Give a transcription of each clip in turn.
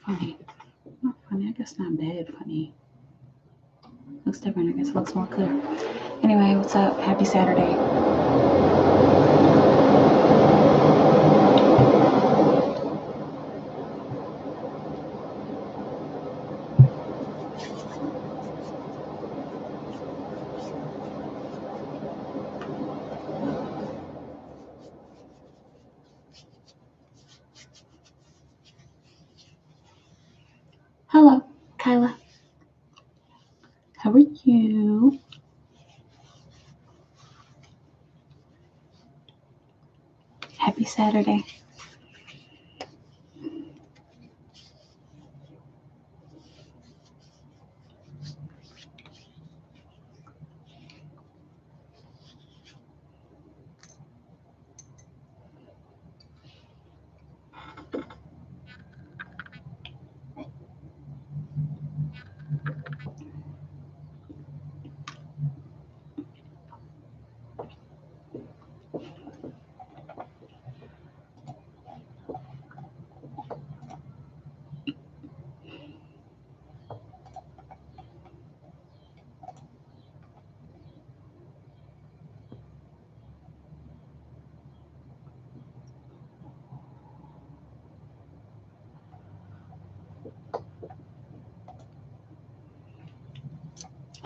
funny. Not funny. I guess not bad funny. Looks different. I guess it looks more clear. Anyway, what's up? Happy Saturday. Hello, Kyla. How are you? Happy Saturday.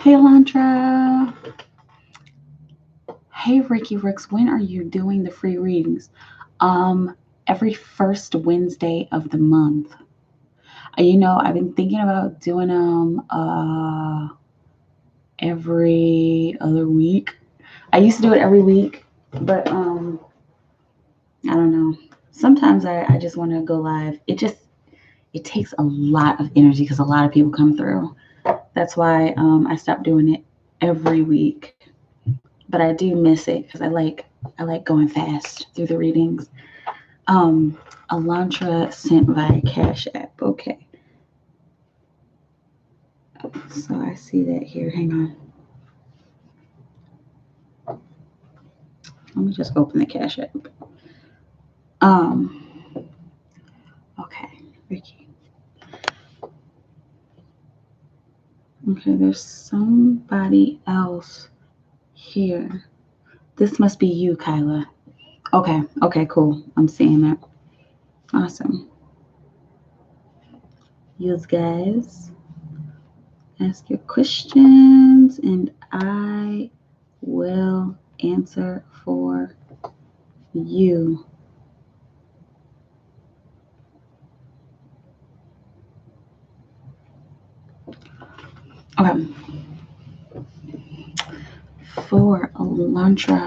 Hey, Elantra. Hey, Ricky Ricks. When are you doing the free readings? Every first Wednesday of the month. I've been thinking about doing them every other week. I used to do it every week, but I don't know. Sometimes I just want to go live. It takes a lot of energy because a lot of people come through. That's why I stopped doing it every week. But I do miss it because I like going fast through the readings. Elantra sent via Cash App. Okay. So I see that here. Hang on. Let me just open the Cash App. Okay, Ricky. Okay, there's somebody else here. This must be you, Kyla. Okay, cool. I'm seeing that. Awesome. You guys ask your questions and I will answer for you. Okay. For Elantra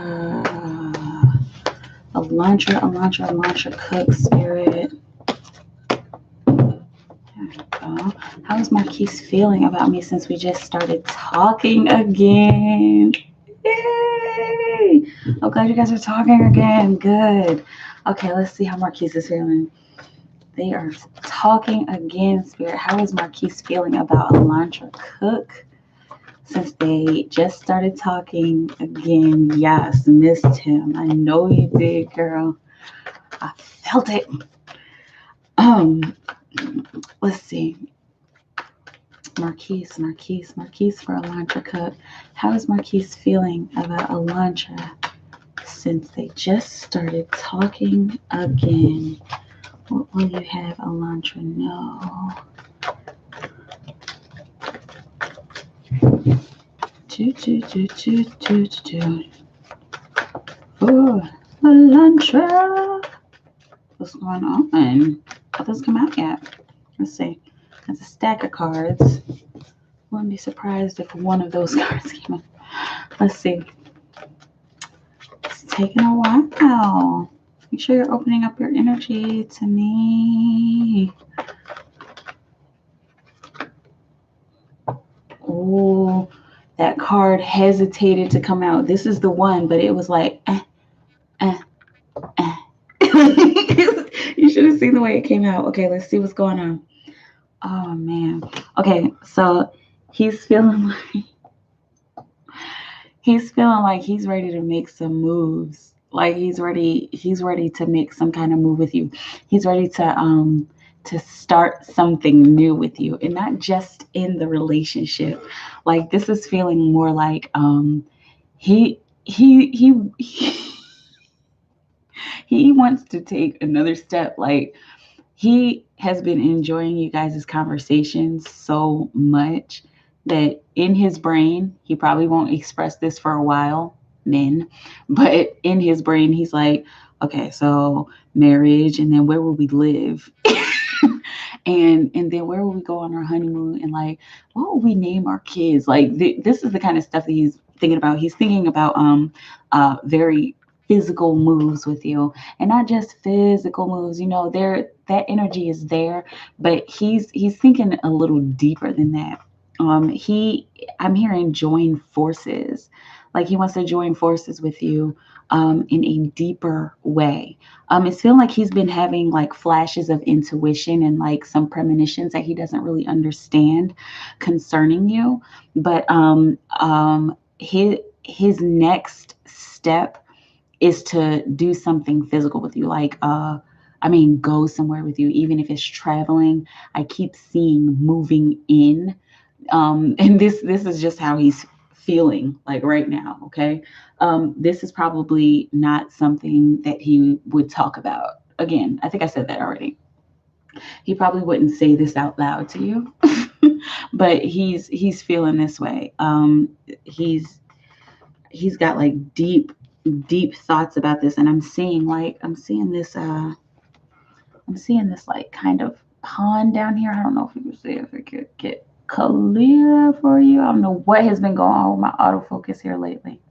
Cook Spirit. How's Marquise feeling about me since we just started talking again? Yay! I'm glad you guys are talking again. Good. Okay, let's see how Marquise is feeling. They are talking again, Spirit. How is Marquise feeling about Elantra Cook since they just started talking again? Yes, missed him. I know you did, girl. I felt it. Let's see. Marquise for Elantra Cook. How is Marquise feeling about Elantra since they just started talking again? What will you have Elantra know? Oh, Elantra. What's going on? Have those come out yet? Let's see. That's a stack of cards. Wouldn't be surprised if one of those cards came out. Let's see. It's taking a while. Make sure you're opening up your energy to me. Oh, that card hesitated to come out. This is the one, but it was like, You should have seen the way it came out. Okay, let's see what's going on. Oh, man. Okay, so he's feeling like he's ready to make some moves. Like he's ready to make some kind of move with you. He's ready to to start something new with you, and not just in the relationship. Like this is feeling more like he he wants to take another step. Like he has been enjoying you guys' conversations so much that in his brain, he probably won't express this for a while, men, but in his brain, he's like, okay, so marriage, and then where will we live? And then where will we go on our honeymoon? And like, what will we name our kids? Like this is the kind of stuff that he's thinking about. He's thinking about very physical moves with you, and not just physical moves. You know, there that energy is there, but he's thinking a little deeper than that. He I'm hearing join forces. Like he wants to join forces with you in a deeper way. It's feeling like he's been having like flashes of intuition and like some premonitions that he doesn't really understand concerning you. But his next step is to do something physical with you, like I mean, go somewhere with you, even if it's traveling. I keep seeing moving in, and this is just how he's feeling like right now. Okay, this is probably not something that he would talk about. Again, I think I said that already. He probably wouldn't say this out loud to you, but he's feeling this way. He's got like deep thoughts about this, and I'm seeing this like kind of pond down here. I don't know if you can see, if it could get clear for you. I don't know what has been going on with my autofocus here lately.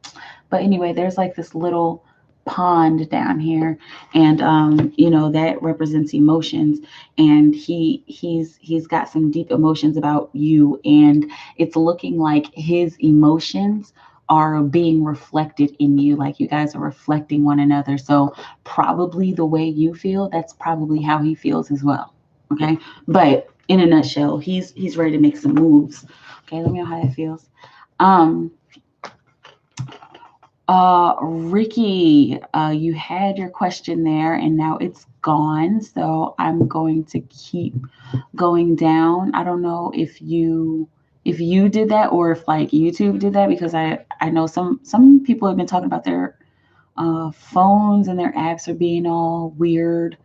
But anyway, there's like this little pond down here, and that represents emotions, and he's got some deep emotions about you, and it's looking like his emotions are being reflected in you, like you guys are reflecting one another. So probably the way you feel, that's probably how he feels as well. Okay, but in a nutshell, he's ready to make some moves. Okay, let me know how that feels. um Ricky, you had your question there and now it's gone. So I'm going to keep going down. I don't know if you did that or if like YouTube did that, because I know some people have been talking about their phones and their apps are being all weird,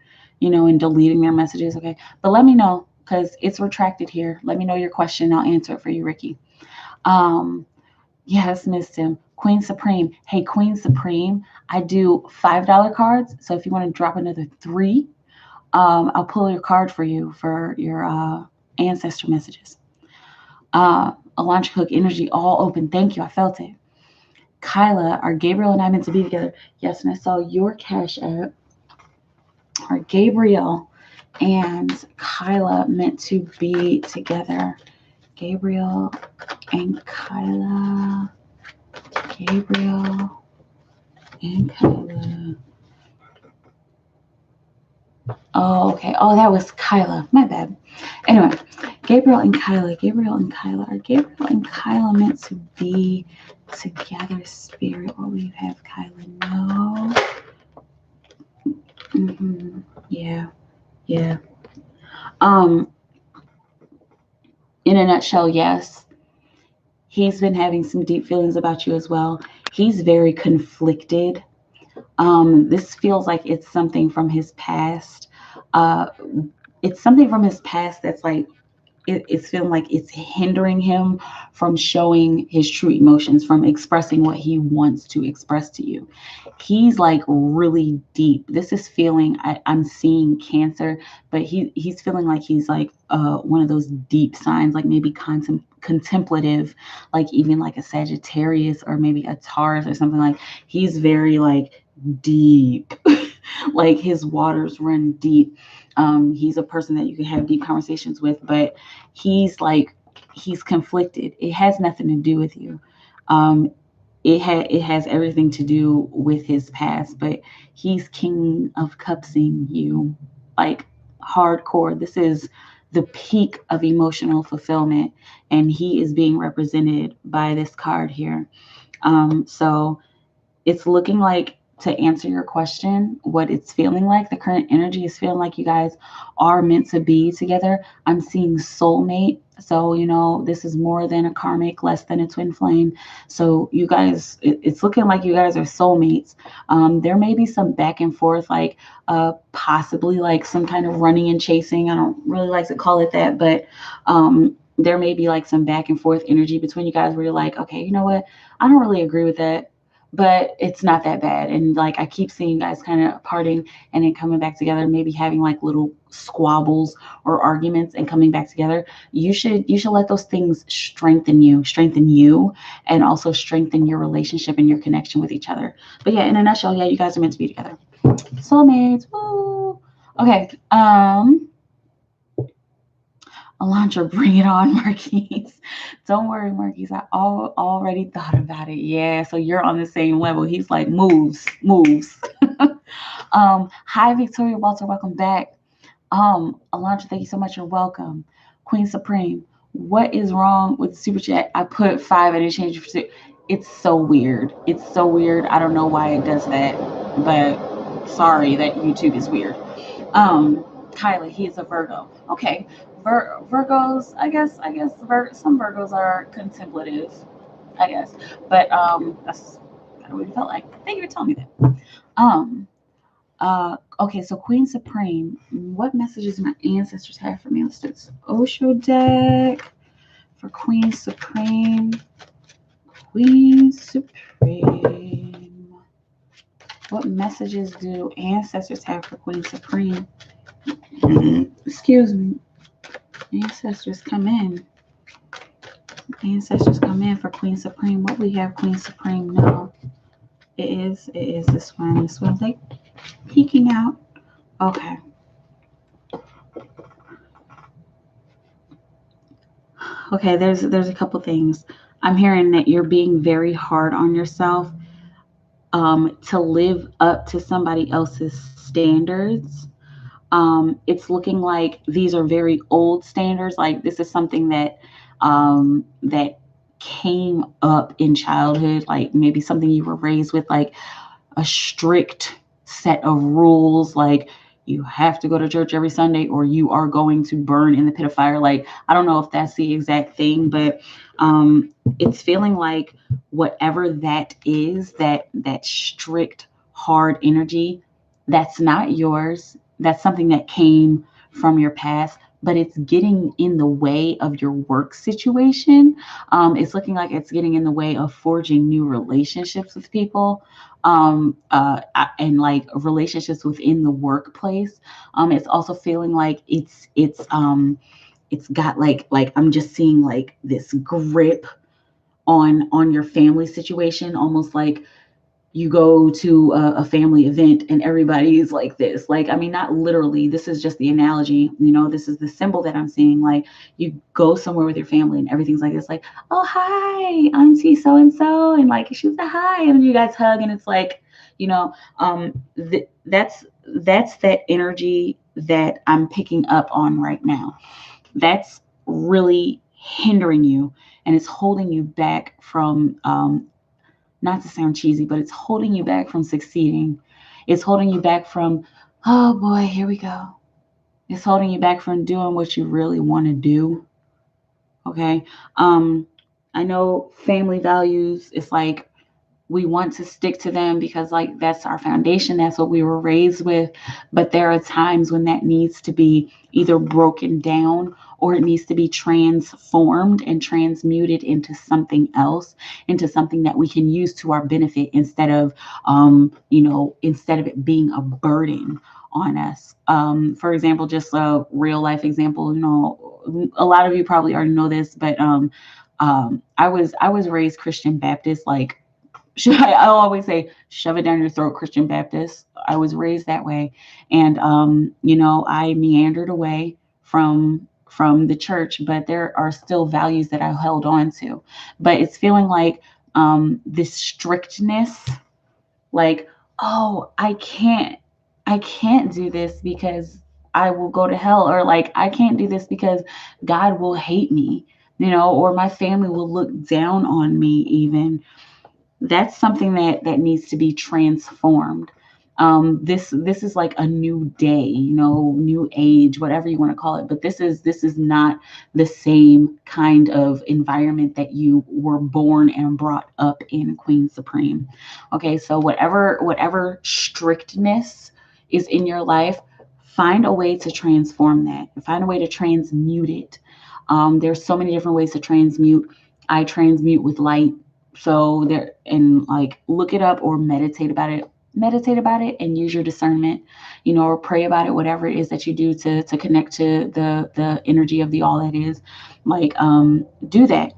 and deleting their messages. Okay, but let me know because it's retracted here. Let me know your question. I'll answer it for you, Ricky. Um, Yes, Miss Tim. Queen Supreme. Hey, Queen Supreme, I do $5 cards. So if you want to drop another three, I'll pull your card for you for your ancestor messages. Alontra Cook, energy all open. Thank you. I felt it. Kyla, are Gabriel and I meant to be together? Yes, and I saw your cash app. Are Gabriel and Kyla meant to be together? Gabriel and Kyla. Gabriel and Kyla. Oh, okay. Oh, that was Kyla. My bad. Anyway, Gabriel and Kyla. Gabriel and Kyla. Are Gabriel and Kyla meant to be together, spirit? Or will you have Kyla? No. Yeah. Yeah. Um, in a nutshell, yes. He's been having some deep feelings about you as well. He's very conflicted. This feels like it's something from his past. Uh, it's something from his past that's like it's feeling like it's hindering him from showing his true emotions, from expressing what he wants to express to you. He's like really deep. This is feeling I'm seeing Cancer, but he's feeling like he's like one of those deep signs, like maybe contemplative, like even like a Sagittarius or maybe a Taurus or something. Like he's very like deep. Like his waters run deep. He's a person that you can have deep conversations with, but he's conflicted. It has nothing to do with you. Um, it has everything to do with his past, but he's King of Cupsing you, like hardcore. This is the peak of emotional fulfillment, and he is being represented by this card here. So it's looking like to answer your question, what it's feeling like, the current energy is feeling like you guys are meant to be together. I'm seeing soulmate. So, this is more than a karmic, less than a twin flame. So, you guys, it's looking like you guys are soulmates. There may be some back and forth, like possibly like some kind of running and chasing. I don't really like to call it that, but there may be like some back and forth energy between you guys where you're like, okay, you know what? I don't really agree with that, but it's not that bad. And like I keep seeing guys kind of parting and then coming back together, maybe having like little squabbles or arguments and coming back together. You should let those things strengthen you, and also strengthen your relationship and your connection with each other. But yeah, in a nutshell, yeah, you guys are meant to be together. Soulmates. Woo. Okay. Alondra, bring it on, Marquise. Don't worry, Marquise. I already thought about it. Yeah, so you're on the same level. He's like, moves, moves. Hi, Victoria Walter. Welcome back. Alondra, thank you so much. You're welcome. Queen Supreme, what is wrong with the super chat? I put 5 and it changed for 6. It's so weird. It's so weird. I don't know why it does that, but sorry that YouTube is weird. Kylie, he is a Virgo. Okay, Virgos. Some Virgos are contemplative. I guess, but that's kind of what it felt like. Thank you for telling me that. Um, okay, so Queen Supreme, what messages my ancestors have for me? Let's do this Osho deck for Queen Supreme. Queen Supreme. What messages do ancestors have for Queen Supreme? Excuse me. Ancestors come in. Ancestors come in for Queen Supreme. What we have Queen Supreme now? It is this one. This one's like peeking out. Okay. Okay, there's a couple things. I'm hearing that you're being very hard on yourself to live up to somebody else's standards. It's looking like these are very old standards. Like this is something that came up in childhood, like maybe something you were raised with, like a strict set of rules, like you have to go to church every Sunday or you are going to burn in the pit of fire. Like, I don't know if that's the exact thing, but it's feeling like whatever that is, that strict, hard energy, that's not yours. That's something that came from your past, but it's getting in the way of your work situation. It's looking like it's getting in the way of forging new relationships with people, and like relationships within the workplace. It's also feeling like it's got like I'm just seeing like this grip on your family situation, almost like you go to a family event and everybody is like this. Like, I mean, not literally, this is just the analogy, this is the symbol that I'm seeing. Like you go somewhere with your family and everything's like this, like, oh, hi, auntie so-and-so. And like, she's a hi. And you guys hug and it's like, that's that energy that I'm picking up on right now. That's really hindering you and it's holding you back from, not to sound cheesy, but it's holding you back from succeeding. It's holding you back from, oh boy, here we go. It's holding you back from doing what you really want to do. Okay. I know family values, it's like we want to stick to them because like that's our foundation, that's what we were raised with, but there are times when that needs to be either broken down or it needs to be transformed and transmuted into something else, into something that we can use to our benefit instead of instead of it being a burden on us. For example, just a real life example, a lot of you probably already know this, but I was raised Christian Baptist. Like, I always say, shove it down your throat, Christian Baptist. I was raised that way. And, I meandered away from the church, but there are still values that I held on to. But it's feeling like this strictness, like, oh, I can't do this because I will go to hell, or like, I can't do this because God will hate me, or my family will look down on me even. that's something that needs to be transformed. This is like a new day, new age, whatever you want to call it. But this is not the same kind of environment that you were born and brought up in, Queen Supreme. Okay, so whatever strictness is in your life, find a way to transform that. Find a way to transmute it. There's so many different ways to transmute. I transmute with light. So there, and like, look it up or meditate about it. Meditate about it and use your discernment, or pray about it, whatever it is that you do to connect to the energy of the all that is. Like, do that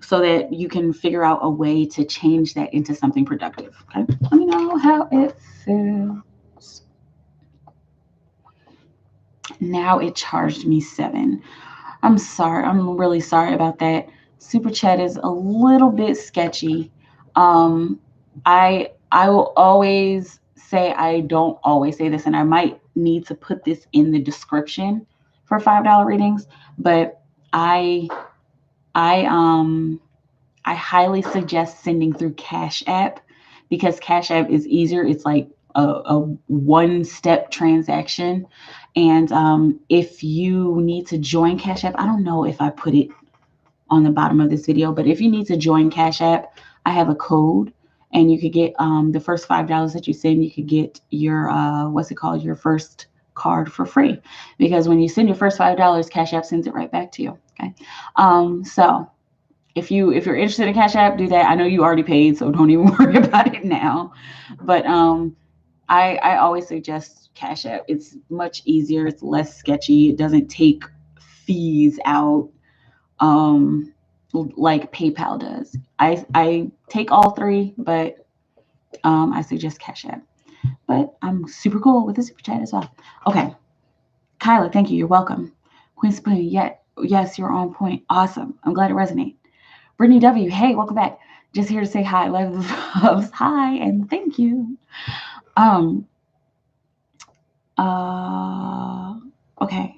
so that you can figure out a way to change that into something productive. Okay, let me know how it feels. Now it charged me 7. I'm sorry. I'm really sorry about that. Super chat is a little bit sketchy. I will always say, I don't always say this, and I might need to put this in the description for $5 readings, but I highly suggest sending through Cash App, because Cash App is easier. It's like a one-step transaction. And if you need to join Cash App, I don't know if I put it on the bottom of this video, but if you need to join Cash App, I have a code, and you could get the first $5 that you send, you could get your your first card for free, because when you send your first $5, Cash App sends it right back to you. Okay, so if you're interested in Cash App, do that. I know you already paid, so don't even worry about it now. But I always suggest Cash App. It's much easier. It's less sketchy. It doesn't take fees out like PayPal does. I take all three, but I suggest Cash App. But I'm super cool with the super chat as well. Okay, Kyla, thank you. You're welcome. Queen Spoon, yes, you're on point. Awesome. I'm glad it resonates. Brittany W, hey, welcome back. Just here to say hi, loves, hi, and thank you. Okay.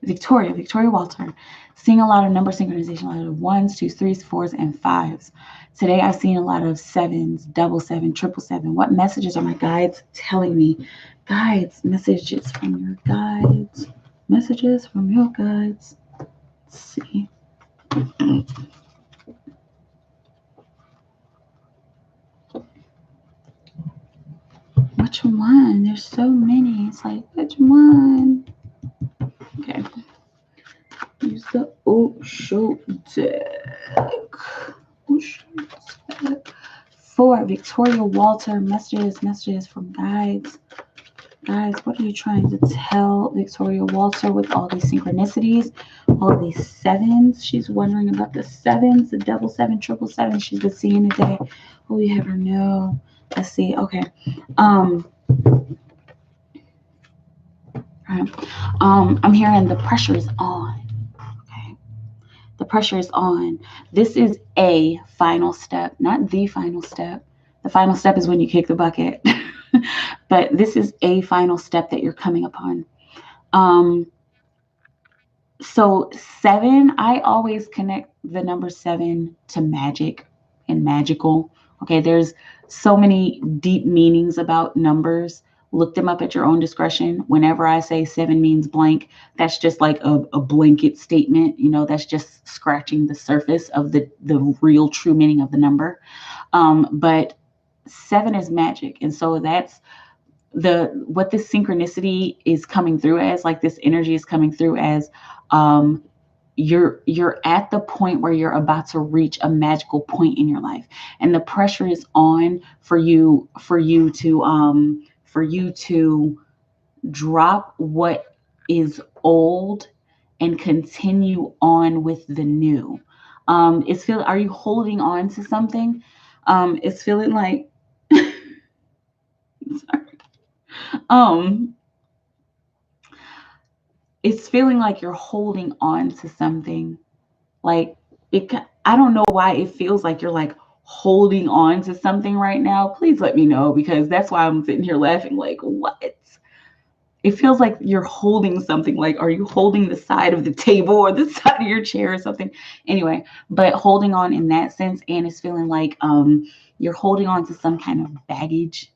Victoria Walter, seeing a lot of number synchronization, a lot of 1s, 2s, 3s, 4s, and 5s. Today I've seen a lot of 7s, 777, 777. What messages are my guides telling me? Guides, messages from your guides. Messages from your guides. Let's see. Which one? There's so many. It's like, which one? Okay. Use the Osho deck. For Victoria Walter, messages from guides. Guys, what are you trying to tell Victoria Walter with all these synchronicities, all these 7s? She's wondering about the 7s, the 777, 777 she's been seeing today. Oh, we have her know. Let's see. Okay. I'm hearing the pressure is on. Okay. The pressure is on. This is a final step, not the final step. The final step is when you kick the bucket. But this is a final step that you're coming upon. So 7, I always connect the number 7 to magic and magical. Okay, there's so many deep meanings about numbers. Look them up at your own discretion. Whenever I say 7 means blank, that's just like a blanket statement. That's just scratching the surface of the real true meaning of the number. But 7 is magic. And so that's what this synchronicity is coming through as, like this energy is coming through as, you're at the point where you're about to reach a magical point in your life, and the pressure is on for you to drop what is old and continue on with the new. Are you holding on to something? It's feeling like sorry. It's feeling like you're holding on to something. Like, I don't know why it feels like you're like holding on to something right now. Please let me know, because that's why I'm sitting here laughing. Like, what? It feels like you're holding something. Like, are you holding the side of the table or the side of your chair or something? Anyway, but holding on in that sense. And it's feeling like you're holding on to some kind of baggage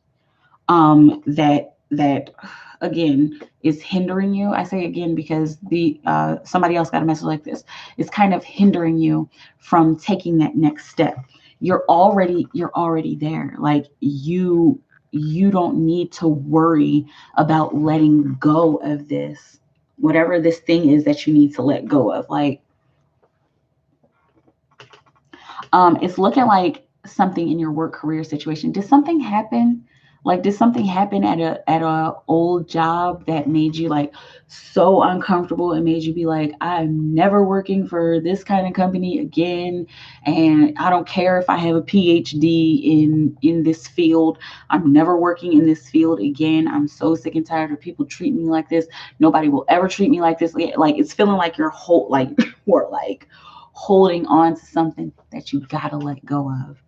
that again is hindering you. I say again because the somebody else got a message like this. It's kind of hindering you from taking that next step. You're already there. Like you don't need to worry about letting go of this, whatever this thing is that you need to let go of. Like it's looking like something in your work career situation. Did something happen? Like, did something happen at a old job that made you like so uncomfortable and made you be like, I'm never working for this kind of company again, and I don't care if I have a PhD in this field. I'm never working in this field again. I'm so sick and tired of people treating me like this. Nobody will ever treat me like this. Like it's feeling like you're or like holding on to something that you gotta let go of.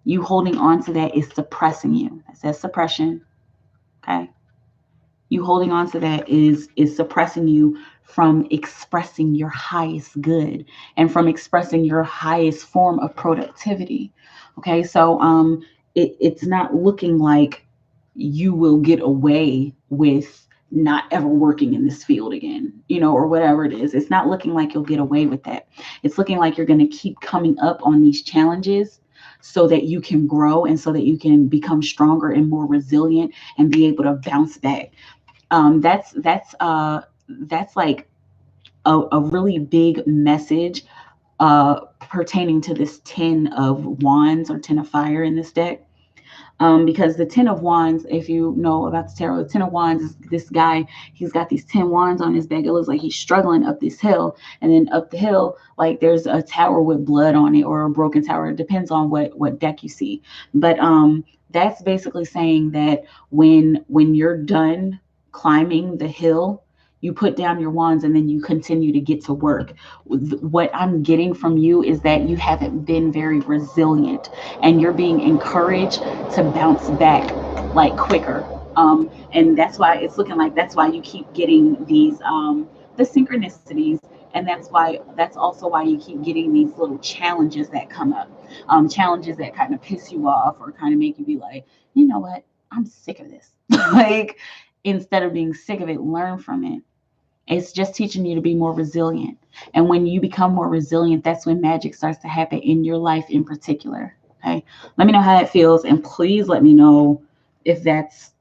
You holding on to that is suppressing you. That says suppression. Okay. You holding on to that is suppressing you from expressing your highest good and from expressing your highest form of productivity. Okay. So it's not looking like you will get away with not ever working in this field again, or whatever it is. It's not looking like you'll get away with that. It's looking like you're going to keep coming up on these challenges so that you can grow and so that you can become stronger and more resilient and be able to bounce back. That's like a really big message pertaining to this 10 of wands or 10 of fire in this deck. Because the 10 of wands, if you know about the tarot, the 10 of wands is this guy. He's got these 10 wands on his back. It looks like he's struggling up this hill, and then up the hill, like there's a tower with blood on it or a broken tower. It depends on what deck you see. But that's basically saying that when you're done climbing the hill, you put down your wands and then you continue to get to work. What I'm getting from you is that you haven't been very resilient and you're being encouraged to bounce back like quicker. And that's why it's looking like that's why you keep getting these the synchronicities, and that's also why you keep getting these little challenges that come up, challenges that kind of piss you off or kind of make you be like, you know what, I'm sick of this. Like, instead of being sick of it, learn from it. It's just teaching you to be more resilient. And when you become more resilient, that's when magic starts to happen in your life in particular. Okay. Let me know how that feels. And please let me know if that's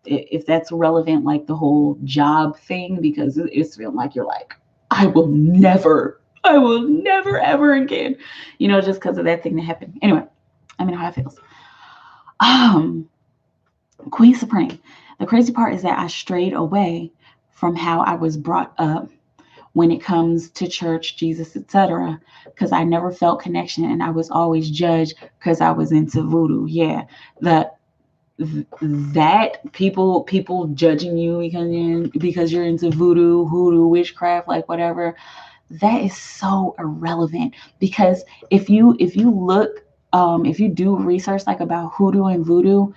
relevant, like the whole job thing, because it's feeling like you're like, I will never ever again, just because of that thing that happened. Anyway, let me know how it feels. Queen Supreme. The crazy part is that I strayed away from how I was brought up when it comes to church, Jesus, etc., because I never felt connection and I was always judged because I was into voodoo. Yeah, that people judging you because you're into voodoo, witchcraft, like whatever. That is so irrelevant, because if you look, if you do research like about hoodoo and voodoo,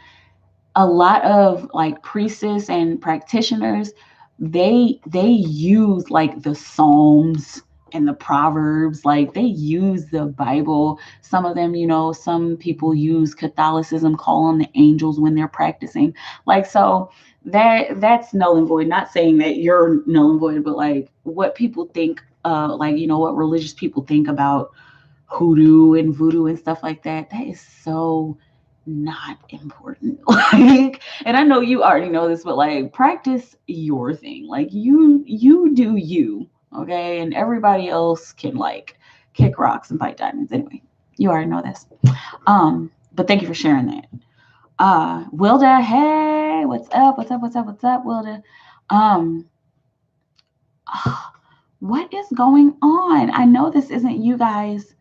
a lot of like priestess and practitioners, they use like the Psalms and the Proverbs, like they use the Bible. Some of them, some people use Catholicism, call on the angels when they're practicing. Like, so that's null and void. Not saying that you're null and void, but like what people think, like, what religious people think about hoodoo and voodoo and stuff like that, that is so not important. Like, and I know you already know this, but like, practice your thing. Like, you do you, okay? And everybody else can like kick rocks and bite diamonds. Anyway, you already know this. But thank you for sharing that. Wilda, hey, what's up, Wilda? What is going on? I know this isn't you guys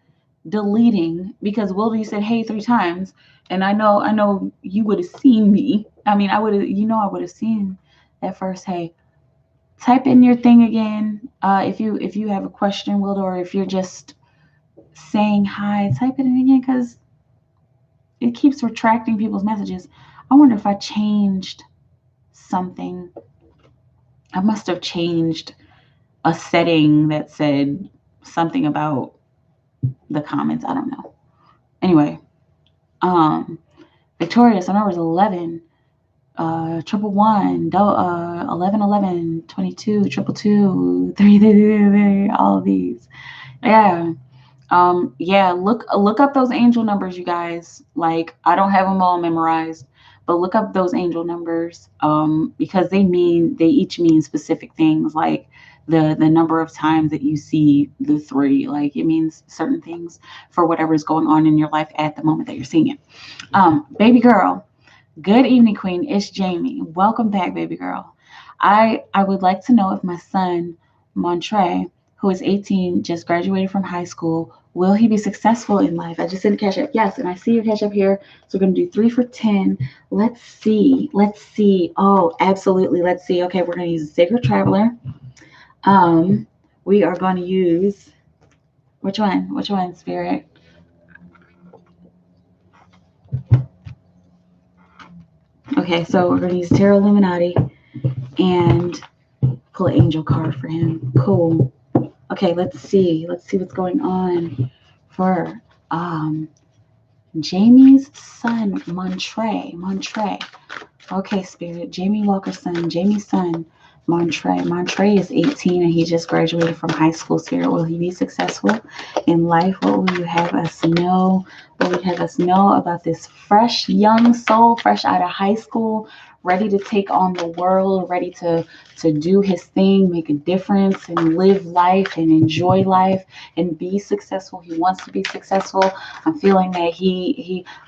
deleting, because Wilda, you said hey 3 times, and I know you would have seen me. I mean, I would have seen that first hey. Type in your thing again. If you have a question, Wilda, or if you're just saying hi, type it in again, because it keeps retracting people's messages. I wonder if I changed something. I must have changed a setting that said something about the comments. I don't know. Anyway, Victorious, the number is 11, 111, 11, 11, 22, 222, 3, all of these. Yeah. Yeah, look up those angel numbers, you guys. Like, I don't have them all memorized, but look up those angel numbers, because they each mean specific things. Like the number of times that you see the 3, like it means certain things for whatever is going on in your life at the moment that you're seeing it. Baby girl, good evening, Queen. It's Jamie. Welcome back, baby girl. I would like to know if my son, Montre, who is 18, just graduated from high school, will he be successful in life? I just sent a cash app. Yes, and I see your cash app here. So we're going to do 3 for 10. Let's see. Let's see. Oh, absolutely. Let's see. Okay, we're going to use Sacred Traveler. We are going to use, which one? Which one, Spirit? Okay, so we're going to use Tarot Illuminati and pull an angel card for him. Cool. Okay, let's see. Let's see what's going on for Jamie's son, Montre. Okay, Spirit. Jamie Walker's son, Jamie's son, Montre. Montre is 18 and he just graduated from high school. Spirit, will he be successful in life? What will you have us know? What will you have us know about this fresh young soul, fresh out of high school, ready to take on the world, ready to do his thing, make a difference, and live life and enjoy life and be successful? He wants to be successful. I'm feeling that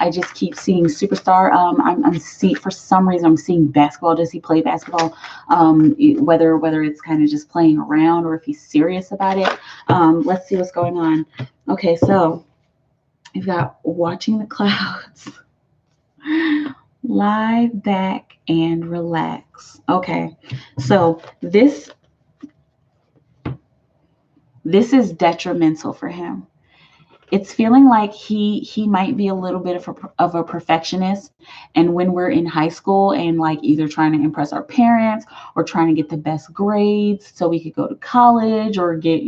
I just keep seeing superstar. I'm seeing, for some reason, I'm seeing basketball. Does he play basketball? Whether it's kind of just playing around or if he's serious about it. Let's see what's going on. Okay, so we've got watching the clouds. Lie back and relax. Okay, so this is detrimental for him. It's feeling like he might be a little bit of a perfectionist, and when we're in high school and like either trying to impress our parents or trying to get the best grades so we could go to college or get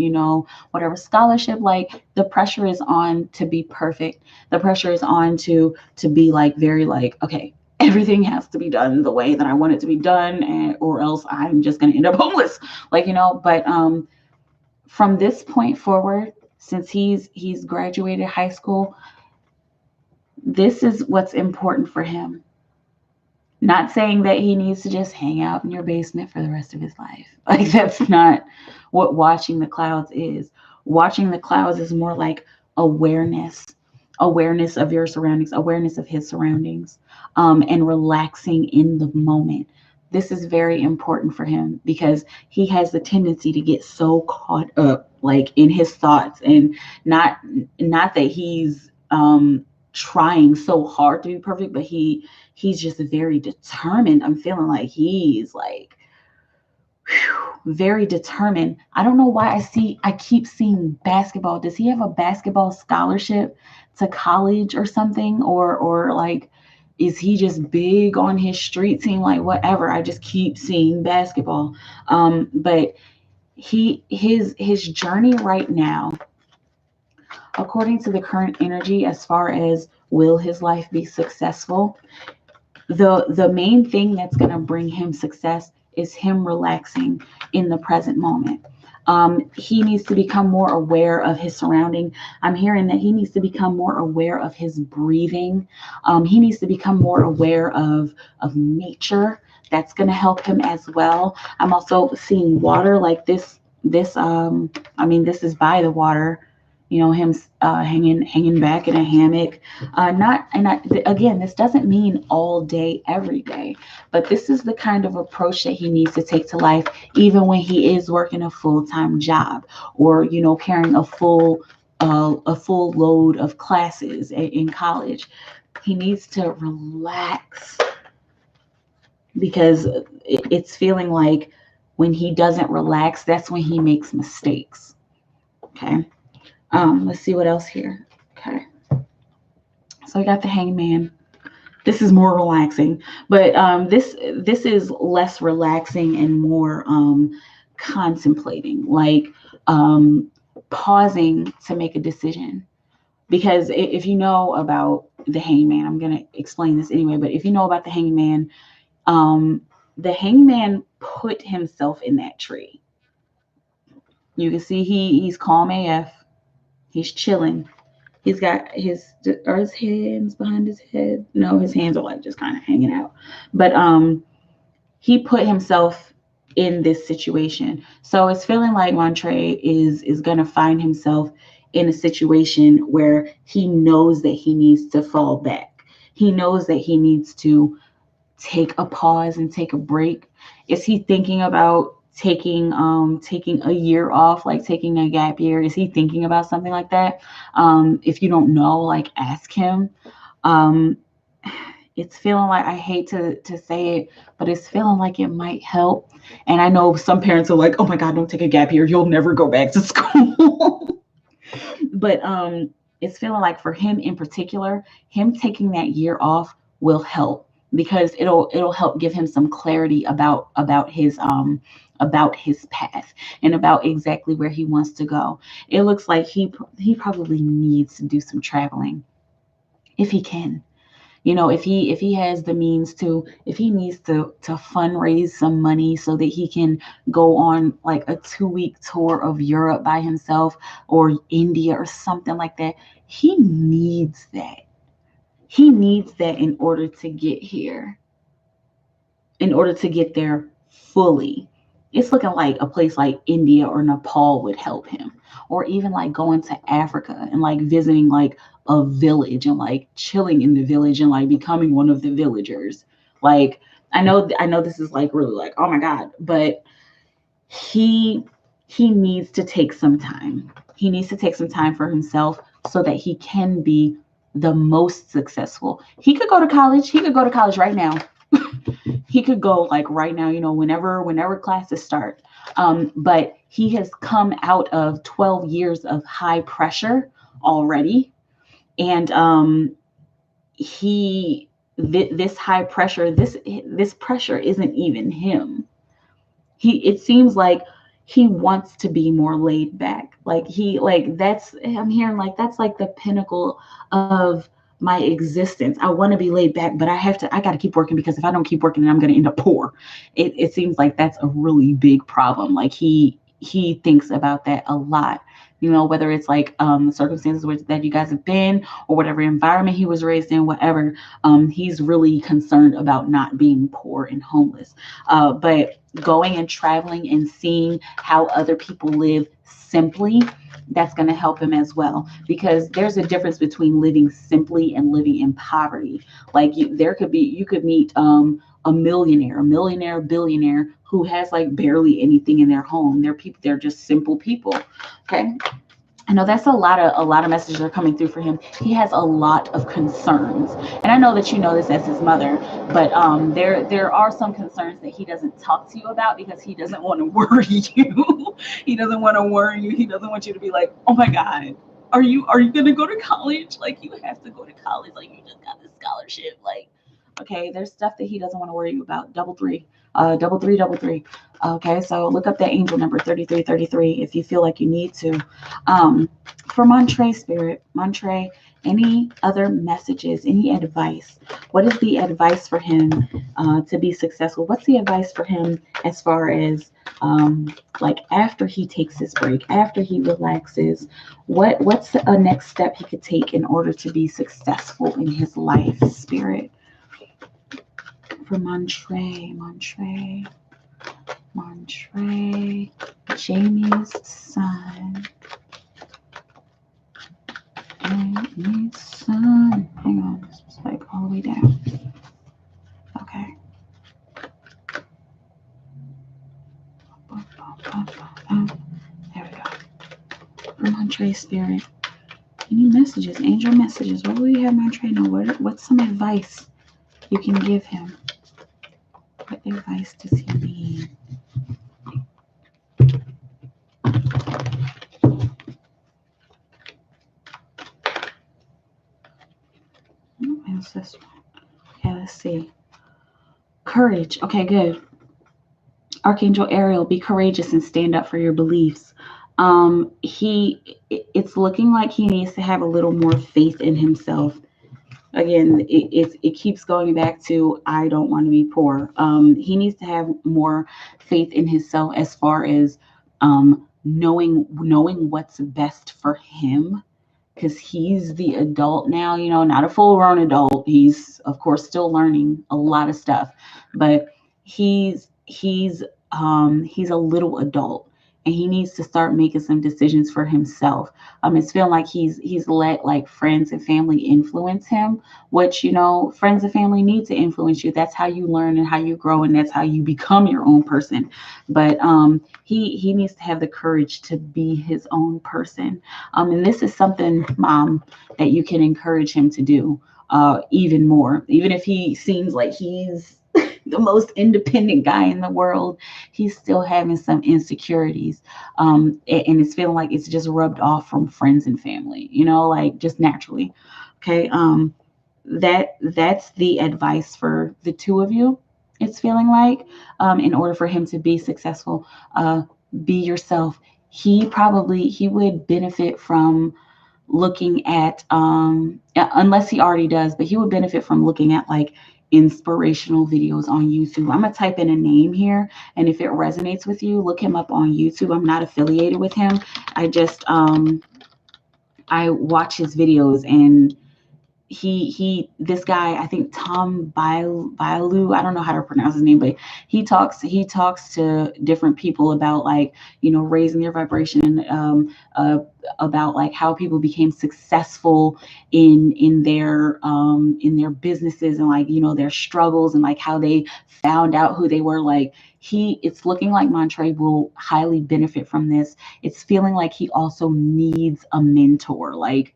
whatever scholarship, like the pressure is on to be perfect. The pressure is on to be like very like, okay, everything has to be done the way that I want it to be done, or else I'm just going to end up homeless, but from this point forward, since he's graduated high school, this is what's important for him. Not saying that he needs to just hang out in your basement for the rest of his life. Like, that's not what watching the clouds is. Watching the clouds is more like awareness of your surroundings, awareness of his surroundings, and relaxing in the moment. This is very important for him because he has the tendency to get so caught up like in his thoughts, and not that he's trying so hard to be perfect, but he's just very determined. I'm feeling like he's like very determined. I don't know why I keep seeing basketball. Does he have a basketball scholarship to college or something, or like, is he just big on his street team? Like, whatever. I just keep seeing basketball. But his journey right now, according to the current energy, as far as will his life be successful, the main thing that's going to bring him success is him relaxing in the present moment. He needs to become more aware of his surrounding. I'm hearing that he needs to become more aware of his breathing. He needs to become more aware of nature. That's going to help him as well. I'm also seeing water, like this. This is by the water. Him hanging back in a hammock. Again, this doesn't mean all day, every day, but this is the kind of approach that he needs to take to life, even when he is working a full-time job, or carrying a full load of classes in college. He needs to relax, because it's feeling like when he doesn't relax, that's when he makes mistakes. Okay. Let's see what else here. Okay. So we got the Hangman. This is more relaxing, but this is less relaxing and more contemplating, like pausing to make a decision. Because if you know about the hangman, I'm going to explain this anyway, but if you know about the hangman put himself in that tree. You can see he's calm AF. He's chilling. He's got his hands behind his head. No, his hands are like just kind of hanging out. But he put himself in this situation. So it's feeling like Montre is gonna find himself in a situation where he knows that he needs to fall back. He knows that he needs to take a pause and take a break. Is he thinking about taking a year off, like taking a gap year? Is he thinking about something like that? If you don't know, like ask him. Um, it's feeling like, I hate to say it, but it's feeling like it might help. And I know some parents are like, oh my God, don't take a gap year. You'll never go back to school. But it's feeling like for him in particular, him taking that year off will help, because it'll help give him some clarity about his path and about exactly where he wants to go. It looks like he probably needs to do some traveling if he can. If he has the means to, if he needs to fundraise some money so that he can go on like a 2-week tour of Europe by himself, or India or something like that, he needs that. He needs that in order to get here, in order to get there fully. It's looking like a place like India or Nepal would help him, or even like going to Africa and like visiting like a village and like chilling in the village and like becoming one of the villagers. Like I know this is like really like, oh my God, but he needs to take some time. He needs to take some time for himself so that he can be the most successful. He could go to college. He could go to college right now. He could go like right now, whenever classes start. But he has come out of 12 years of high pressure already. And this high pressure, this pressure isn't even him. It seems like he wants to be more laid back. I'm hearing like that's like the pinnacle of my existence. I want to be laid back, but I got to keep working, because if I don't keep working, then I'm going to end up poor. It seems like that's a really big problem. Like he thinks about that a lot. Whether it's like the circumstances that you guys have been, or whatever environment he was raised in, whatever, he's really concerned about not being poor and homeless. But going and traveling and seeing how other people live simply, that's going to help him as well, because there's a difference between living simply and living in poverty. Like you could meet a billionaire who has like barely anything in their home. They're just simple people. Okay. I know that's a lot of messages are coming through for him. He has a lot of concerns, and I know that you know this as his mother, but there are some concerns that he doesn't talk to you about, because he doesn't want to worry you. He doesn't want to worry you. He doesn't want you to be like, oh my God, are you gonna go to college? Like, you have to go to college. Like, you just got this scholarship. Like, okay, there's stuff that he doesn't want to worry you about. Double three. Okay, so look up that angel number 3333 if you feel like you need to. For Montre Spirit, Montre, any other messages, any advice? What is the advice for him to be successful? What's the advice for him as far as like after he takes his break, after he relaxes? What's a next step he could take in order to be successful in his life, Spirit? For Montre, Jamie's son. Jamie's son. Hang on, this was like all the way down. Okay. There we go. For Montre Spirit. Any messages, angel messages? What will you have Montre know? What's some advice you can give him? What advice does he need? This one. Okay, let's see. Courage. Okay, good. Archangel Ariel, be courageous and stand up for your beliefs. It's looking like he needs to have a little more faith in himself. Again, it keeps going back to, I don't want to be poor. He needs to have more faith in himself as far as knowing what's best for him, because he's the adult now, not a full-grown adult. He's, of course, still learning a lot of stuff, but he's a little adult, and he needs to start making some decisions for himself. It's feeling like he's let like friends and family influence him, which, friends and family need to influence you. That's how you learn and how you grow, and that's how you become your own person. But he needs to have the courage to be his own person. And this is something, Mom, that you can encourage him to do even more. Even if he seems like he's the most independent guy in the world, he's still having some insecurities. And it's feeling like it's just rubbed off from friends and family, like just naturally. Okay. That's the advice for the two of you. It's feeling like, in order for him to be successful, be yourself. He would benefit from looking at, unless he already does, but he would benefit from looking at like inspirational videos on YouTube. I'm gonna type in a name here, and if it resonates with you, look him up on YouTube. I'm not affiliated with him. I just I watch his videos, and this guy, I think Tom Bailu, I don't know how to pronounce his name, but he talks to different people about, like, raising their vibration, and about like how people became successful in their businesses, and like, their struggles, and like how they found out who they were. Like, it's looking like Montre will highly benefit from this. It's feeling like he also needs a mentor, like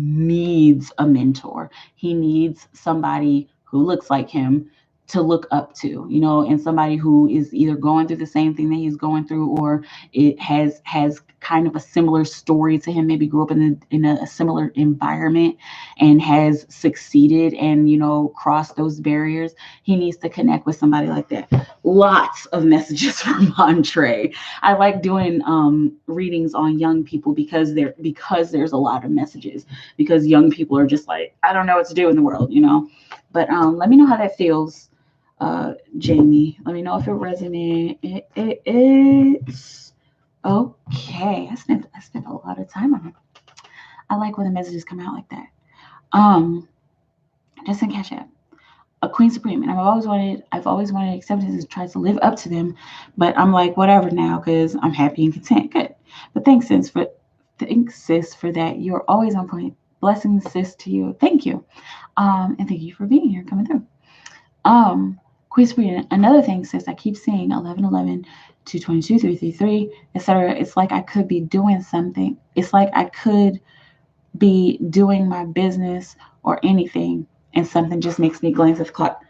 needs a mentor. He needs somebody who looks like him to look up to, and somebody who is either going through the same thing that he's going through, or it has kind of a similar story to him, maybe grew up in a similar environment and has succeeded and, crossed those barriers. He needs to connect with somebody like that. Lots of messages from Montre. I like doing readings on young people because there's a lot of messages, because young people are just like, I don't know what to do in the world, But let me know how that feels, Jamie. Let me know if it resonates. It's okay. I spent a lot of time on it. I like when the messages come out like that. Just in Cash App, a Queen Supreme, and I've always wanted acceptance and tries to live up to them, but I'm like, whatever now, because I'm happy and content. Good. But thanks, sis, for that. You're always on point. Blessings, sis, to you. Thank you. And thank you for being here, coming through. Queen Supreme, another thing, sis, I keep seeing 1111, 222, 333, etc. It's like I could be doing something. It's like I could be doing my business or anything, and something just makes me glance at the clock.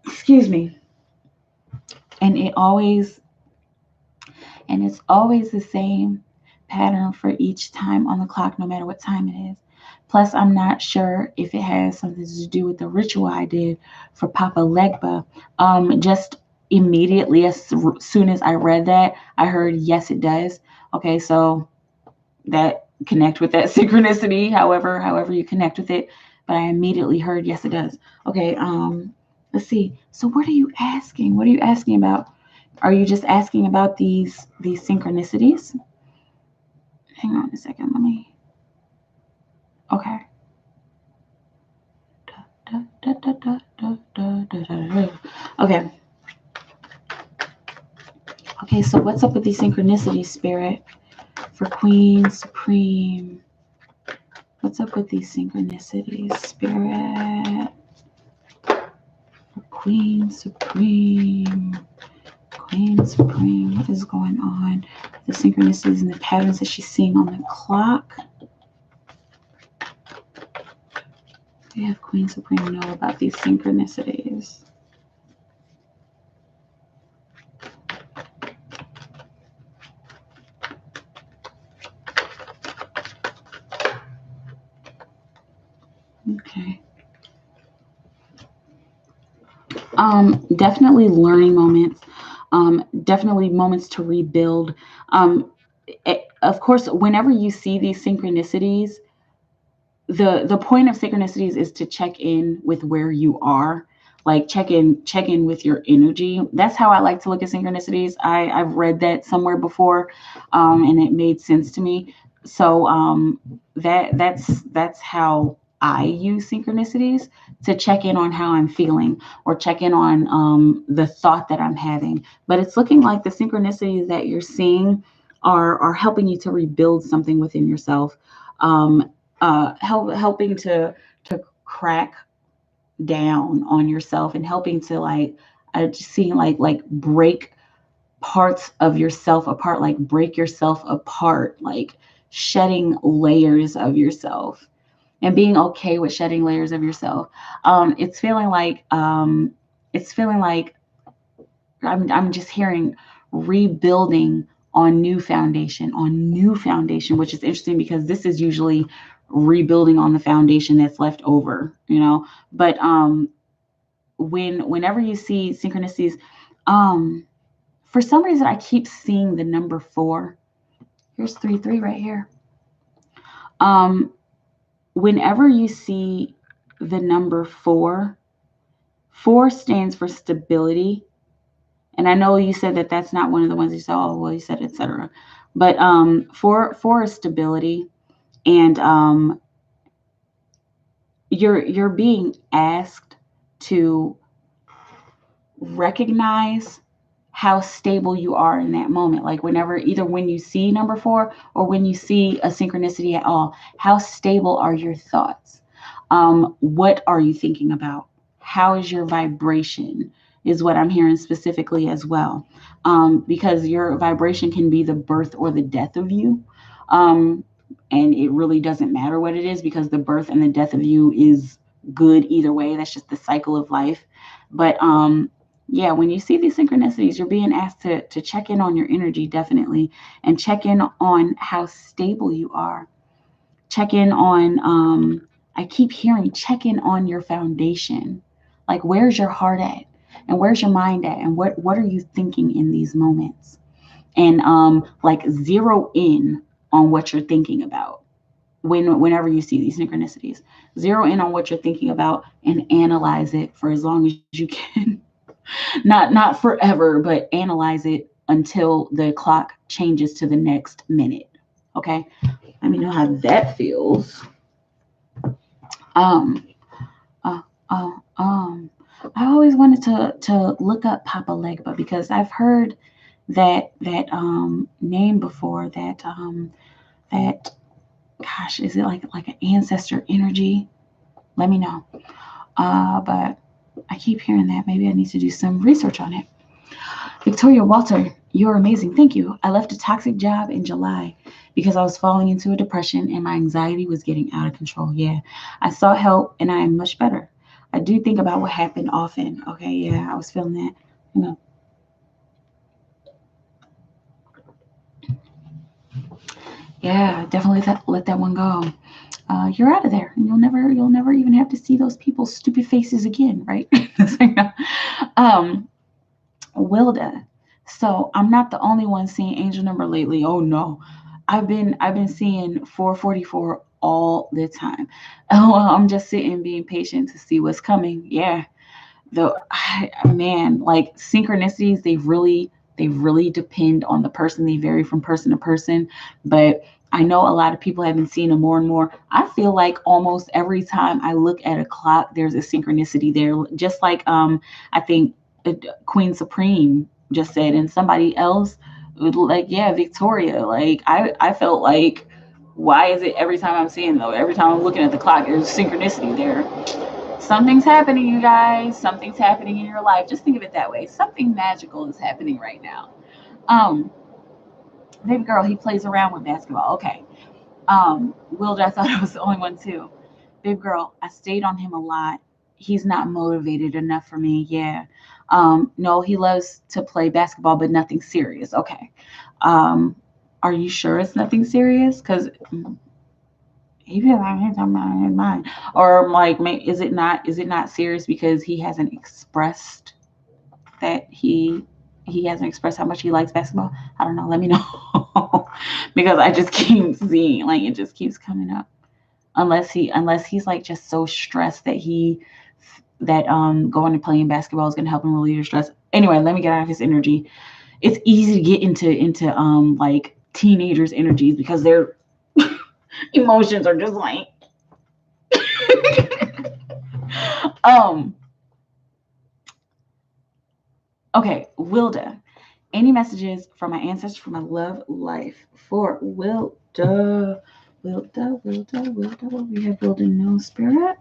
Excuse me. And it's always the same pattern for each time on the clock, no matter what time it is. Plus, I'm not sure if it has something to do with the ritual I did for Papa Legba. Just immediately, as soon as I read that, I heard, yes, it does. Okay, so that connect with that synchronicity, however you connect with it. But I immediately heard, yes, it does. Okay, let's see. So what are you asking? What are you asking about? Are you just asking about these synchronicities? Hang on a second. Let me. Okay. Okay. Okay, so what's up with these synchronicities, Spirit? For Queen Supreme. What's up with these synchronicities, Spirit? For Queen Supreme. Queen Supreme, what is going on? The synchronicities and the patterns that she's seeing on the clock. We have Queen Supreme know about these synchronicities. Okay. Definitely learning moments. Definitely moments to rebuild. of course, whenever you see these synchronicities, the point of synchronicities is to check in with where you are, like check in with your energy. That's how I like to look at synchronicities. I've read that somewhere before, and it made sense to me. So that's how I use synchronicities, to check in on how I'm feeling, or check in on the thought that I'm having. But it's looking like the synchronicities that you're seeing are helping you to rebuild something within yourself. Helping to crack down on yourself, and helping to like just seeing like break parts of yourself apart, like break yourself apart, like shedding layers of yourself, and being okay with shedding layers of yourself. It's feeling like I'm just hearing rebuilding on new foundation, which is interesting because this is usually rebuilding on the foundation that's left over, you know. But whenever you see synchronicities, um, for some reason I keep seeing the number 4. Here's 3 right here. Whenever you see the number 4, 4 stands for stability. And I know you said that that's not one of the ones you saw. Oh, well, you said etc. But for stability, and you're being asked to recognize how stable you are in that moment. Like whenever, either when you see number 4 or when you see a synchronicity at all, how stable are your thoughts? What are you thinking about? How is your vibration? Is what I'm hearing specifically as well. Because your vibration can be the birth or the death of you. And it really doesn't matter what it is, because the birth and the death of you is good either way. That's just the cycle of life. But yeah, when you see these synchronicities, you're being asked to check in on your energy, definitely, and check in on how stable you are. Check in on, I keep hearing, check in on your foundation. Like, where's your heart at? And where's your mind at? And what are you thinking in these moments? And like zero in on what you're thinking about. Whenever you see these synchronicities, zero in on what you're thinking about and analyze it for as long as you can. Not forever, but analyze it until the clock changes to the next minute. Okay, let me know how that feels. Um, uh, uh, um, I always wanted to look up Papa Legba, because I've heard that name before. That gosh, is it like an ancestor energy? Let me know. But I keep hearing that. Maybe I need to do some research on it. Victoria Walter, you're amazing. Thank you. I left a toxic job in July because I was falling into a depression and my anxiety was getting out of control. Yeah, I sought help and I am much better. I do think about what happened often. Okay, yeah, I was feeling that. You know, yeah, definitely let that one go. You're out of there, and you'll never even have to see those people's stupid faces again, right? um, Wilda. So I'm not the only one seeing angel number lately. Oh no, I've been seeing 444 all the time. Oh, well, I'm just sitting being patient to see what's coming. Yeah, man, like synchronicities, they really depend on the person. They vary from person to person, but I know a lot of people have been seeing them more and more. I feel like almost every time I look at a clock, there's a synchronicity there. Just like I think Queen Supreme just said, and somebody else, like, yeah, Victoria. Like I felt like, why is it every time I'm seeing, though, every time I'm looking at the clock, there's synchronicity there? Something's happening, you guys. Something's happening in your life. Just think of it that way. Something magical is happening right now. Um, Baby girl, he plays around with basketball. Okay. Wilder, I thought I was the only one too. Baby girl, I stayed on him a lot. He's not motivated enough for me. Yeah. No, he loves to play basketball, but nothing serious. Okay. Um, are you sure it's nothing serious? Because he feels like he's on my mind. Or like, is it not serious because he hasn't expressed that he he hasn't expressed how much he likes basketball. I don't know. Let me know. Because I just keep seeing, like, it just keeps coming up. Unless he's like just so stressed that going and playing basketball is gonna help him relieve your stress. Anyway, let me get out of his energy. It's easy to get into like teenagers' energies because their emotions are just like um okay, Wilda. Any messages from my ancestors for my love life for Wilda? Wilda. What we have Wilda no spirit.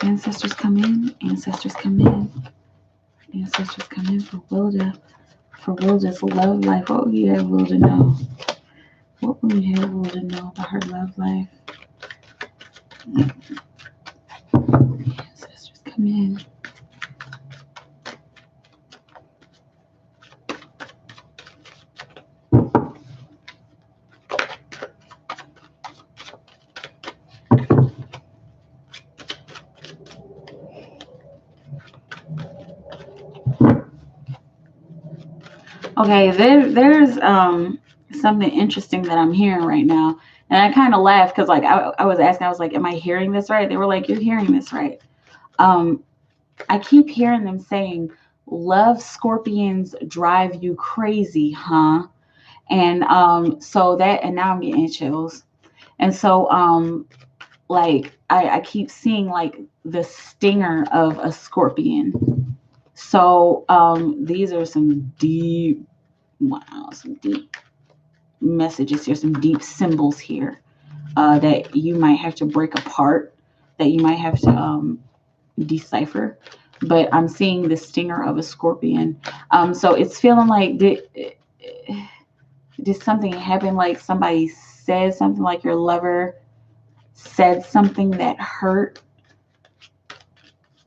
Ancestors come in. Ancestors come in. Ancestors come in for Wilda. For Wilda's love life. What will we have Wilda know? What will we have Wilda know about her love life? Ancestors come in. Okay, there's something interesting that I'm hearing right now. And I kind of laughed because like I was asking, I was like, am I hearing this right? They were like, you're hearing this right. I keep hearing them saying, love scorpions drive you crazy, huh? And and now I'm getting chills. And so like I keep seeing like the stinger of a scorpion. So these are some deep messages here, some deep symbols here that you might have to break apart, that you might have to decipher. But I'm seeing the stinger of a scorpion. So it's feeling like did something happen? Like somebody said something, like your lover said something that hurt,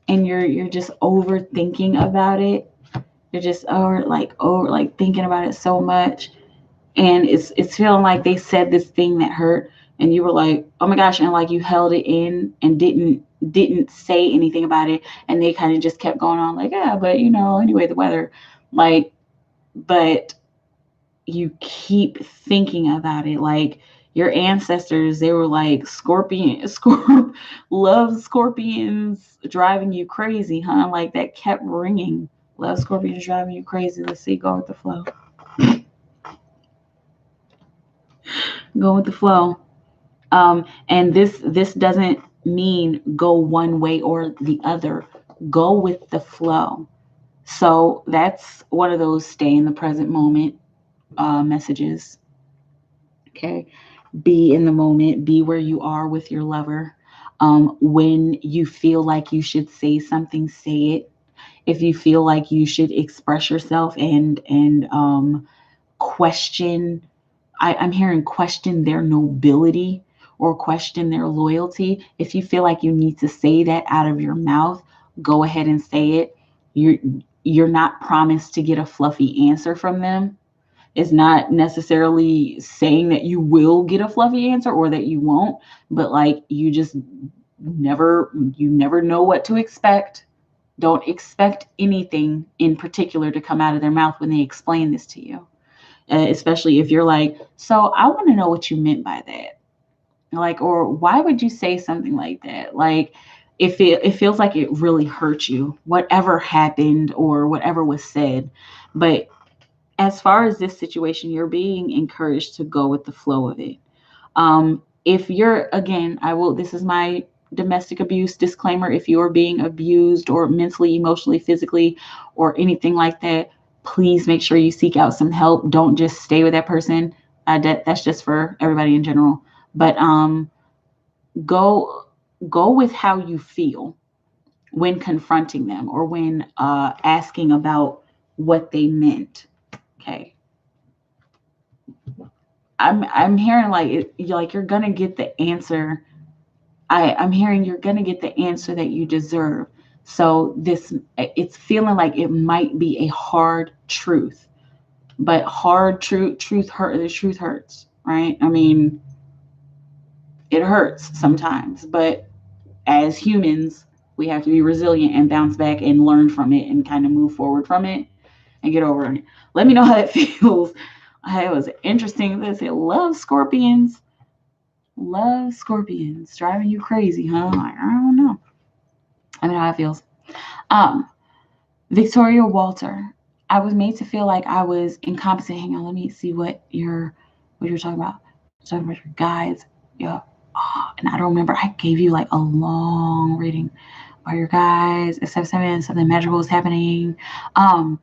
and you're just overthinking about it. You're just over like thinking about it so much, and it's feeling like they said this thing that hurt, and you were like, oh my gosh, and like you held it in and didn't say anything about it, and they kind of just kept going on like, yeah, but anyway, the weather, like, but you keep thinking about it. Like your ancestors, they were like, love scorpions driving you crazy, huh? Like that kept ringing. Love scorpions driving you crazy. Let's see, go with the flow. Go with the flow. And this doesn't mean go one way or the other. Go with the flow. So that's one of those stay in the present moment messages. Okay. Be in the moment, be where you are with your lover. When you feel like you should say something, say it. If you feel like you should express yourself and question, I'm hearing question their nobility or question their loyalty. If you feel like you need to say that out of your mouth, go ahead and say it. You're not promised to get a fluffy answer from them. It's not necessarily saying that you will get a fluffy answer or that you won't, but like you never know what to expect. Don't expect anything in particular to come out of their mouth when they explain this to you. Especially if you're like, so I want to know what you meant by that. Like, or why would you say something like that? Like, if it feels like it really hurt you, whatever happened or whatever was said. But as far as this situation, you're being encouraged to go with the flow of it. If you're, again, this is my domestic abuse disclaimer. If you're being abused or mentally, emotionally, physically, or anything like that, please make sure you seek out some help. Don't just stay with that person. That's just for everybody in general. But go with how you feel when confronting them or when asking about what they meant. Okay. I'm hearing like you're gonna get the answer. I'm hearing you're gonna get the answer that you deserve. So it's feeling like it might be a hard truth, but hard truth hurt. The truth hurts, right? I mean, it hurts sometimes, but as humans, we have to be resilient and bounce back and learn from it and kind of move forward from it. and get over it. Let me know how that feels. It was interesting. They say love scorpions. Love scorpions. Driving you crazy, huh? Like, I don't know. I mean, how it feels. Victoria Walter. I was made to feel like I was incompetent. Hang on, let me see what you're talking about. You're talking about your guides. Yeah. Oh, and I don't remember. I gave you like a long reading about your guides. Except something magical is happening. I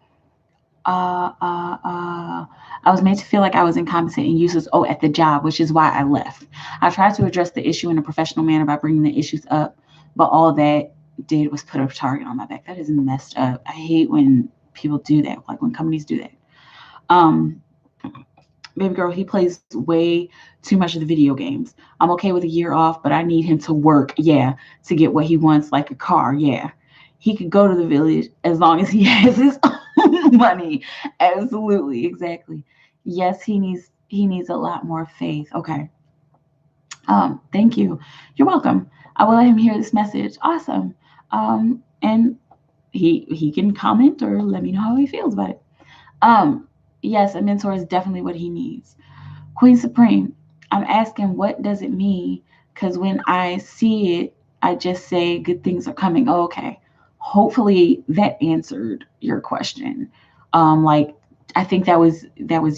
was made to feel like I was incompetent and useless at the job, which is why I left. I tried to address the issue in a professional manner by bringing the issues up, but all that did was put a target on my back. That is messed up. I hate when people do that, like when companies do that. Baby girl, he plays way too much of the video games. I'm okay with a year off, but I need him to work, to get what he wants, like a car, He could go to the village as long as he has his own money. Absolutely, exactly. Yes, he needs a lot more faith. Okay. Thank you. You're welcome. I will let him hear this message. Awesome. And he can comment or let me know how he feels about it. Yes, a mentor is definitely what he needs. Queen Supreme, I'm asking, what does it mean? Because when I see it, I just say good things are coming. Oh, okay. Hopefully that answered your question. I think that was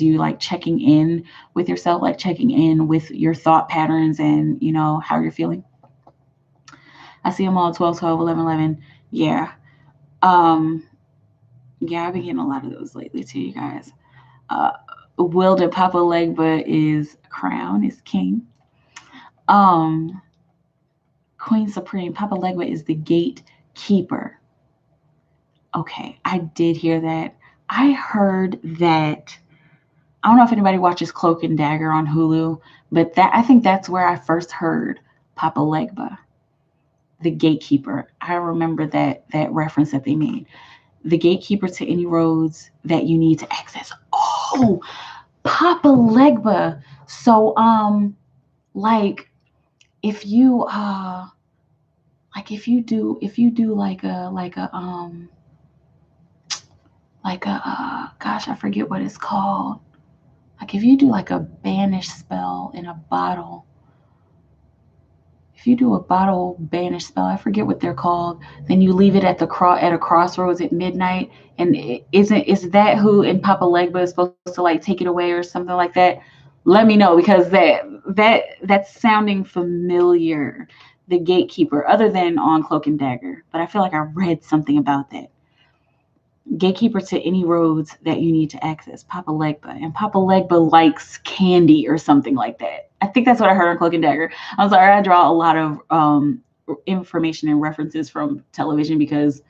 you like checking in with yourself, like checking in with your thought patterns and how you're feeling. I see them all 12, 12, 11, 11. Yeah. Yeah, I've been getting a lot of those lately too, you guys. Wilder Papa Legba is crown, is king. Queen Supreme, Papa Legba is the gatekeeper. Okay, I did hear that. I heard that. I don't know if anybody watches Cloak and Dagger on Hulu, but I think that's where I first heard Papa Legba, the gatekeeper. I remember that reference that they made. The gatekeeper to any roads that you need to access. Oh, Papa Legba. So like if you do like a gosh, I forget what it's called. Like if you do like a banish spell in a bottle. If you do a bottle banish spell, I forget what they're called. Then you leave it at a crossroads at midnight. And is that who in Papa Legba is supposed to like take it away or something like that? Let me know, because that's sounding familiar. The gatekeeper, other than on Cloak and Dagger, but I feel like I read something about that. Gatekeeper to any roads that you need to access, Papa Legba. And Papa Legba likes candy or something like that. I think that's what I heard on Cloak and Dagger. I'm sorry, I draw a lot of information and references from television because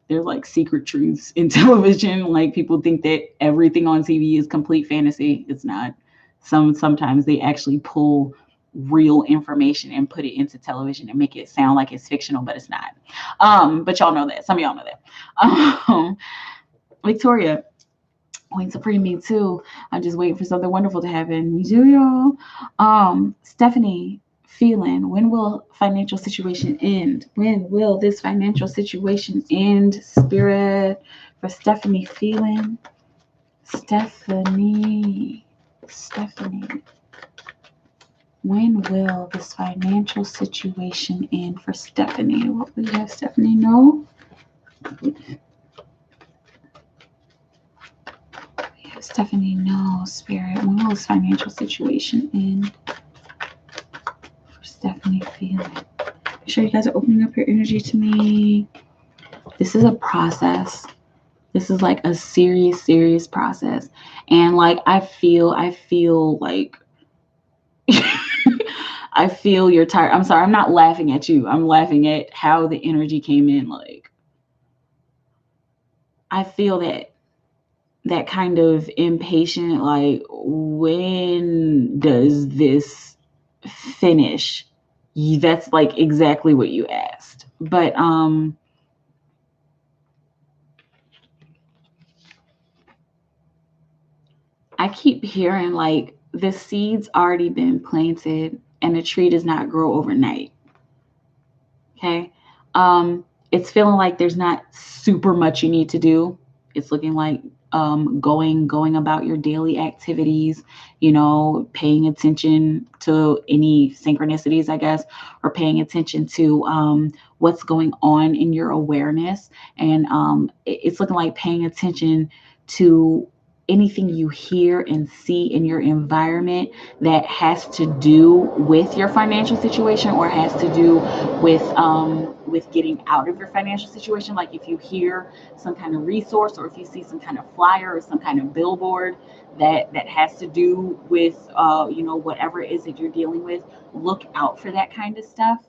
there's like secret truths in television. Like people think that everything on TV is complete fantasy. It's not. Sometimes they actually pull real information and put it into television and make it sound like it's fictional, but it's not. But y'all know that. Some of y'all know that. Victoria, Queen Supreme, me too. I'm just waiting for something wonderful to happen. Me too, y'all. Stephanie, feeling, when will financial situation end? When will this financial situation end? Spirit, for Stephanie, feeling. Stephanie. When will this financial situation end for Stephanie? What we have Stephanie know? Stephanie, no, Spirit. When will this financial situation end for Stephanie feeling? Make sure you guys are opening up your energy to me. This is a process. This is like a serious process. And like I feel like I feel you're tired. I'm sorry, I'm not laughing at you. I'm laughing at how the energy came in. Like I feel that kind of impatient, like, when does this finish? That's like exactly what you asked. But I keep hearing like the seed's already been planted and the tree does not grow overnight. Okay. It's feeling like there's not super much you need to do. It's looking like going about your daily activities, paying attention to any synchronicities, I guess, or paying attention to what's going on in your awareness. And it's looking like paying attention to anything you hear and see in your environment that has to do with your financial situation or has to do with getting out of your financial situation. Like if you hear some kind of resource, or if you see some kind of flyer or some kind of billboard that has to do with whatever it is that you're dealing with, look out for that kind of stuff.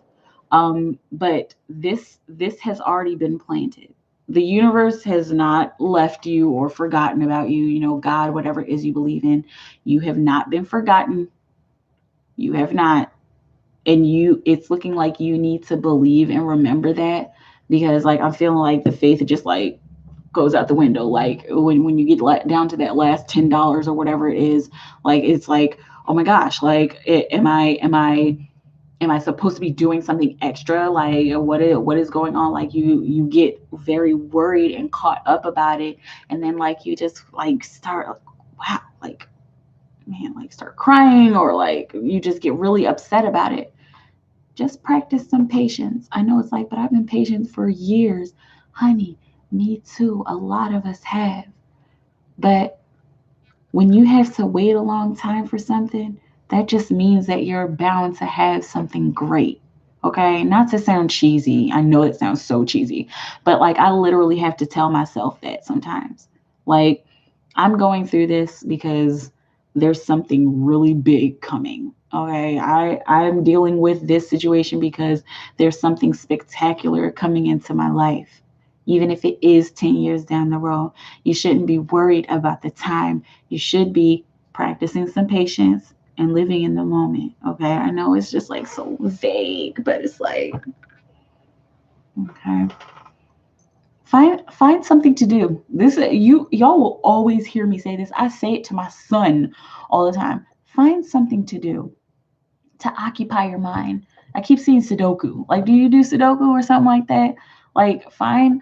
But this has already been planted. The universe has not left you or forgotten about you. God, whatever it is you believe in, you have not been forgotten. You have not. And it's looking like you need to believe and remember that, because like I'm feeling like the faith just like goes out the window. Like when you get down to that last $10 or whatever it is, like it's like, oh my gosh, like am I supposed to be doing something extra? Like what is going on? Like you get very worried and caught up about it, and then like you just like start like, wow, like man, like start crying, or like you just get really upset about it. Just practice some patience. I know it's like, but I've been patient for years. Honey, me too. A lot of us have. But when you have to wait a long time for something, that just means that you're bound to have something great. Okay? Not to sound cheesy. I know it sounds so cheesy, but like I literally have to tell myself that sometimes. Like I'm going through this because there's something really big coming. Okay? I'm dealing with this situation because there's something spectacular coming into my life. Even if it is 10 years down the road, you shouldn't be worried about the time. You should be practicing some patience and living in the moment. Okay? I know it's just like so vague, but it's like, okay. Find something to do. This y'all will always hear me say this. I say it to my son all the time. Find something to do to occupy your mind. I keep seeing Sudoku. Like, do you do Sudoku or something like that? Like, find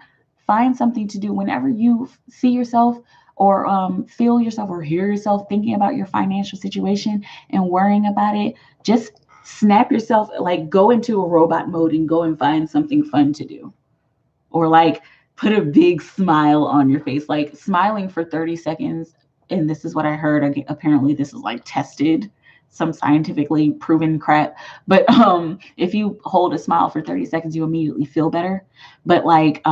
something to do whenever you see yourself or feel yourself or hear yourself thinking about your financial situation and worrying about it. Just snap yourself, like go into a robot mode and go and find something fun to do, or like put a big smile on your face. Like smiling for 30 seconds, and this is what I heard, apparently this is like tested, some scientifically proven crap, but if you hold a smile for 30 seconds you immediately feel better. But like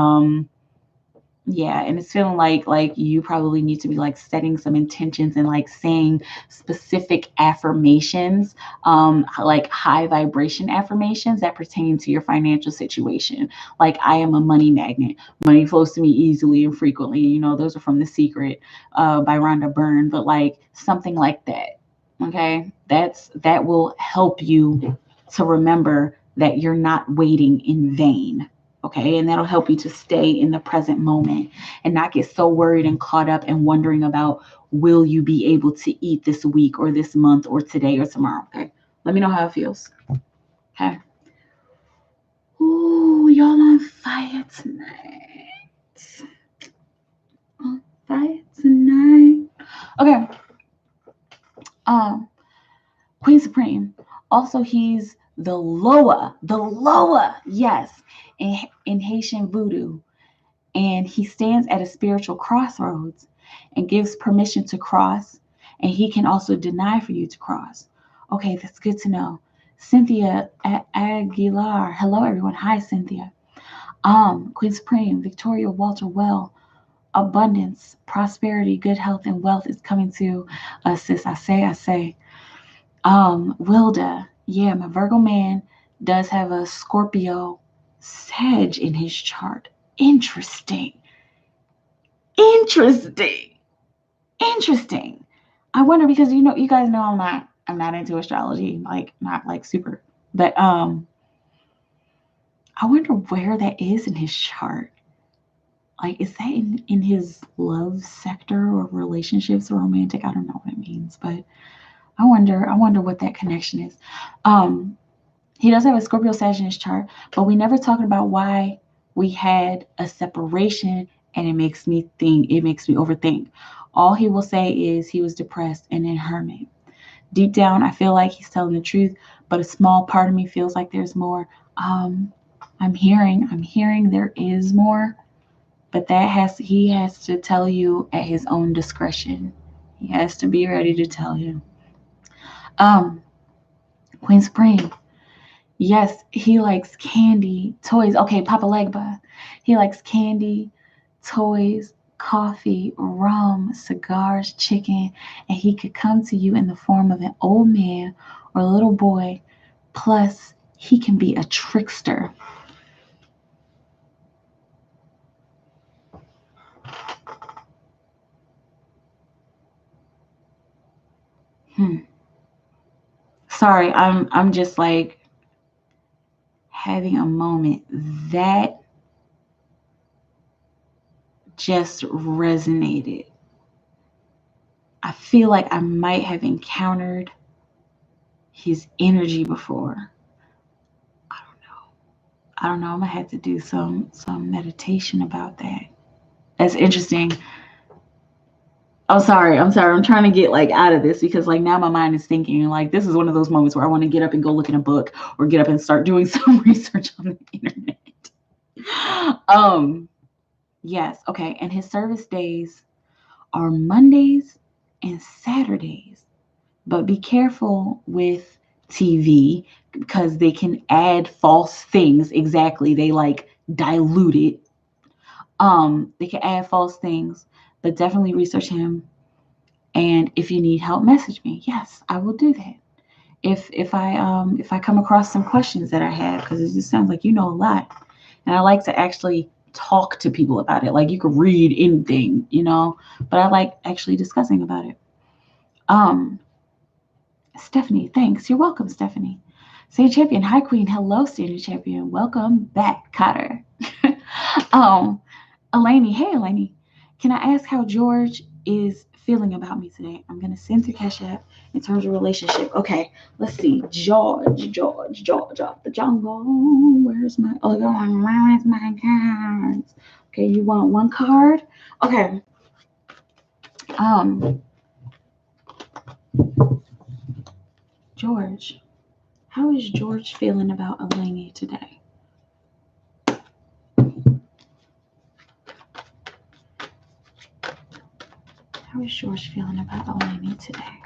yeah, and it's feeling like you probably need to be like setting some intentions and like saying specific affirmations, like high vibration affirmations that pertain to your financial situation. Like, I am a money magnet. Money flows to me easily and frequently. Those are from The Secret, by Rhonda Byrne. But like something like that. Okay, that will help you to remember that you're not waiting in vain. Okay, and that'll help you to stay in the present moment and not get so worried and caught up and wondering about, will you be able to eat this week or this month or today or tomorrow? Okay, let me know how it feels. Okay. Ooh, y'all on fire tonight. On fire tonight. Okay. Queen Supreme. Also, he's the Loa, yes, in Haitian voodoo. And he stands at a spiritual crossroads and gives permission to cross. And he can also deny for you to cross. Okay, that's good to know. Cynthia Aguilar. Hello, everyone. Hi, Cynthia. Queen Supreme, Victoria Walter Well. Abundance, prosperity, good health, and wealth is coming to us, sis. I say. Wilda, yeah, my Virgo man does have a Scorpio Sag in his chart. Interesting. I wonder, because you guys know I'm not into astrology, like not like super, but I wonder where that is in his chart. Like, is that in his love sector or relationships or romantic? I don't know what it means, but I wonder what that connection is. He does have a Scorpio Sag in his chart, but we never talked about why we had a separation and it makes me think, it makes me overthink. All he will say is he was depressed and in hermit. Deep down, I feel like he's telling the truth, but a small part of me feels like there's more. Um, I'm hearing there is more, but he has to tell you at his own discretion. He has to be ready to tell you. Um, Queen Supreme. Yes, he likes candy, toys. Okay, Papa Legba. He likes candy, toys, coffee, rum, cigars, chicken, and he could come to you in the form of an old man or a little boy. Plus, he can be a trickster. Hmm. Sorry, I'm just like having a moment that just resonated. I feel like I might have encountered his energy before. I don't know. I don't know. I'm gonna have to do some meditation about that. That's interesting. Oh, sorry. I'm sorry. I'm trying to get like out of this because like now my mind is thinking like this is one of those moments where I want to get up and go look in a book or get up and start doing some research on the internet. Um, yes. Okay. And his service days are Mondays and Saturdays. But be careful with TV because they can add false things. Exactly. They like dilute it. They can add false things, but definitely research him. And if you need help, message me. Yes, I will do that. If I come across some questions that I have, because it just sounds like you know a lot. And I like to actually talk to people about it. Like you could read anything, but I like actually discussing about it. Um, Stephanie, thanks. You're welcome, Stephanie. Senior Champion, hi Queen. Hello, Senior Champion. Welcome back, Cotter. um, Elaney, hey Elaney. Can I ask how George is feeling about me today? I'm gonna send to Cash App in terms of relationship. Okay, let's see. George of the jungle. Where's my where's my cards? Okay, you want one card? Okay. Um, George. How is George feeling about Elaney today? How is George feeling about Elaney today?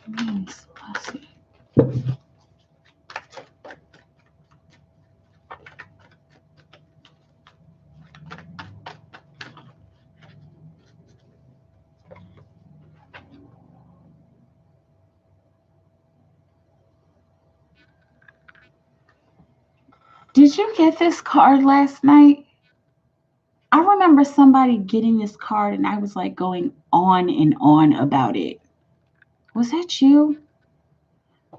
Let's see. Did you get this card last night? I remember somebody getting this card and I was like going on and on about it. Was that you?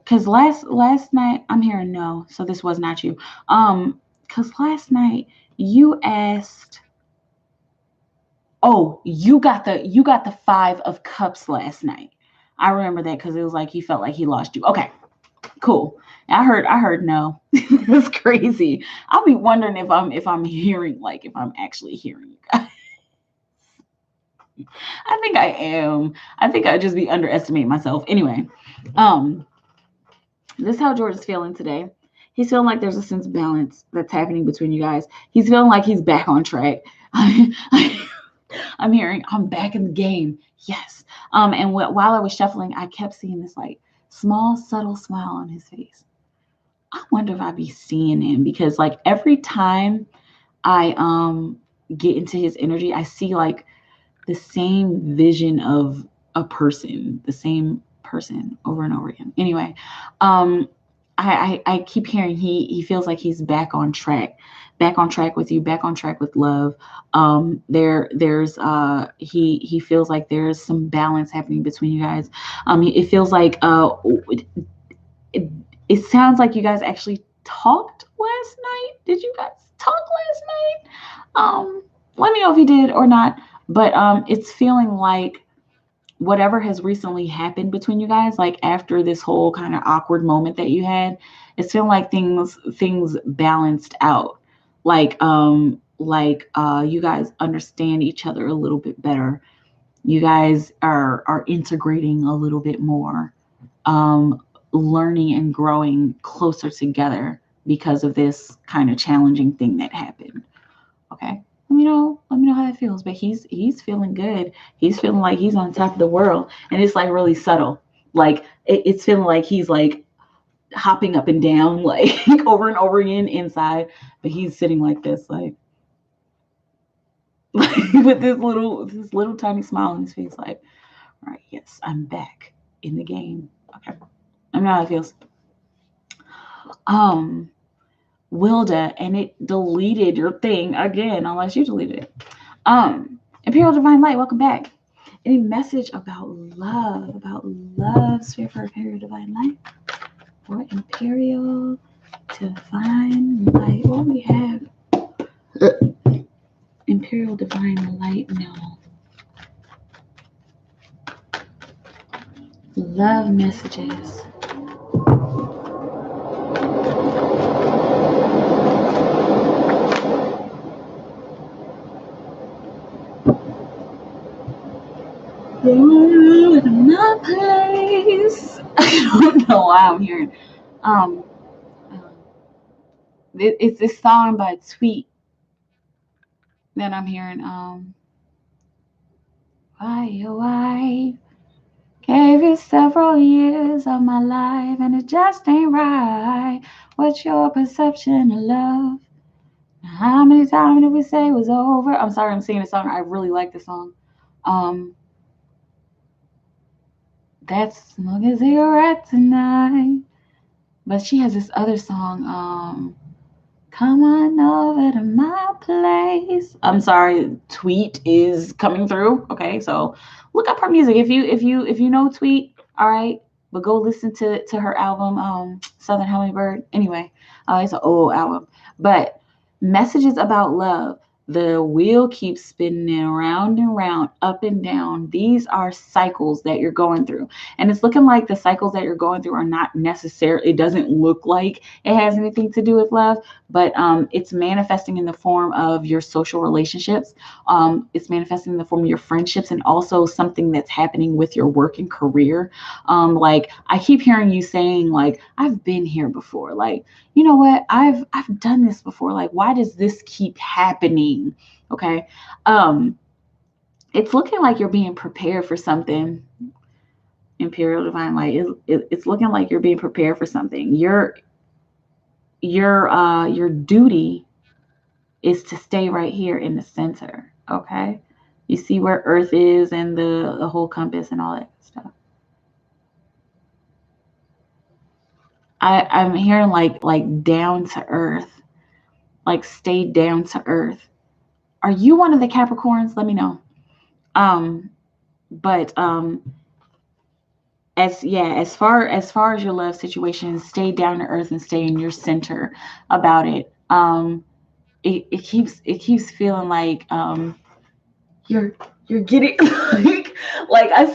Cause last night I'm hearing no, so this was not you. Cause last night you asked. Oh, you got the 5 of Cups last night. I remember that because it was like he felt like he lost you. Okay, cool. I heard no. That's crazy. I'll be wondering if I'm hearing like if I'm actually hearing you guys. I think I am. I think I just be underestimating myself. Anyway, um, this is how George is feeling today. He's feeling like there's a sense of balance that's happening between you guys. He's feeling like he's back on track. I'm hearing I'm back in the game. Yes. And while I was shuffling, I kept seeing this like small, subtle smile on his face. I wonder if I be seeing him because like every time I get into his energy, I see like the same vision of a person, the same person over and over again. Anyway, um, I keep hearing he feels like he's back on track with you, back on track with love. There's he feels like there's some balance happening between you guys. It feels like it, it sounds like you guys actually talked last night. Did you guys talk last night? Let me know if you did or not. But it's feeling like whatever has recently happened between you guys, like after this whole kind of awkward moment that you had, it's feeling like things balanced out. You guys understand each other a little bit better. You guys are integrating a little bit more, learning and growing closer together because of this kind of challenging thing that happened. Okay. Let me know how that feels. But he's feeling good. He's feeling like he's on top of the world. And it's like really subtle. Like it's feeling like he's like hopping up and down, like over and over again inside. But he's sitting like this, like with this little tiny smile on his face, like, all right, yes, I'm back in the game. Okay. I know how it feels. Um, Wilda, and it deleted your thing again, unless you deleted it. Imperial Divine Light, welcome back. Any message about love, sphere for Imperial Divine Light? For Imperial Divine Light. What do we have? Imperial Divine Light, no. Love messages. You're in my place. I don't know why I'm hearing. It's this song by Tweet that I'm hearing. Why gave you several years of my life and it just ain't right. What's your perception of love? How many times did we say it was over? I'm sorry, I'm singing a song. I really like the song. That's smoking a cigarette tonight. But she has this other song. Come on over to my place. I'm sorry, Tweet is coming through. Okay, so look up her music if you know Tweet. All right, but go listen to her album, Southern Hummingbird. Anyway, it's an old album, but messages about love. The wheel keeps spinning around and round, up and down. These are cycles that you're going through. And it's looking like the cycles that you're going through are not necessarily, it doesn't look like it has anything to do with love, but it's manifesting in the form of your social relationships. It's manifesting in the form of your friendships and also something that's happening with your work and career. Like I keep hearing you saying, like, I've been here before. Like, you know what? I've done this before. Like, why does this keep happening? Okay. It's looking like you're being prepared for something. Imperial Divine Light. It's looking like you're being prepared for something. Your duty is to stay right here in the center. Okay. You see where Earth is and the whole compass and all that stuff. I'm hearing like down to earth, like stay down to earth. Are you one of the Capricorns? Let me know. But as far as your love situation, stay down to earth and stay in your center about it. It keeps feeling like you're getting like I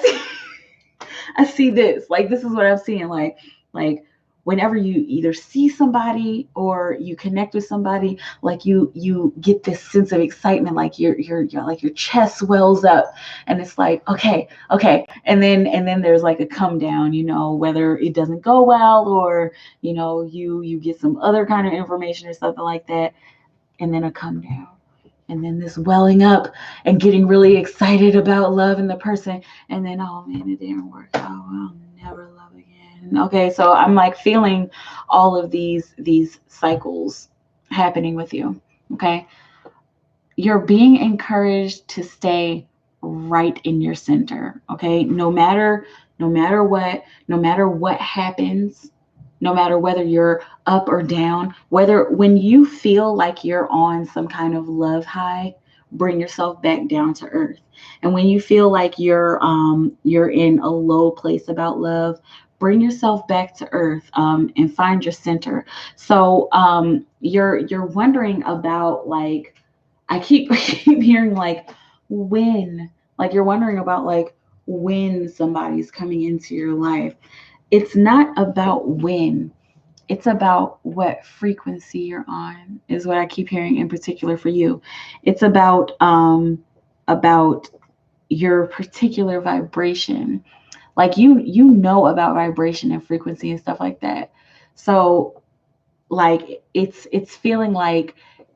see this. Like this is what I'm seeing. Like whenever you either see somebody or you connect with somebody, like you get this sense of excitement, like your like your chest swells up, and it's like okay, and then there's like a come down, whether it doesn't go well or you get some other kind of information or something like that, and then a come down. And then this welling up and getting really excited about love and the person. And then, oh man, it didn't work out. I'll never love again. Okay, so I'm like feeling all of these cycles happening with you. Okay. You're being encouraged to stay right in your center. Okay. No matter what happens, no matter whether you're up or down, when you feel like you're on some kind of love high, bring yourself back down to earth. And when you feel like you're in a low place about love, bring yourself back to earth, and find your center. So you're wondering about, like, I keep hearing like when, like you're wondering about like when somebody's coming into your life. It's not about when, it's about what frequency you're on, is what I keep hearing in particular for you. It's about your particular vibration. Like you know about vibration and frequency and stuff like that. So like it's feeling like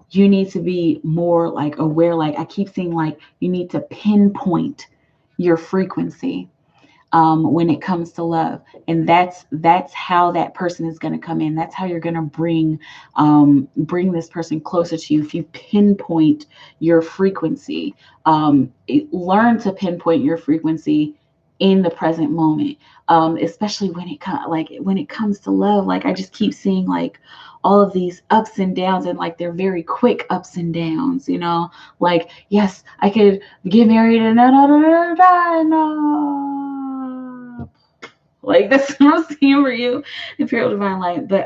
you need to be more like aware. Like I keep seeing like you need to pinpoint your frequency when it comes to love, and that's how that person is going to come in. That's how you're going to bring this person closer to you. If you pinpoint your frequency, learn to pinpoint your frequency in the present moment, especially when it comes to love. Like I just keep seeing like all of these ups and downs, and like they're very quick ups and downs, you know, like yes, I could get married and no, like that's what I'm seeing for you, Imperial Divine Light. But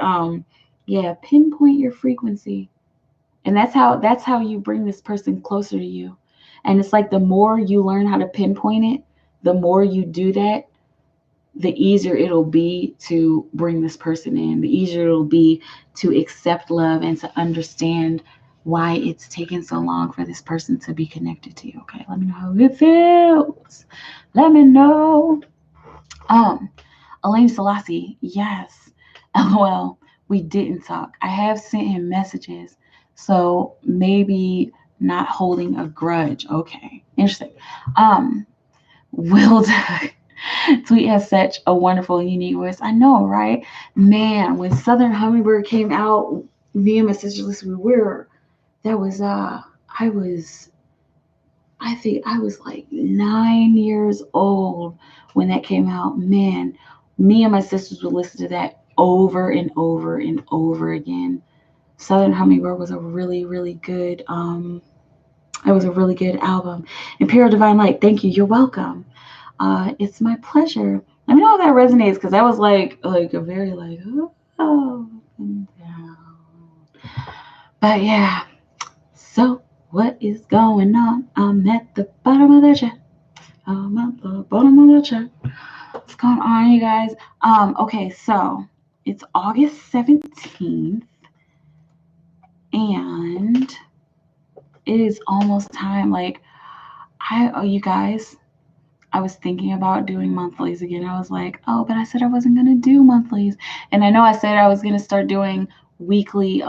yeah, pinpoint your frequency, and that's how you bring this person closer to you. And it's like the more you learn how to pinpoint it, the more you do that, the easier it'll be to bring this person in, the easier it'll be to accept love and to understand why it's taken so long for this person to be connected to you. Okay, let me know how it feels. Let me know. Um, Elaine Selassie, yes. LOL, we didn't talk. I have sent him messages, so maybe not holding a grudge. Okay, interesting. Will Tweet has such a wonderful, unique voice. I know, right? Man, when Southern Hummingbird came out, me and my sister, listen, we were, that was, I think I was like 9 years old when that came out. Man, me and my sisters would listen to that over and over and over again. Southern Hummingbird was a really, really good, it was a really good album. Imperial Divine Light, thank you. You're welcome. It's my pleasure. Let me know if that resonates, because that was like a very like oh and down. But yeah. So what is going on? I'm at the bottom of the chat. I'm at the bottom of the chat. What's going on, you guys? Okay, so it's August 17th, and it is almost time. Like you guys, I was thinking about doing monthlies again. I was like, oh, but I said I wasn't going to do monthlies. And I know I said I was going to start doing weekly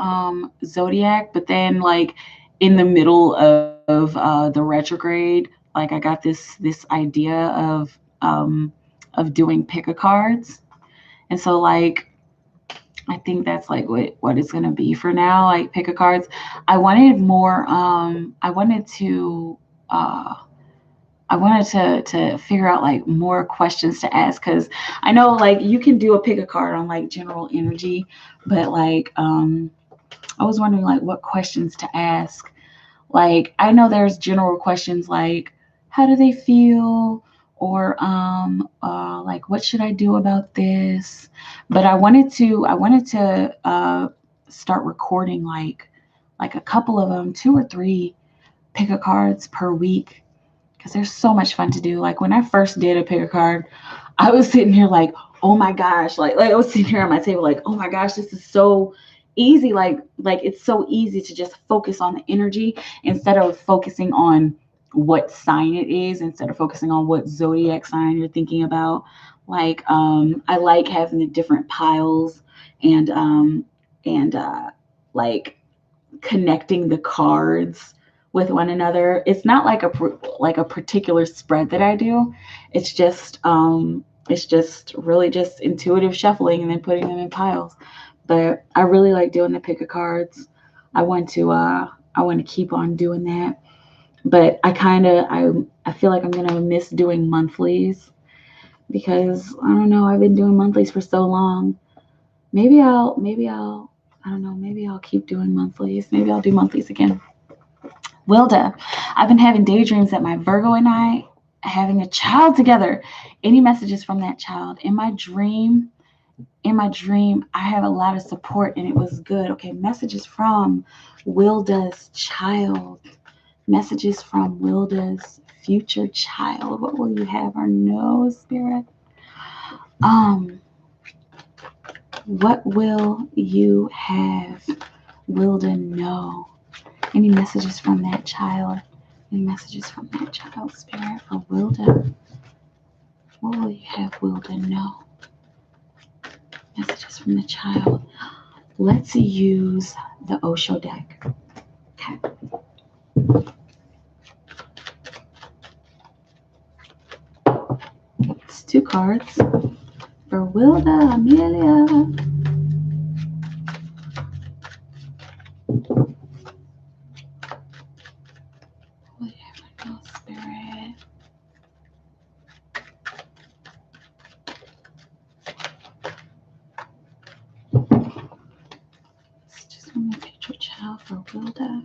zodiac, but then like in the middle of the retrograde, like I got this idea of doing pick a cards. And so like I think that's like what it's going to be for now, like pick a cards. I wanted more I wanted to figure out like more questions to ask, because I know like you can do a pick a card on like general energy, but like I was wondering like what questions to ask. Like I know there's general questions like how do they feel, or like what should I do about this? But I wanted to start recording like a couple of them, 2 or 3 pick a cards per week, because they're so much fun to do. Like when I first did a pick a card, I was sitting here like, oh my gosh, like I was sitting here on my table like, oh my gosh, this is so easy. Like it's so easy to just focus on the energy instead of focusing on what sign it is, instead of focusing on what zodiac sign you're thinking about. Like I like having the different piles, and like connecting the cards with one another. It's not like a particular spread that I do. It's just really just intuitive shuffling and then putting them in piles. But I really like doing the pick of cards. I want to keep on doing that. But I feel like I'm gonna miss doing monthlies, because I don't know, I've been doing monthlies for so long. Maybe I'll I don't know, maybe I'll keep doing monthlies. Maybe I'll do monthlies again. Wilda, I've been having daydreams that my Virgo and I are having a child together. Any messages from that child? In my dream, I have a lot of support and it was good. Okay, messages from Wilda's child. Messages from Wilda's future child. What will you have her know, Spirit? What will you have Wilda know? Any messages from that child? Any messages from that child, Spirit, for Wilda? What will you have Wilda know? Messages from the child. Let's use the Osho deck. Okay. It's 2 cards for Wilda Amelia. What do you have her know, Spirit? It's just from the future child for Wilda.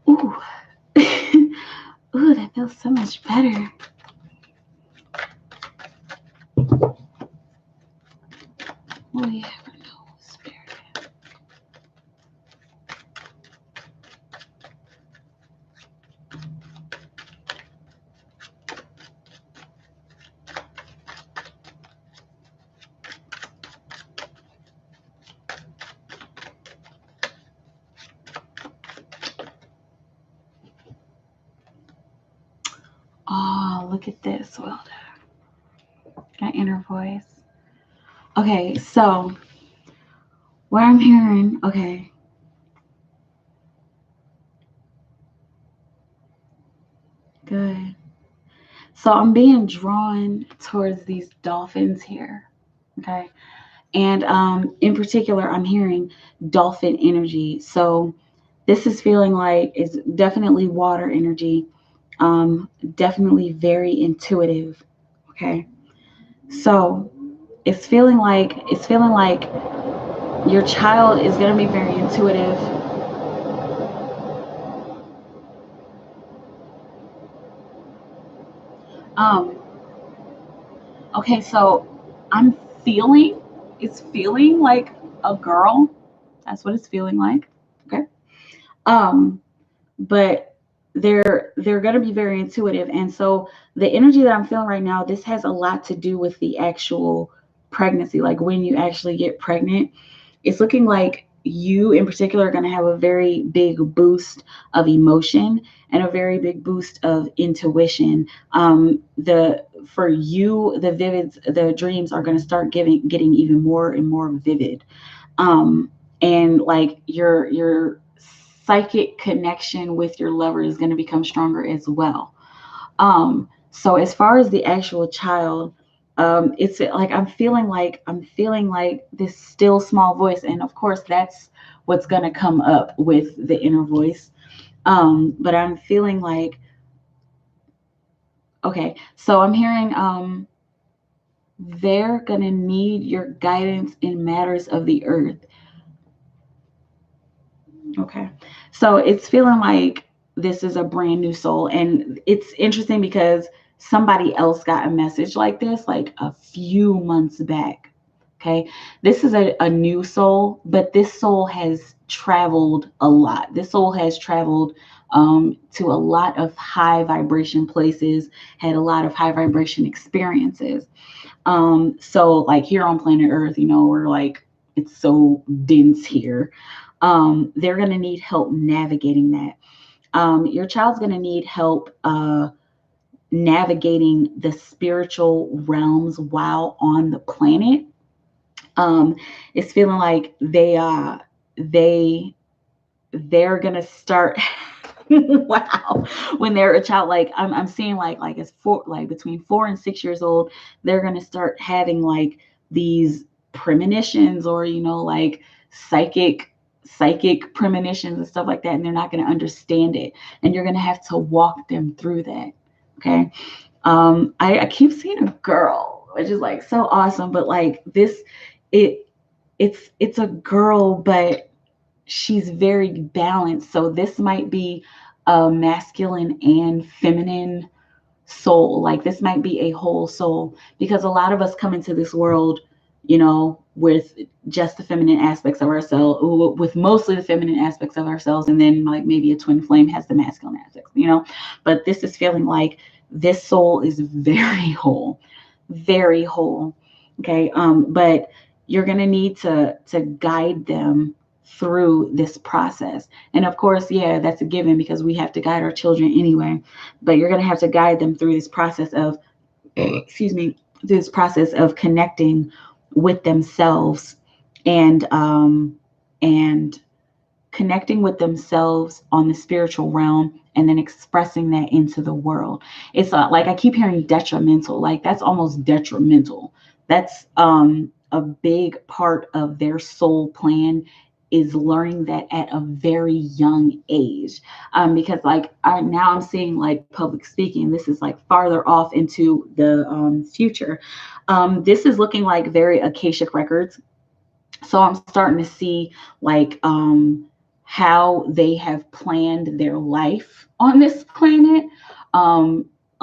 Ooh. Ooh, that feels so much better. What do you have her know, Spirit? Oh, look at this, Wilda. Got inner voice. Okay, so what I'm hearing, okay. Good. So I'm being drawn towards these dolphins here. Okay. And in particular, I'm hearing dolphin energy. So this is feeling like it's definitely water energy. Definitely very intuitive. Okay. So it's feeling like your child is going to be very intuitive. Okay, so I'm feeling, it's feeling like a girl. That's what it's feeling like. Okay. But they're going to be very intuitive, and so the energy that I'm feeling right now, this has a lot to do with the actual pregnancy, like when you actually get pregnant. It's looking like you in particular are going to have a very big boost of emotion and a very big boost of intuition. The for you, the dreams are going to start getting even more and more vivid. And like your psychic connection with your lover is going to become stronger as well. So as far as the actual child, it's like I'm feeling like this still small voice, and of course that's what's going to come up with the inner voice. But I'm feeling like, okay, so I'm hearing they're going to need your guidance in matters of the earth. Okay. So it's feeling like this is a brand new soul. And it's interesting because somebody else got a message like this like a few months back. Okay. This is a new soul, but this soul has traveled a lot. This soul has traveled to a lot of high vibration places, had a lot of high vibration experiences. So like here on planet Earth, we're like, it's so dense here. They're going to need help navigating that. Your child's going to need help navigating the spiritual realms while on the planet. It's feeling like they're going to start wow, when they're a child, like I'm seeing like it's between 4 and 6 years old, they're going to start having like these premonitions, or like psychic premonitions and stuff like that, and they're not going to understand it, and you're going to have to walk them through that. Okay. I keep seeing a girl, which is like so awesome, but like this, it's a girl, but she's very balanced. So this might be a masculine and feminine soul. Like this might be a whole soul, because a lot of us come into this world, with just the feminine aspects of ourselves, with mostly the feminine aspects of ourselves, and then like maybe a twin flame has the masculine aspects. But this is feeling like this soul is very whole, very whole. Okay. But you're gonna need to guide them through this process. And of course, yeah, that's a given, because we have to guide our children anyway. But you're gonna have to guide them through this process of, excuse me, this process of connecting with themselves, and connecting with themselves on the spiritual realm, and then expressing that into the world. It's like I keep hearing detrimental, like that's almost detrimental. That's a big part of their soul plan, is learning that at a very young age. Because like now I'm seeing like public speaking. This is like farther off into the future. This is looking like very Akashic records. So I'm starting to see like how they have planned their life on this planet.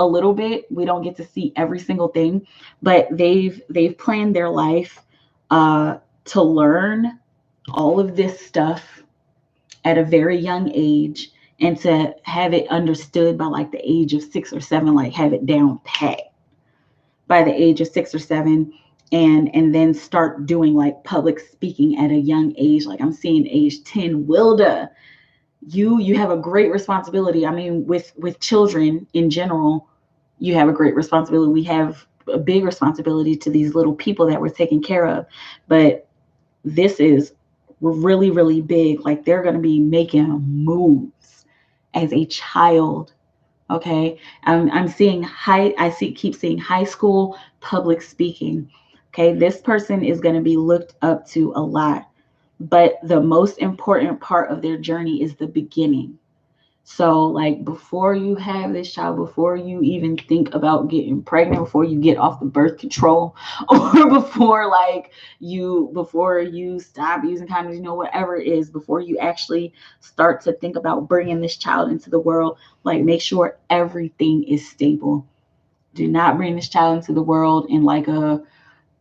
A little bit. We don't get to see every single thing, but they've planned their life to learn all of this stuff at a very young age, and to have it understood by like the age of 6 or 7, like have it down pat by the age of 6 or 7, and then start doing like public speaking at a young age. Like I'm seeing age 10. Wilda, you have a great responsibility. I mean, with children in general, you have a great responsibility. We have a big responsibility to these little people that we're taking care of. But this is really, really big. Like they're going to be making moves as a child. Okay. I'm seeing keep seeing high school public speaking. Okay. This person is going to be looked up to a lot, but the most important part of their journey is the beginning. So like before you have this child, before you even think about getting pregnant, before you get off the birth control, or before you stop using condoms, whatever it is, before you actually start to think about bringing this child into the world, like make sure everything is stable. Do not bring this child into the world in like a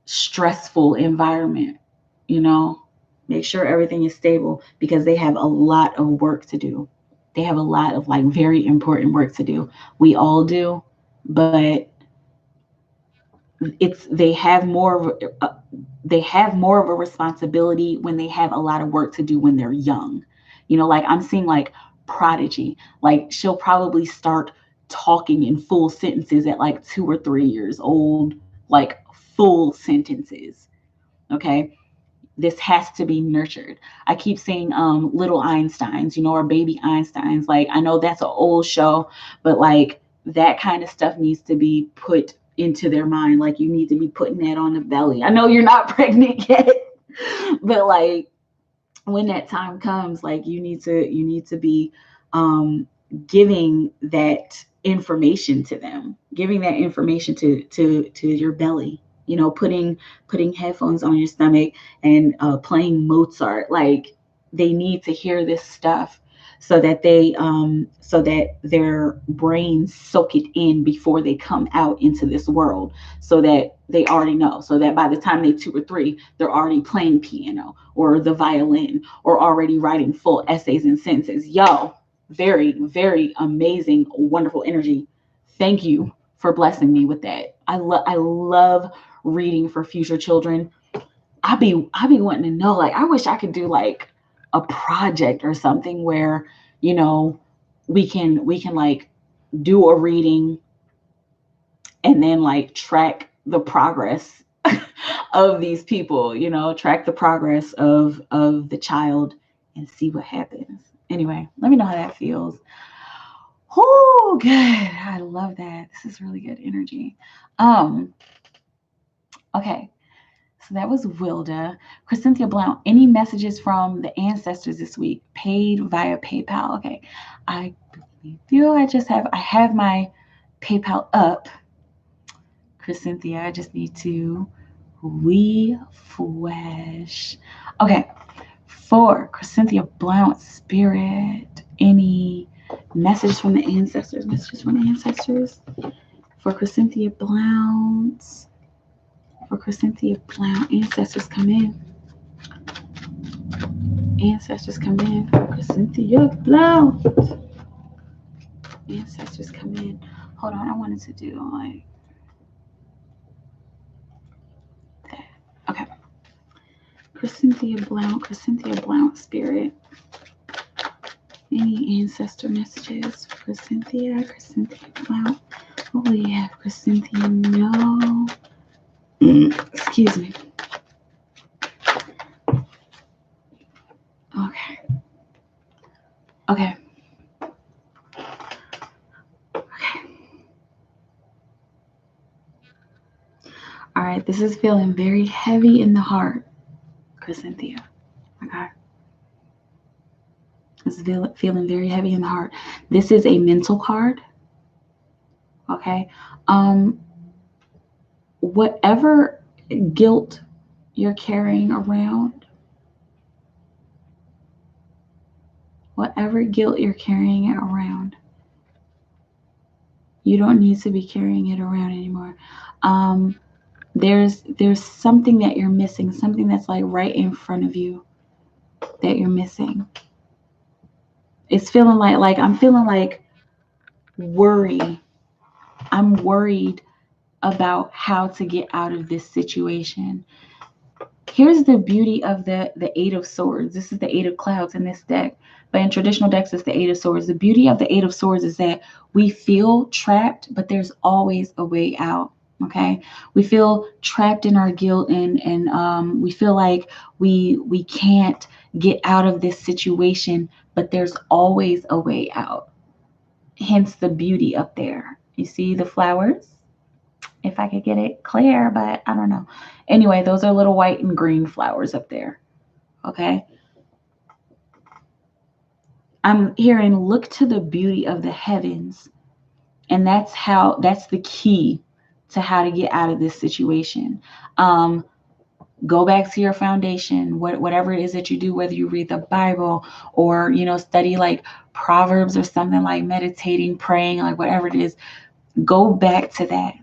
stressful environment, you know, make sure everything is stable, because they have a lot of work to do. They have a lot of like very important work to do. We all do, but they have more of a responsibility when they have a lot of work to do when they're young. Like I'm seeing like Prodigy, like she'll probably start talking in full sentences at like 2 or 3 years old, like full sentences. Okay. This has to be nurtured. I keep saying little Einsteins, or baby Einsteins. Like I know that's an old show, but like that kind of stuff needs to be put into their mind. Like you need to be putting that on the belly. I know you're not pregnant yet, but like when that time comes, like you need to be giving that information to them, giving that information to your belly. Putting headphones on your stomach and playing Mozart. Like they need to hear this stuff so that their brains soak it in before they come out into this world, so that they already know, so that by the time they're 2 or 3, they're already playing piano or the violin, or already writing full essays and sentences. Yo, very, very amazing, wonderful energy. Thank you for blessing me with that. I love reading for future children. I be wanting to know, like I wish I could do like a project or something where, we can like do a reading and then like track the progress of these people, track the progress of the child and see what happens. Anyway, let me know how that feels. Oh, good. I love that. This is really good energy. Okay. So that was Wilda. Cynthia Blount, any messages from the ancestors this week? Paid via PayPal. Okay. I do. I have my PayPal up. Cynthia, I just need to refresh. Okay. For Cynthia Blount, spirit, any Messages from the ancestors. Messages from the ancestors. For Cynthia Blount. For Cynthia Blount. Ancestors come in. Ancestors come in. For Cynthia Blount. Ancestors come in. Hold on. I wanted to do like that. Okay. Cynthia Blount spirit. Any ancestor messages for Cynthia Blount? What will you have for Cynthia? No. Excuse me. Okay. Okay. All right. This is feeling very heavy in the heart, Cynthia. Okay. This is feeling very heavy in the heart. This is a mental card. Okay. Whatever guilt you're carrying around, you don't need to be carrying it around anymore. There's something that you're missing, something that's like right in front of you that you're missing. It's feeling like I'm feeling like worry. I'm worried about how to get out of this situation. Here's the beauty of the Eight of Swords. This is the Eight of Clouds in this deck. But in traditional decks, it's the Eight of Swords. The beauty of the Eight of Swords is that we feel trapped, but there's always a way out. Okay, we feel trapped in our guilt, and we feel like we can't get out of this situation, but there's always a way out. Hence the beauty up there. You see the flowers? If I could get it clear, but I don't know. Anyway, those are little white and green flowers up there. Okay. I'm hearing look to the beauty of the heavens. And that's the key to how to get out of this situation. Go back to your foundation, whatever it is that you do, whether you read the Bible or, study like Proverbs or something, like meditating, praying, like whatever it is, go back to that.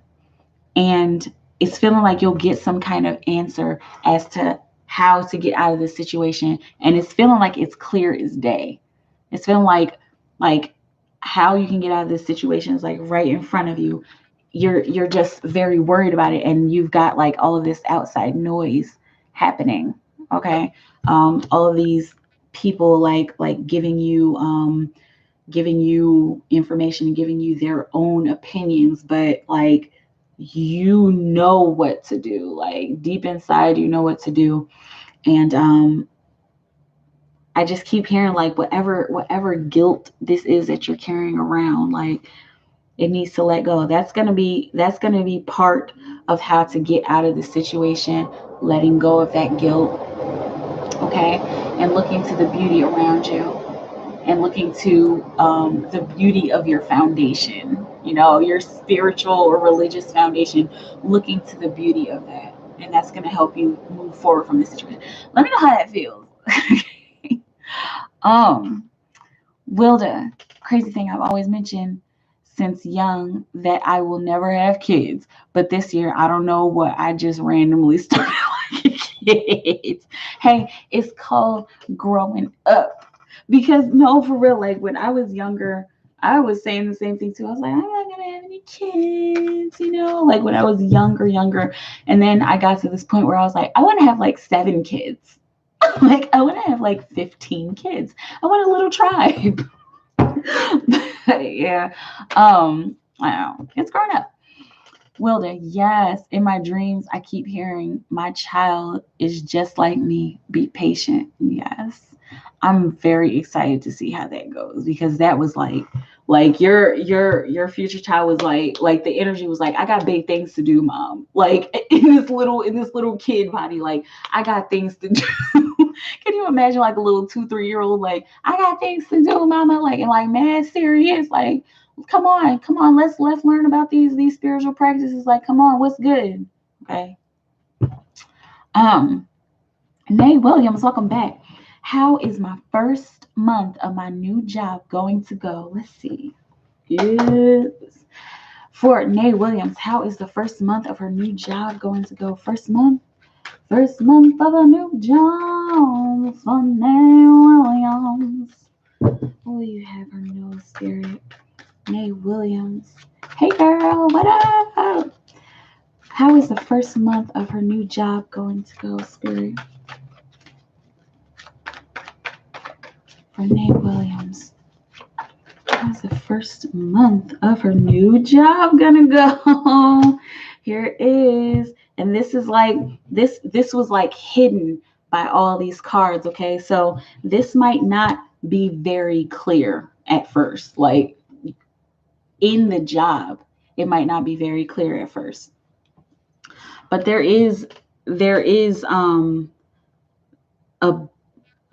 And it's feeling like you'll get some kind of answer as to how to get out of this situation. And it's feeling like it's clear as day. It's feeling like how you can get out of this situation is like right in front of you. You're just very worried about it, and you've got like all of this outside noise happening. Okay. All of these people like giving you information and giving you their own opinions, but like you know what to do. Like deep inside, you know what to do. And I just keep hearing like whatever guilt this is that you're carrying around, like it needs to let go. That's gonna be part of how to get out of the situation, letting go of that guilt. Okay. And looking to the beauty around you, and looking to the beauty of your foundation, your spiritual or religious foundation, looking to the beauty of that. And that's going to help you move forward from this situation. Let me know how that feels. Wilda, crazy thing, I've always mentioned since young that I will never have kids. But this year, I don't know what, I just randomly started liking kids. Hey, it's called growing up. Because no, for real, like when I was younger, I was saying the same thing too. I was like, I'm not gonna have any kids, like when I was younger. And then I got to this point where I was like, I want to have like 7 kids. Like I want to have like 15 kids. I want a little tribe. Yeah. I don't know. It's grown up. Wilda, yes. In my dreams, I keep hearing my child is just like me. Be patient. Yes. I'm very excited to see how that goes, because that was like your future child was like the energy was like, I got big things to do, mom. Like in this little kid body, like I got things to do. Can you imagine like a little 2-3-year-old, like I got things to do, mama, like and like mad serious, like come on, let's learn about these spiritual practices. Like, come on, what's good? Okay. Nay Williams, welcome back. How is my first month of my new job going to go? Let's see. Yes. For Nay Williams, how is the first month of her new job going to go? First month of a new job for Nay Williams. What will you have her know, Spirit? Nay Williams. Hey girl, what up? How is the first month of her new job going to go, Spirit? For Nay Williams. How's the first month of her new job gonna go? Here it is. And this is like, this was like hidden by all these cards, okay? So this might not be very clear at first. Like in the job, it might not be very clear at first. But there is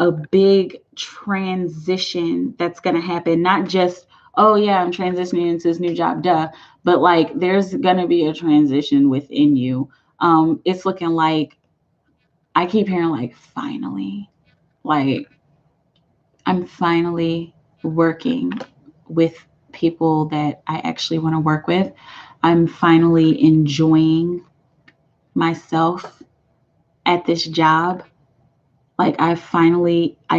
a big transition that's going to happen. Not just, oh yeah, I'm transitioning into this new job, duh, but like there's going to be a transition within you. It's looking like, I keep hearing like finally, like I'm finally working with people that I actually want to work with. I'm finally enjoying myself at this job. Like I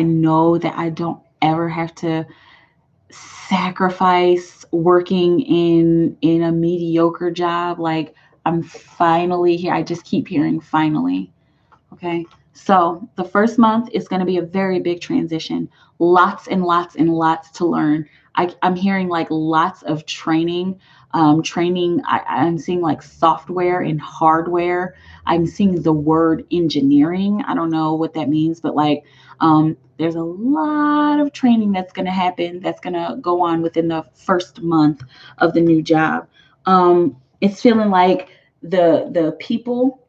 know that I don't ever have to sacrifice working in a mediocre job. Like I'm finally here. I just keep hearing finally. Okay. So the first month is going to be a very big transition. Lots and lots and lots to learn. I'm hearing like lots of training. I'm seeing like software and hardware. I'm seeing the word engineering. I don't know what that means, but like there's a lot of training that's going to happen, that's going to go on within the first month of the new job. It's feeling like the people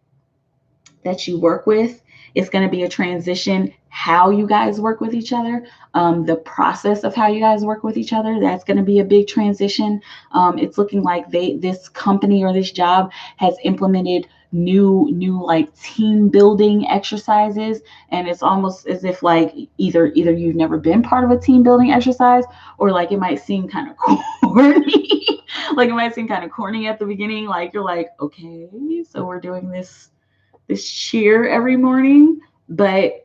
that you work with, it's going to be a transition. How you guys work with each other, the process of how you guys work with each other, that's going to be a big transition. It's looking like this company or this job has implemented new like team building exercises, and it's almost as if like either you've never been part of a team building exercise, or like it might seem kind of corny. Like it might seem kind of corny at the beginning, like you're like, okay, so we're doing this cheer every morning, but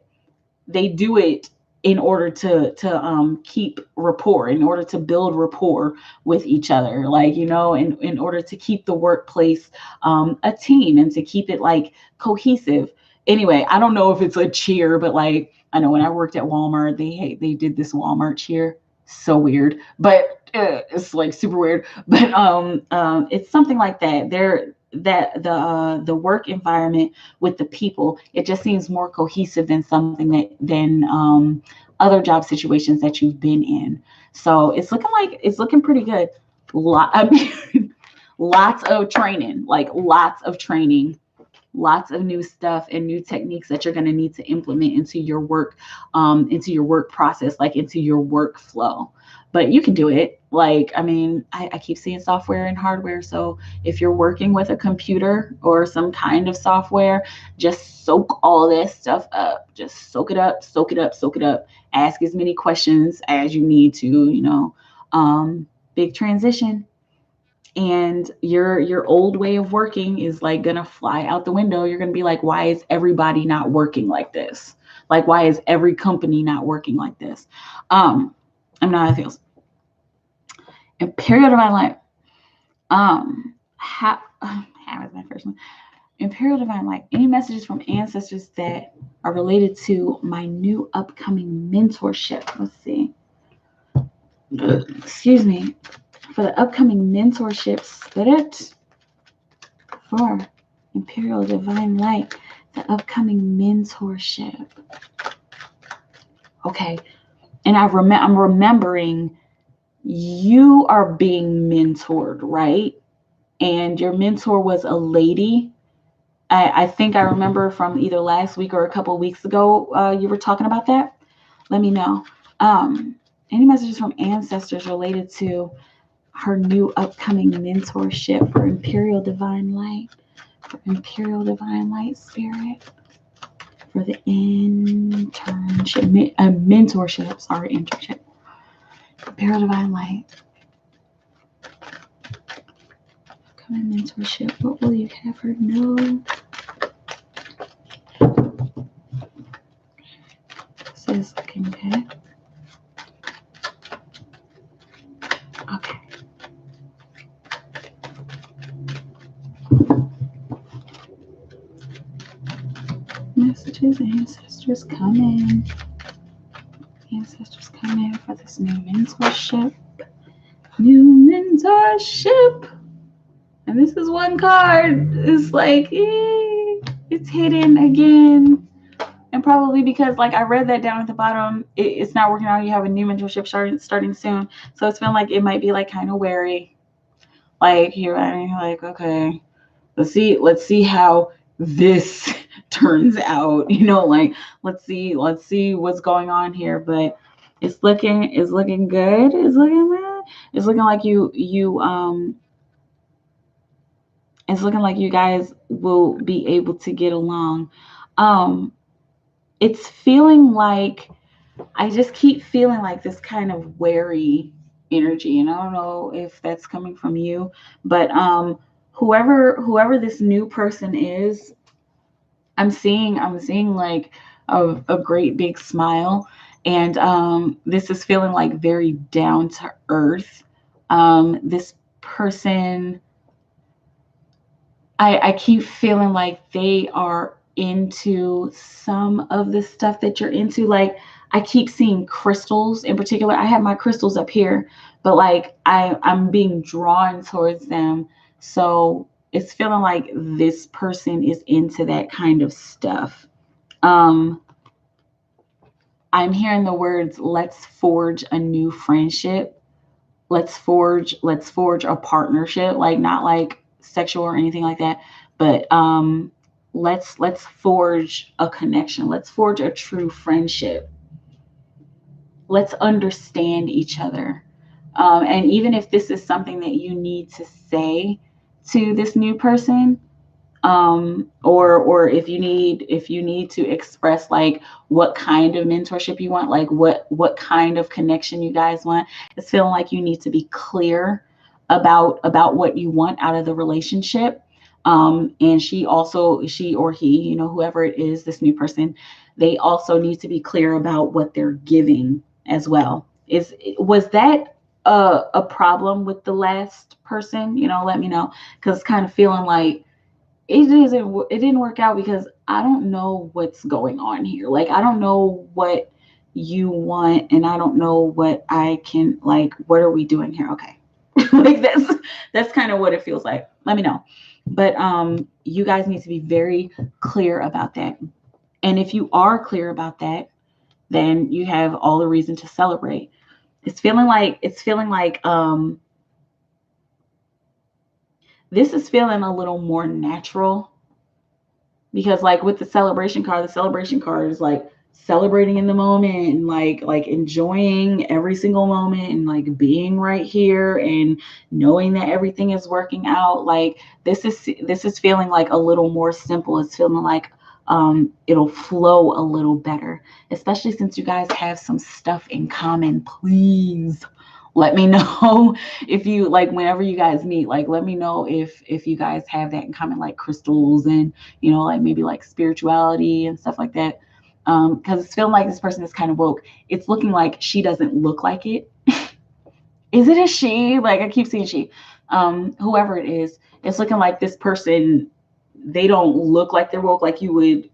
they do it in order to keep rapport, in order to build rapport with each other, like, you know, in order to keep the workplace a team and to keep it like cohesive. Anyway, I don't know if it's a cheer, but like I know when I worked at Walmart, they did this Walmart cheer. So weird, but it's like super weird. But it's something like that. The work environment with the people, it just seems more cohesive than than other job situations that you've been in. So it's looking pretty good. Lots of training, like lots of new stuff and new techniques that you're going to need to implement into your work process, like into your workflow. But you can do it. Like, I mean, I keep seeing software and hardware. So if you're working with a computer or some kind of software, just soak all that stuff up. Just soak it up, soak it up, soak it up. Ask as many questions as you need to, you know. Big transition. And your old way of working is like gonna fly out the window. You're gonna be like, why is everybody not working like this? Like, why is every company not working like this? I'm not how it feels. Imperial Divine Light. How is my first one? Imperial Divine Light. Any messages from ancestors that are related to my new upcoming mentorship? Let's see. Excuse me. For the upcoming mentorship, Spirit, for Imperial Divine Light, the upcoming mentorship. Okay, and I'm remembering you are being mentored, right? And your mentor was a lady. I think I remember from either last week or a couple of weeks ago, you were talking about that. Let me know. Any messages from ancestors related to her new upcoming mentorship for Imperial Divine Light? For Imperial Divine Light Spirit. For for the internship, mentorship, sorry, internship. Imperial Divine Light. Upcoming mentorship. What will you have her know? This is looking good. Okay. Messages, ancestors coming. Ancestors coming for this new mentorship. New mentorship. And this is one card. It's like, it's hidden again. And probably because, like, I read that down at the bottom, it's not working out. You have a new mentorship starting soon. So it's feeling like it might be, like, kind of wary. Like, you're like, okay, let's see how this turns out. You know, like, let's see what's going on here. But it's looking good. It's looking good. It's looking like it's looking like you guys will be able to get along. It's feeling like, I just keep feeling like this kind of wary energy, and I don't know if that's coming from you, but whoever this new person is, I'm seeing like a great big smile, and this is feeling like very down to earth. This person, I keep feeling like they are into some of the stuff that you're into. Like, I keep seeing crystals in particular. I have my crystals up here, but like I'm being drawn towards them. So it's feeling like this person is into that kind of stuff. I'm hearing the words, let's forge a new friendship. Let's forge a partnership, like not like sexual or anything like that, but let's forge a connection. Let's forge a true friendship. Let's understand each other. And even if this is something that you need to say to this new person, or if you need to express like what kind of mentorship you want, like what kind of connection you guys want, it's feeling like you need to be clear about what you want out of the relationship. And she or he, you know, whoever it is, this new person, they also need to be clear about what they're giving as well. Was that a problem with the last person? You know, let me know, because it's kind of feeling like it didn't work out, because I don't know what's going on here. Like, I don't know what you want, and I don't know what I can, like, what are we doing here? Okay. Like, that's kind of what it feels like. Let me know. But you guys need to be very clear about that. And if you are clear about that, then you have all the reason to celebrate. It's feeling like this is feeling a little more natural, because like with the celebration card is like celebrating in the moment, and like enjoying every single moment, and like being right here and knowing that everything is working out. Like, this is feeling like a little more simple. It's feeling like it'll flow a little better, especially since you guys have some stuff in common. Please let me know if you, like, whenever you guys meet, like, let me know if you guys have that in common, like crystals, and, you know, like maybe like spirituality and stuff like that. Because it's feeling like this person is kind of woke. It's looking like she doesn't look like it. Is it a she? Like, I keep seeing she. Whoever it is, it's looking like this person, they don't look like they're woke. Like, you would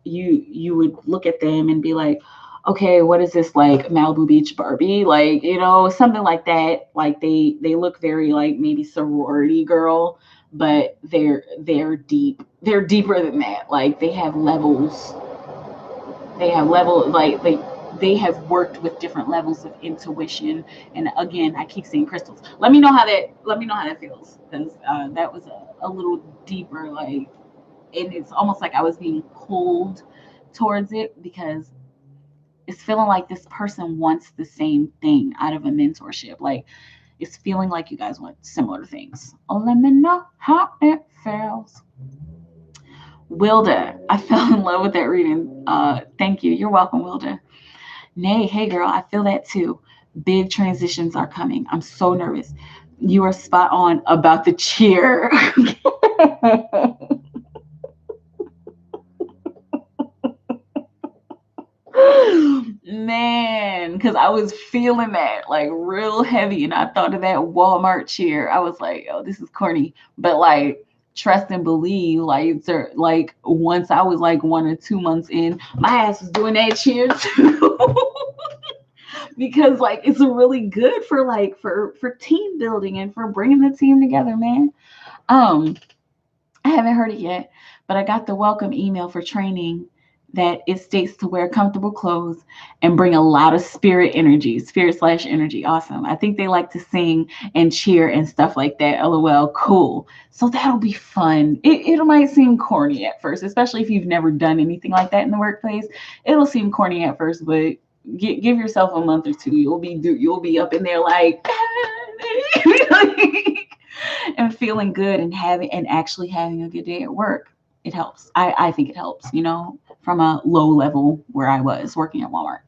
look at them and be like, okay, what is this, like Malibu Beach Barbie? Like, you know, something like that. Like, they look very like maybe sorority girl, but they're deep. They're deeper than that. Like, they have levels. Like they have worked with different levels of intuition. And again, I keep seeing crystals. Let me know how that feels, because that was a little deeper, like, and it's almost like I was being pulled towards it, because it's feeling like this person wants the same thing out of a mentorship. Like, it's feeling like you guys want similar things. Oh, let me know how it feels. Wilda, I fell in love with that reading. Thank you. You're welcome, Wilda. Nay, hey girl, I feel that too. Big transitions are coming. I'm so nervous. You are spot on about the cheer. Man, because I was feeling that like real heavy, and I thought of that Walmart cheer. I was like, oh, this is corny. But like, trust and believe, like once I was like 1 or 2 months in, my ass was doing that cheer too. Because like it's really good for like for team building and for bringing the team together, man. Um, I haven't heard it yet, but I got the welcome email for training that it states to wear comfortable clothes and bring a lot of spirit/energy. Awesome. I think they like to sing and cheer and stuff like that. LOL. Cool. So that'll be fun. It might seem corny at first, especially if you've never done anything like that in the workplace. It'll seem corny at first, but give yourself a month or two. You'll be up in there like and feeling good and actually having a good day at work. It helps. I think it helps, from a low level where I was working at Walmart.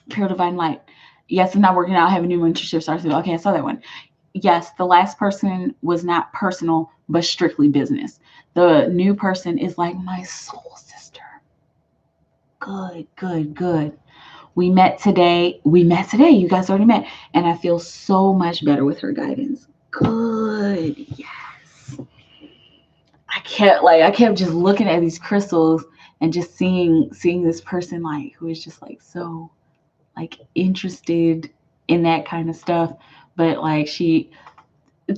Pure Divine Light. Yes, I'm not working out. I have a new mentorship started. Okay, I saw that one. Yes, the last person was not personal, but strictly business. The new person is like my soul sister. Good, good, good. We met today. You guys already met. And I feel so much better with her guidance. Good. Yes. I kept just looking at these crystals and just seeing this person like who is just like so like interested in that kind of stuff. But like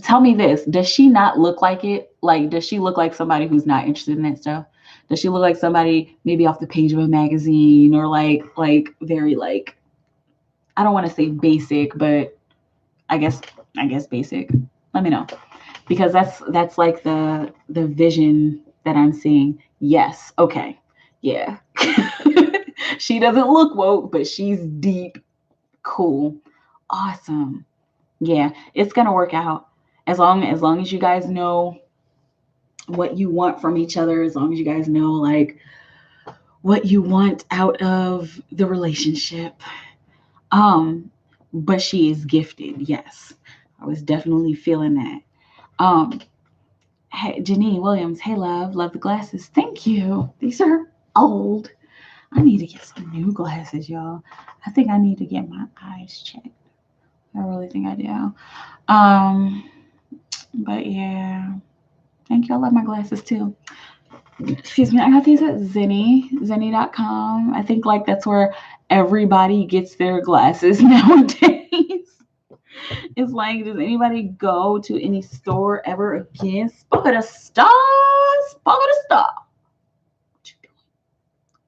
tell me this, does she not look like it? Like, does she look like somebody who's not interested in that stuff? Does she look like somebody maybe off the page of a magazine or like very like, I don't want to say basic, but I guess basic. Let me know. Because that's like the vision that I'm seeing. Yes. Okay. Yeah. She doesn't look woke, but she's deep. Cool. Awesome. Yeah, it's gonna work out. As long as you guys know what you want from each other, as long as you guys know like what you want out of the relationship. But she is gifted. Yes. I was definitely feeling that. Hey, Janine Williams. Hey, love the glasses. Thank you. These are old. I need to get some new glasses, y'all. I think I need to get my eyes checked. I really think I do. But yeah. Thank you. I love my glasses too. Excuse me. I got these at zenny.com. I think like that's where everybody gets their glasses nowadays. It's like, does anybody go to any store ever again? Spoke of the star.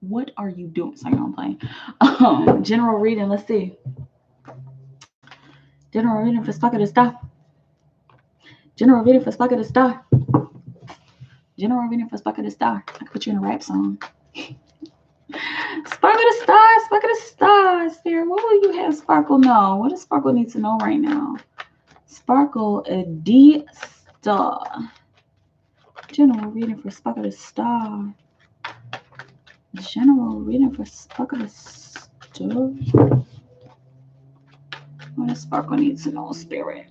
What are you doing? Sorry, I'm playing. General reading. Let's see. General reading for Spock of the Star. General reading for Spock of the Star. General reading for Spock of the Star. I could put you in a rap song. Spark of the Star, Spark of the Star. Spirit, what will you have Sparkle know? What does Sparkle need to know right now? Sparkle a D star. General reading for Spark of the Star. General reading for Spark of the Star. What does Sparkle need to know, Spirit?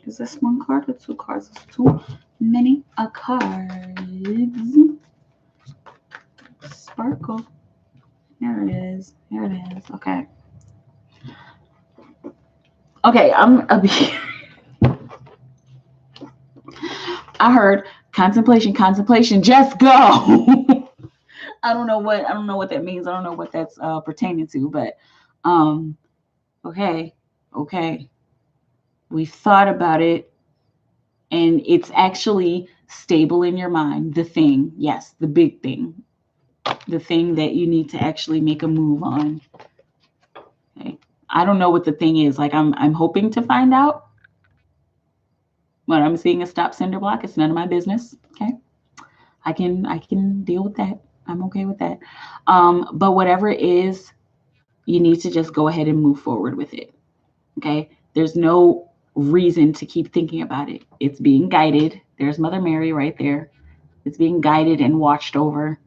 Is this one card or two cards? It's too many cards. Sparkle. There it is. Okay. Okay, I heard contemplation. Just go. I don't know what that means. I don't know what that's pertaining to, but okay. We thought about it, and it's actually stable in your mind. The thing, yes, the big thing, the thing that you need to actually make a move on. Okay. I don't know what the thing is. Like I'm hoping to find out. When I'm seeing a stop sender block, it's none of my business. Okay. I can deal with that. I'm okay with that. But whatever it is, you need to just go ahead and move forward with it. Okay. There's no reason to keep thinking about it. It's being guided. There's Mother Mary right there. It's being guided and watched over.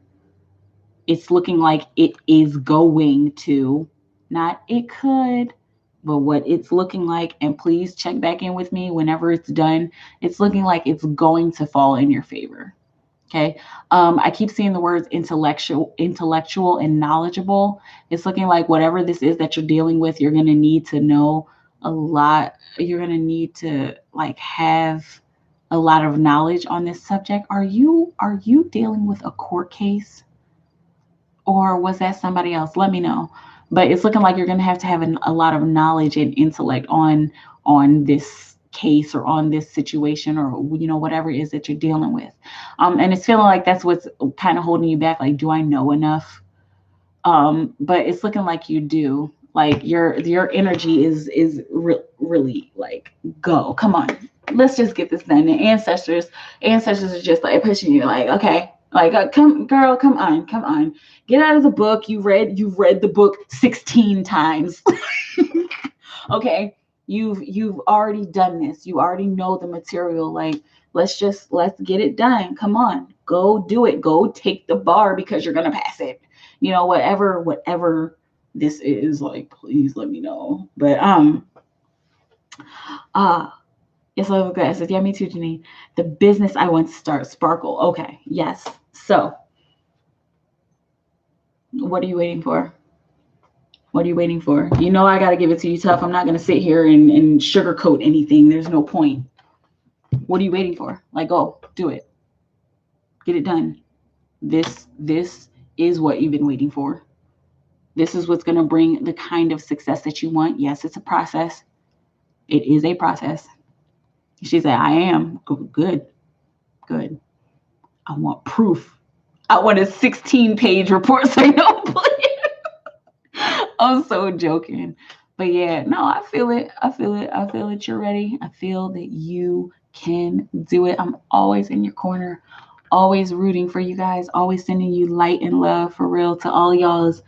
It's looking like it is going to, not it could, but what it's looking like. And please check back in with me whenever it's done. It's looking like it's going to fall in your favor. Okay. I keep seeing the words intellectual and knowledgeable. It's looking like whatever this is that you're dealing with, you're going to need to know a lot. You're going to need to like have a lot of knowledge on this subject. Are you dealing with a court case, or was that somebody else? Let me know. But it's looking like you're going to have a lot of knowledge and intellect on this case or on this situation, or whatever it is that you're dealing with. And it's feeling like that's what's kind of holding you back. Like, do I know enough? But it's looking like you do. Like your energy is really like, go, come on, let's just get this done. The ancestors are just like pushing you, like, okay, like, come girl, come on, get out of the book. You've read the book 16 times. Okay, you've already done this. You already know the material. Like, let's get it done. Come on, go do it. Go take the bar because you're gonna pass it. Whatever this is, like, please let me know. But yes, I was glad. I said, yeah, me too, Janine. The business I want to start, Sparkle. Okay, yes. So, what are you waiting for? What are you waiting for? I got to give it to you tough. I'm not going to sit here and sugarcoat anything. There's no point. What are you waiting for? Like, go, do it. Get it done. This is what you've been waiting for. This is what's going to bring the kind of success that you want. Yes, it's a process. It is a process. She said, I am. Good. I want proof. I want a 16-page report so I know. I'm so joking. But yeah, no, I feel it. You're ready. I feel that you can do it. I'm always in your corner, always rooting for you guys, always sending you light and love, for real, to all y'all's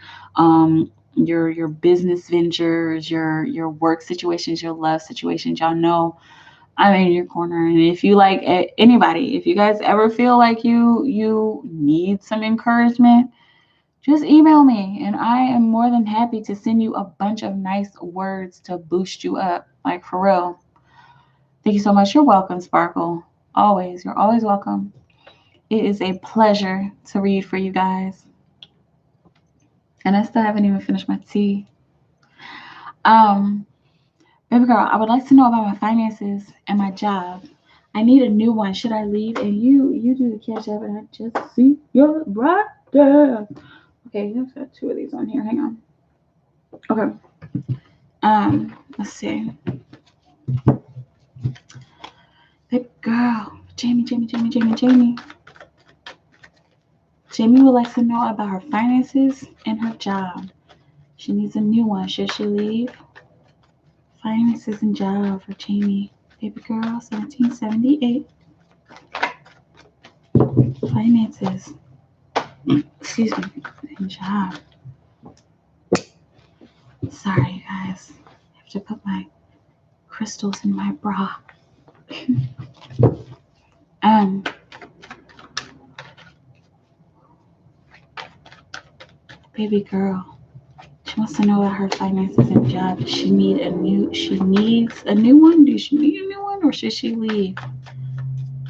your business ventures, your work situations, your love situations. Y'all know I'm in your corner. And if you like anybody, if you guys ever feel like you need some encouragement, just email me and I am more than happy to send you a bunch of nice words to boost you up. Like, for real. Thank you so much. You're welcome, Sparkle. Always. You're always welcome. It is a pleasure to read for you guys. And I still haven't even finished my tea. Baby girl, I would like to know about my finances and my job. I need a new one. Should I leave? And you do the cash app, and I just see your brother. Okay, I've got 2 of these on here. Hang on. Okay. Let's see. Baby girl, Jamie. Jamie would like to know about her finances and her job. She needs a new one. Should she leave? Finances and job for Jamie. Baby girl, 1778. Finances. Excuse me. And job. Sorry, you guys. I have to put my crystals in my bra. Baby girl, she wants to know about her finances and job. Does she need she needs a new one? Do she need a new one, or should she leave?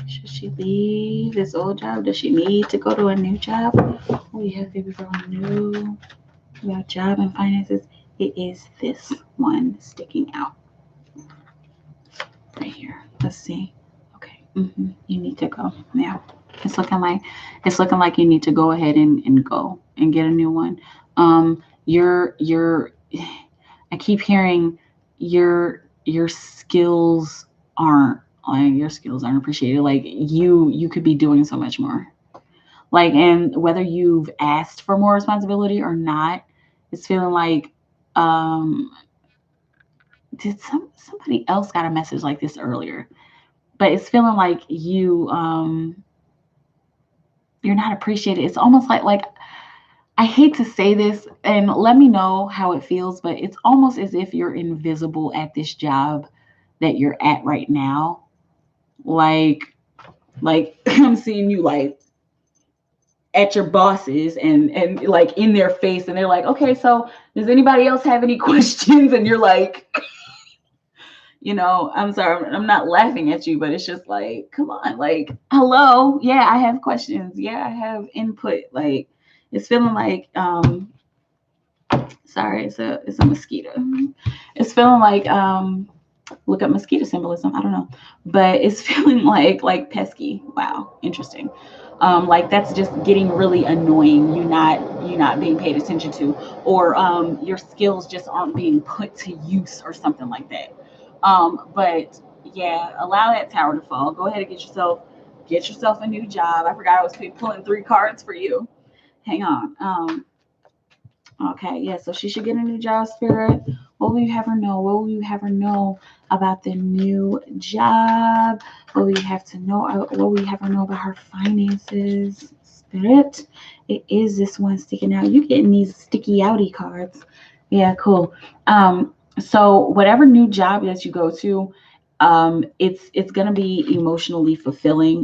Should she leave this old job? Does she need to go to a new job? We have baby girl new about job and finances. It is this one sticking out right here. Let's see. Okay. You need to go now. It's looking like you need to go ahead and go and get a new one. I keep hearing your skills aren't appreciated. Like, you could be doing so much more. Like, and whether you've asked for more responsibility or not, it's feeling like did somebody else got a message like this earlier? But it's feeling like you're not appreciated. It's almost like I hate to say this, and let me know how it feels, but it's almost as if you're invisible at this job that you're at right now. Like I'm seeing you like at your bosses and like in their face, and they're like, okay, so does anybody else have any questions? And you're like, I'm sorry, I'm not laughing at you, but it's just like, come on, like, hello, yeah, I have questions, yeah, I have input. Like, it's feeling like, sorry, it's a mosquito. It's feeling like, look up mosquito symbolism, I don't know, but it's feeling like pesky. Wow, interesting. Like that's just getting really annoying. You not being paid attention to, or your skills just aren't being put to use, or something like that. But yeah, allow that tower to fall. Go ahead and get yourself a new job. I forgot I was pulling 3 cards for you. Hang on. Okay, yeah, so she should get a new job, Spirit. What will you have her know? What will you have her know about the new job? What will you have to know? What will you have her know about her finances, Spirit? It is this one sticking out. You getting these sticky outy cards. Yeah, cool. So whatever new job that you go to, it's gonna be emotionally fulfilling,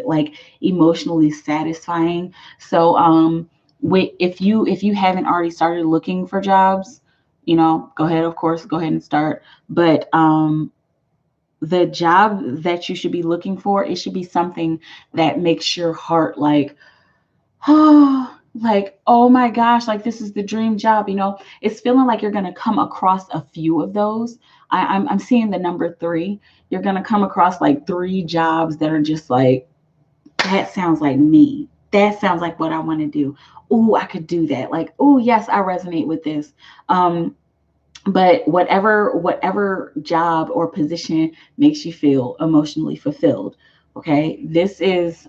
like emotionally satisfying. So if you haven't already started looking for jobs, go ahead, of course, go ahead and start. But the job that you should be looking for, it should be something that makes your heart like, oh, like, oh my gosh, like this is the dream job. It's feeling like you're gonna come across a few of those. I'm seeing the number 3. You're gonna come across like 3 jobs that are just like, that sounds like me. That sounds like what I want to do. Oh, I could do that. Like, oh, yes, I resonate with this. But whatever job or position makes you feel emotionally fulfilled. Okay. This is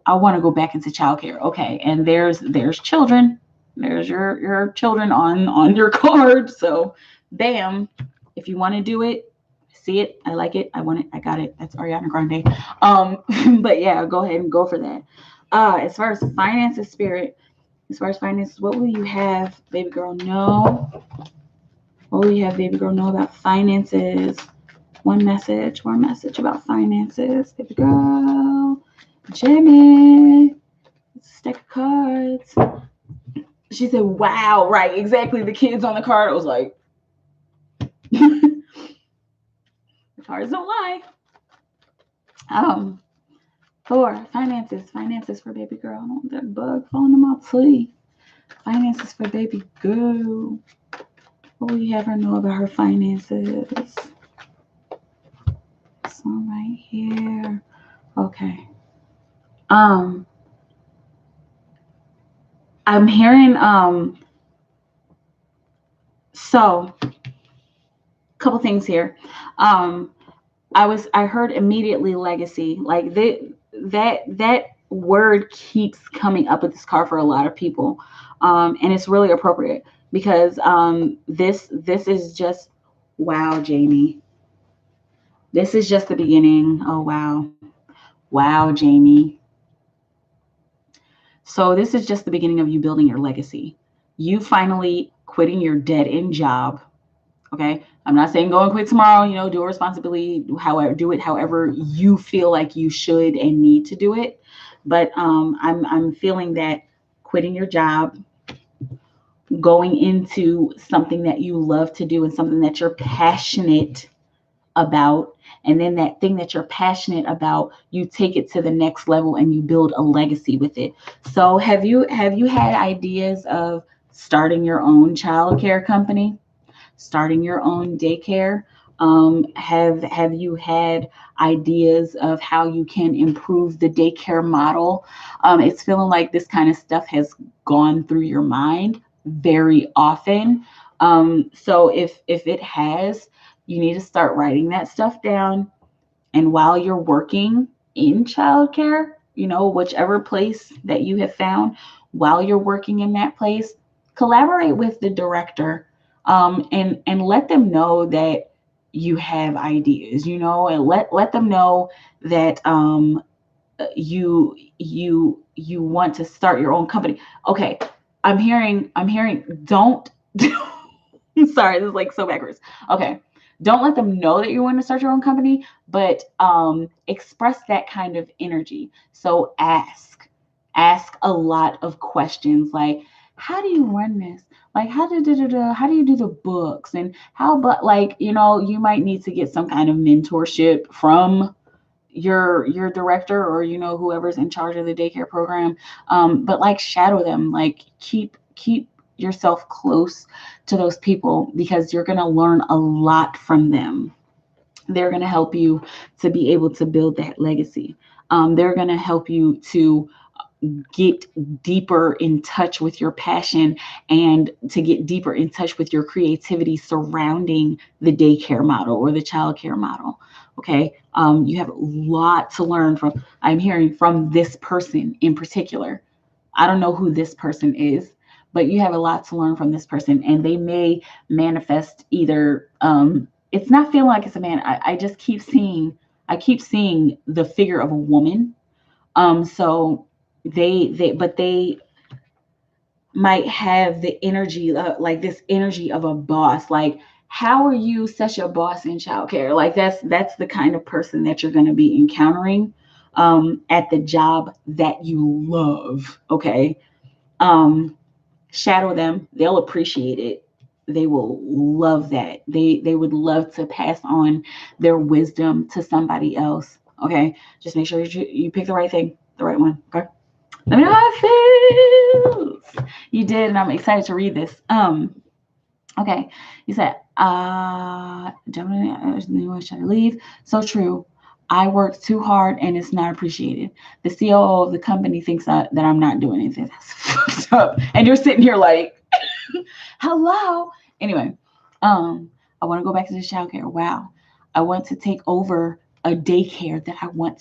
I want to go back into childcare. Okay. And there's children. There's your children on your card. So bam, if you want to do it, see it, I like it, I want it, I got it. That's Ariana Grande. But yeah, go ahead and go for that. As far as finances, Spirit, as far as finances, what will you have baby girl know? What will you have baby girl know about finances? One message about finances, baby girl. Jamie, it's a stack of cards. She said, wow, right, exactly. The kids on the card, I was like, the cards don't lie. 4, finances for baby girl. I don't want that bug falling in my tree. Finances for baby girl. What will you have her know about her finances? This one right here. Okay. I'm hearing so a couple things here. I heard immediately legacy. Like that word keeps coming up with this card for a lot of people. And it's really appropriate because this is just, wow, Jamie. This is just the beginning. Oh wow. Wow, Jamie. So this is just the beginning of you building your legacy. You finally quitting your dead end job. Okay. I'm not saying go and quit tomorrow, do a responsibility, however, do it however you feel like you should and need to do it. But I'm feeling that quitting your job, going into something that you love to do and something that you're passionate about, and then that thing that you're passionate about, you take it to the next level and you build a legacy with it. So have you had ideas of starting your own childcare company, starting your own daycare? Have you had ideas of how you can improve the daycare model? It's feeling like this kind of stuff has gone through your mind very often. So if it has, you need to start writing that stuff down. And while you're working in childcare, whichever place that you have found, while you're working in that place, collaborate with the director, and let them know that you have ideas, and let them know that you want to start your own company. Okay, I'm hearing don't sorry, this is like so backwards. Okay. Don't let them know that you want to start your own company, but express that kind of energy. So ask, Ask a lot of questions like, how do you run this? Like, how do you do the books? And how, but like, you might need to get some kind of mentorship from your director, or whoever's in charge of the daycare program. But like, shadow them, like, keep yourself close to those people, because you're going to learn a lot from them. They're going to help you to be able to build that legacy. They're going to help you to get deeper in touch with your passion, and to get deeper in touch with your creativity surrounding the daycare model or the childcare model. Okay. You have a lot to learn from, I'm hearing, from this person in particular. I don't know who this person is, but you have a lot to learn from this person, and they may manifest either, it's not feeling like it's a man. I just keep seeing the figure of a woman. So they might have the energy, like this energy of a boss. Like, how are you such a boss in childcare? Like, that's the kind of person that you're going to be encountering at the job that you love. Okay. um Shadow them, they'll appreciate it. They will love that. They would love to pass on their wisdom to somebody else. Okay, just make sure you pick the right thing, the right one. Okay, let me know how it feels. You did, and I'm excited to read this. Okay, you said, Gemini, should I leave? So true. I work too hard and it's not appreciated. The COO of the company thinks that I'm not doing anything. That's fucked up. And you're sitting here like, hello. Anyway, I want to go back to the childcare. Wow. I want to take over a daycare that I went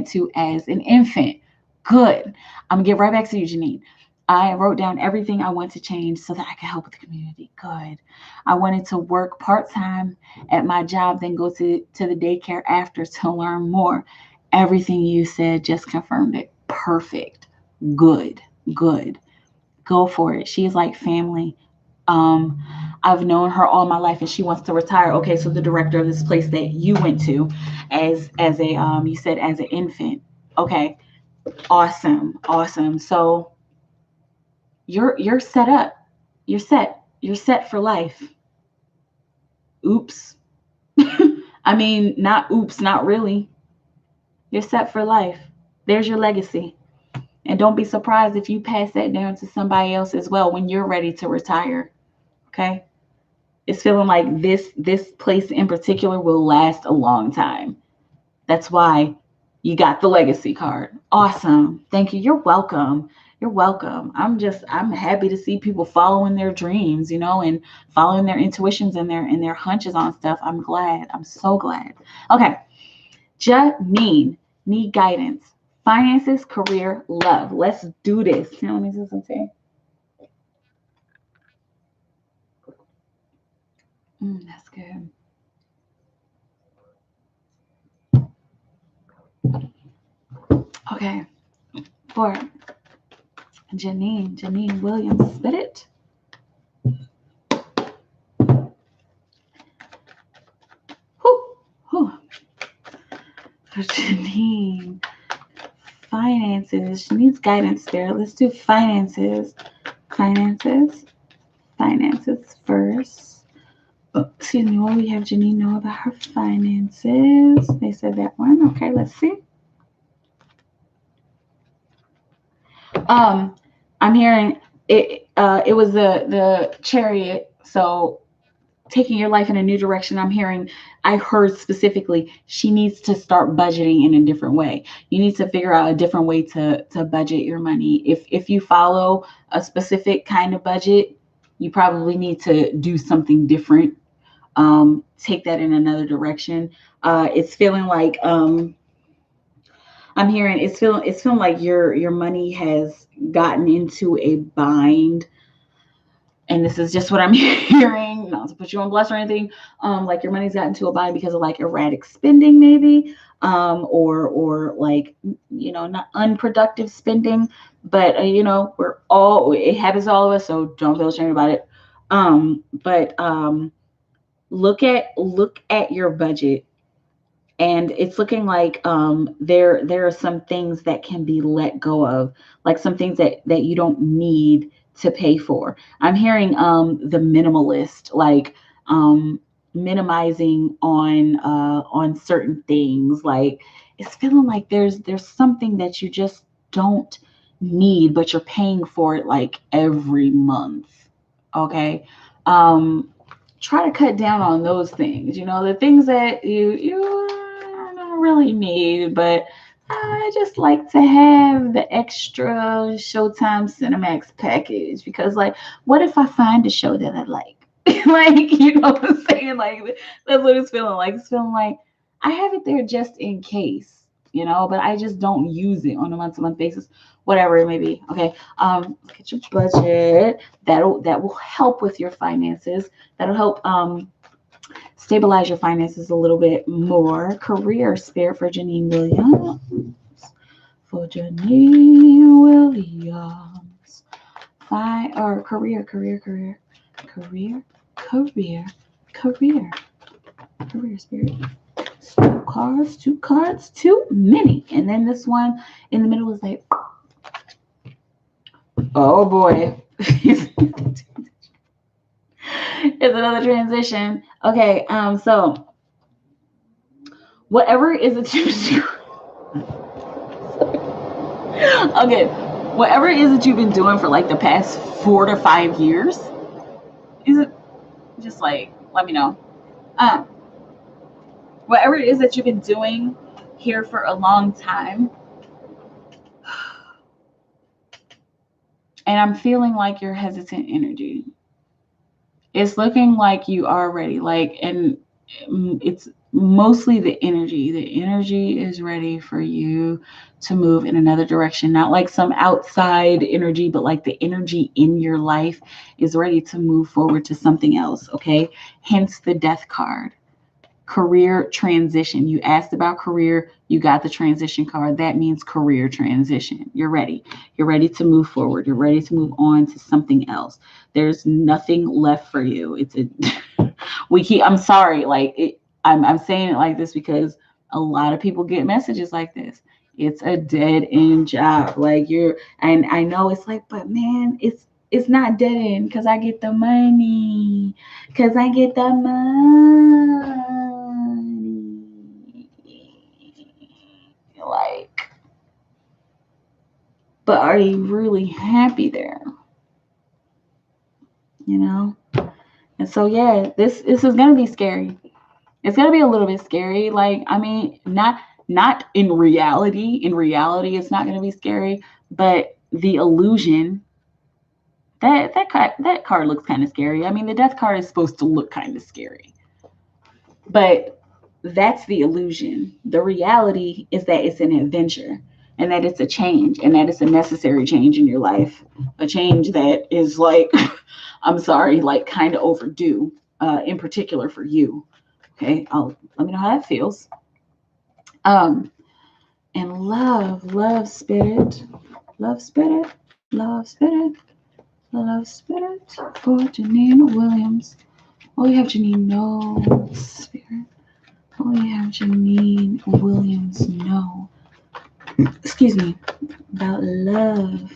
to as an infant. Good. I'm gonna get right back to you, Janine. I wrote down everything I want to change so that I can help with the community. Good. I wanted to work part-time at my job, then go to the daycare after to learn more. Everything you said just confirmed it. Perfect. Good. Good. Go for it. She is like family. Um, I've known her all my life, and she wants to retire. Okay, so the director of this place that you went to as a you said as an infant. Okay, awesome, awesome. So you're set up. You're set. You're set for life. Oops. I mean, not oops, not really. You're set for life. There's your legacy. And don't be surprised if you pass that down to somebody else as well when you're ready to retire. Okay? It's feeling like this place in particular will last a long time. That's why you got the legacy card. Awesome. Thank you. You're welcome. You're welcome. I'm happy to see people following their dreams, and following their intuitions and their hunches on stuff. I'm glad. I'm so glad. Okay. Janine, need guidance. Finances, career, love. Let's do this. Let me see something. That's good. Okay. For Janine Williams, spit it. Whew, whew. For Janine, finances. She needs guidance there. Let's do finances. Finances. Finances first. Oh, excuse me. What we have Janine know about her finances? They said that one. Okay, let's see. I'm hearing it. It was the Chariot. So taking your life in a new direction. I heard specifically she needs to start budgeting in a different way. You need to figure out a different way to budget your money. If you follow a specific kind of budget, you probably need to do something different. Take that in another direction. It's feeling like I'm hearing it's feeling like your money has gotten into a bind, and this is just what I'm hearing, not to put you on blast or anything. Like, your money's gotten to a bind because of like erratic spending, maybe, or like, not unproductive spending. But it happens to all of us, so don't feel ashamed about it. But look at your budget And it's looking like there are some things that can be let go of, like some things that you don't need to pay for. I'm hearing the minimalist, like minimizing on certain things. Like it's feeling like there's something that you just don't need, but you're paying for it like every month. Okay. Try to cut down on those things, the things that you don't really need, but I just like to have the extra Showtime Cinemax package, because like, what if I find a show that I like? Like, what I'm saying? Like, that's what it's feeling like. It's feeling like I have it there just in case, but I just don't use it on a month-to-month basis, whatever it may be. Okay. Look at your budget. That will help with your finances. That'll help stabilize your finances a little bit more. Career spirit for Janine Williams. For Janine Williams. Career spirit. Two cards, too many. And then this one in the middle is like, oh boy. It's another transition. Okay, so whatever is it you okay, whatever it is that you've been doing for like the past 4 to 5 years, is it just like, let me know. Whatever it is that you've been doing here for a long time, and I'm feeling like you're hesitant energy. It's looking like you are ready, like, and it's mostly the energy. The energy is ready for you to move in another direction, not like some outside energy, but like the energy in your life is ready to move forward to something else. Okay. Hence the death card. Career transition. You asked about career, you got the transition card. That means career transition. You're ready. You're ready to move forward. You're ready to move on to something else. There's nothing left for you. I'm sorry, like I'm saying it like this because a lot of people get messages like this. It's a dead end job. Like and I know it's like, but man, it's not dead end because I get the money. Because I get the money. Like, but are you really happy there? And so yeah, this is gonna be scary. It's gonna be a little bit scary. Like, I mean, not in reality. In reality, it's not gonna be scary, but the illusion, that card looks kind of scary. I mean, the death card is supposed to look kind of scary, but that's the illusion. The reality is that it's an adventure, and that it's a change, and that it's a necessary change in your life, a change that is like, I'm sorry, like kind of overdue, in particular for you. Okay, let me know how that feels. And love spirit, love spirit, love spirit, love spirit for Janine Williams. Oh, you have Janine, no spirit. Oh, you have Janine Williams, no. Excuse me. About love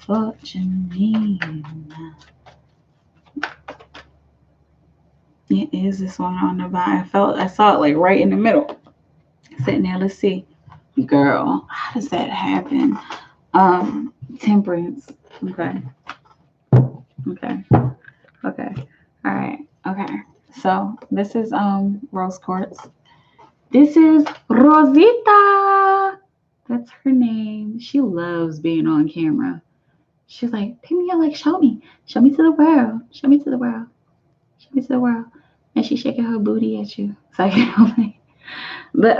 for Janine. It is this one on the bottom. I saw it like right in the middle. Sitting there, let's see. Girl, how does that happen? Temperance. Okay. All right. Okay. So this is rose quartz. This is Rosita. That's her name. She loves being on camera. She's like, pick me up, like, show me to the world, show me to the world, show me to the world. And she's shaking her booty at you. So but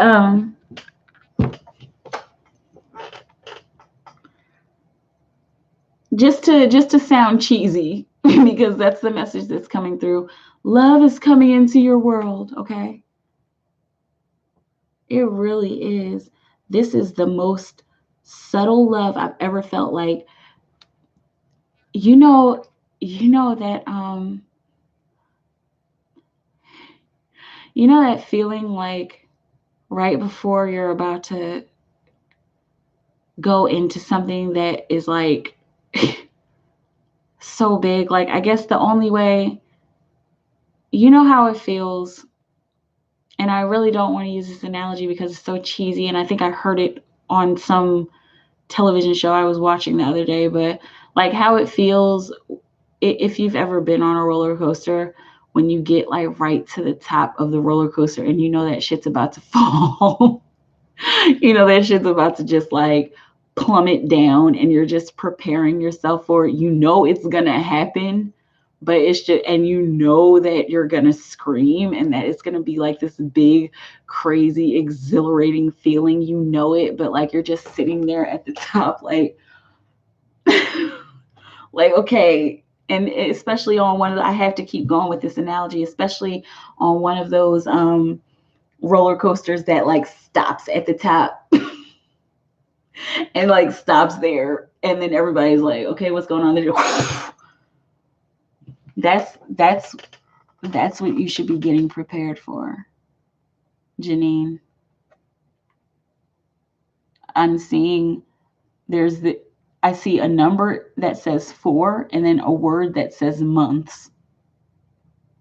just to sound cheesy, because that's the message that's coming through. Love is coming into your world, okay? It really is. This is the most subtle love I've ever felt. Like, you know that You know that feeling like right before you're about to go into something that is like so big? Like, I guess the only way, you know how it feels, and I really don't want to use this analogy because it's so cheesy, and I think I heard it on some television show I was watching the other day, but like how it feels if you've ever been on a roller coaster when you get like right to the top of the roller coaster and you know that shit's about to fall. You know that shit's about to just like plummet down and you're just preparing yourself for it. You know it's gonna happen, but it's just, and you know that you're gonna scream and that it's gonna be like this big, crazy, exhilarating feeling. You know it, but like you're just sitting there at the top, like, like, okay. And especially on one of the, I have to keep going with this analogy, especially on one of those roller coasters that like stops at the top and like stops there, and then everybody's like, okay, what's going on there? That's what you should be getting prepared for, Janine. I'm seeing there's the I see a number that says 4 and then a word that says months.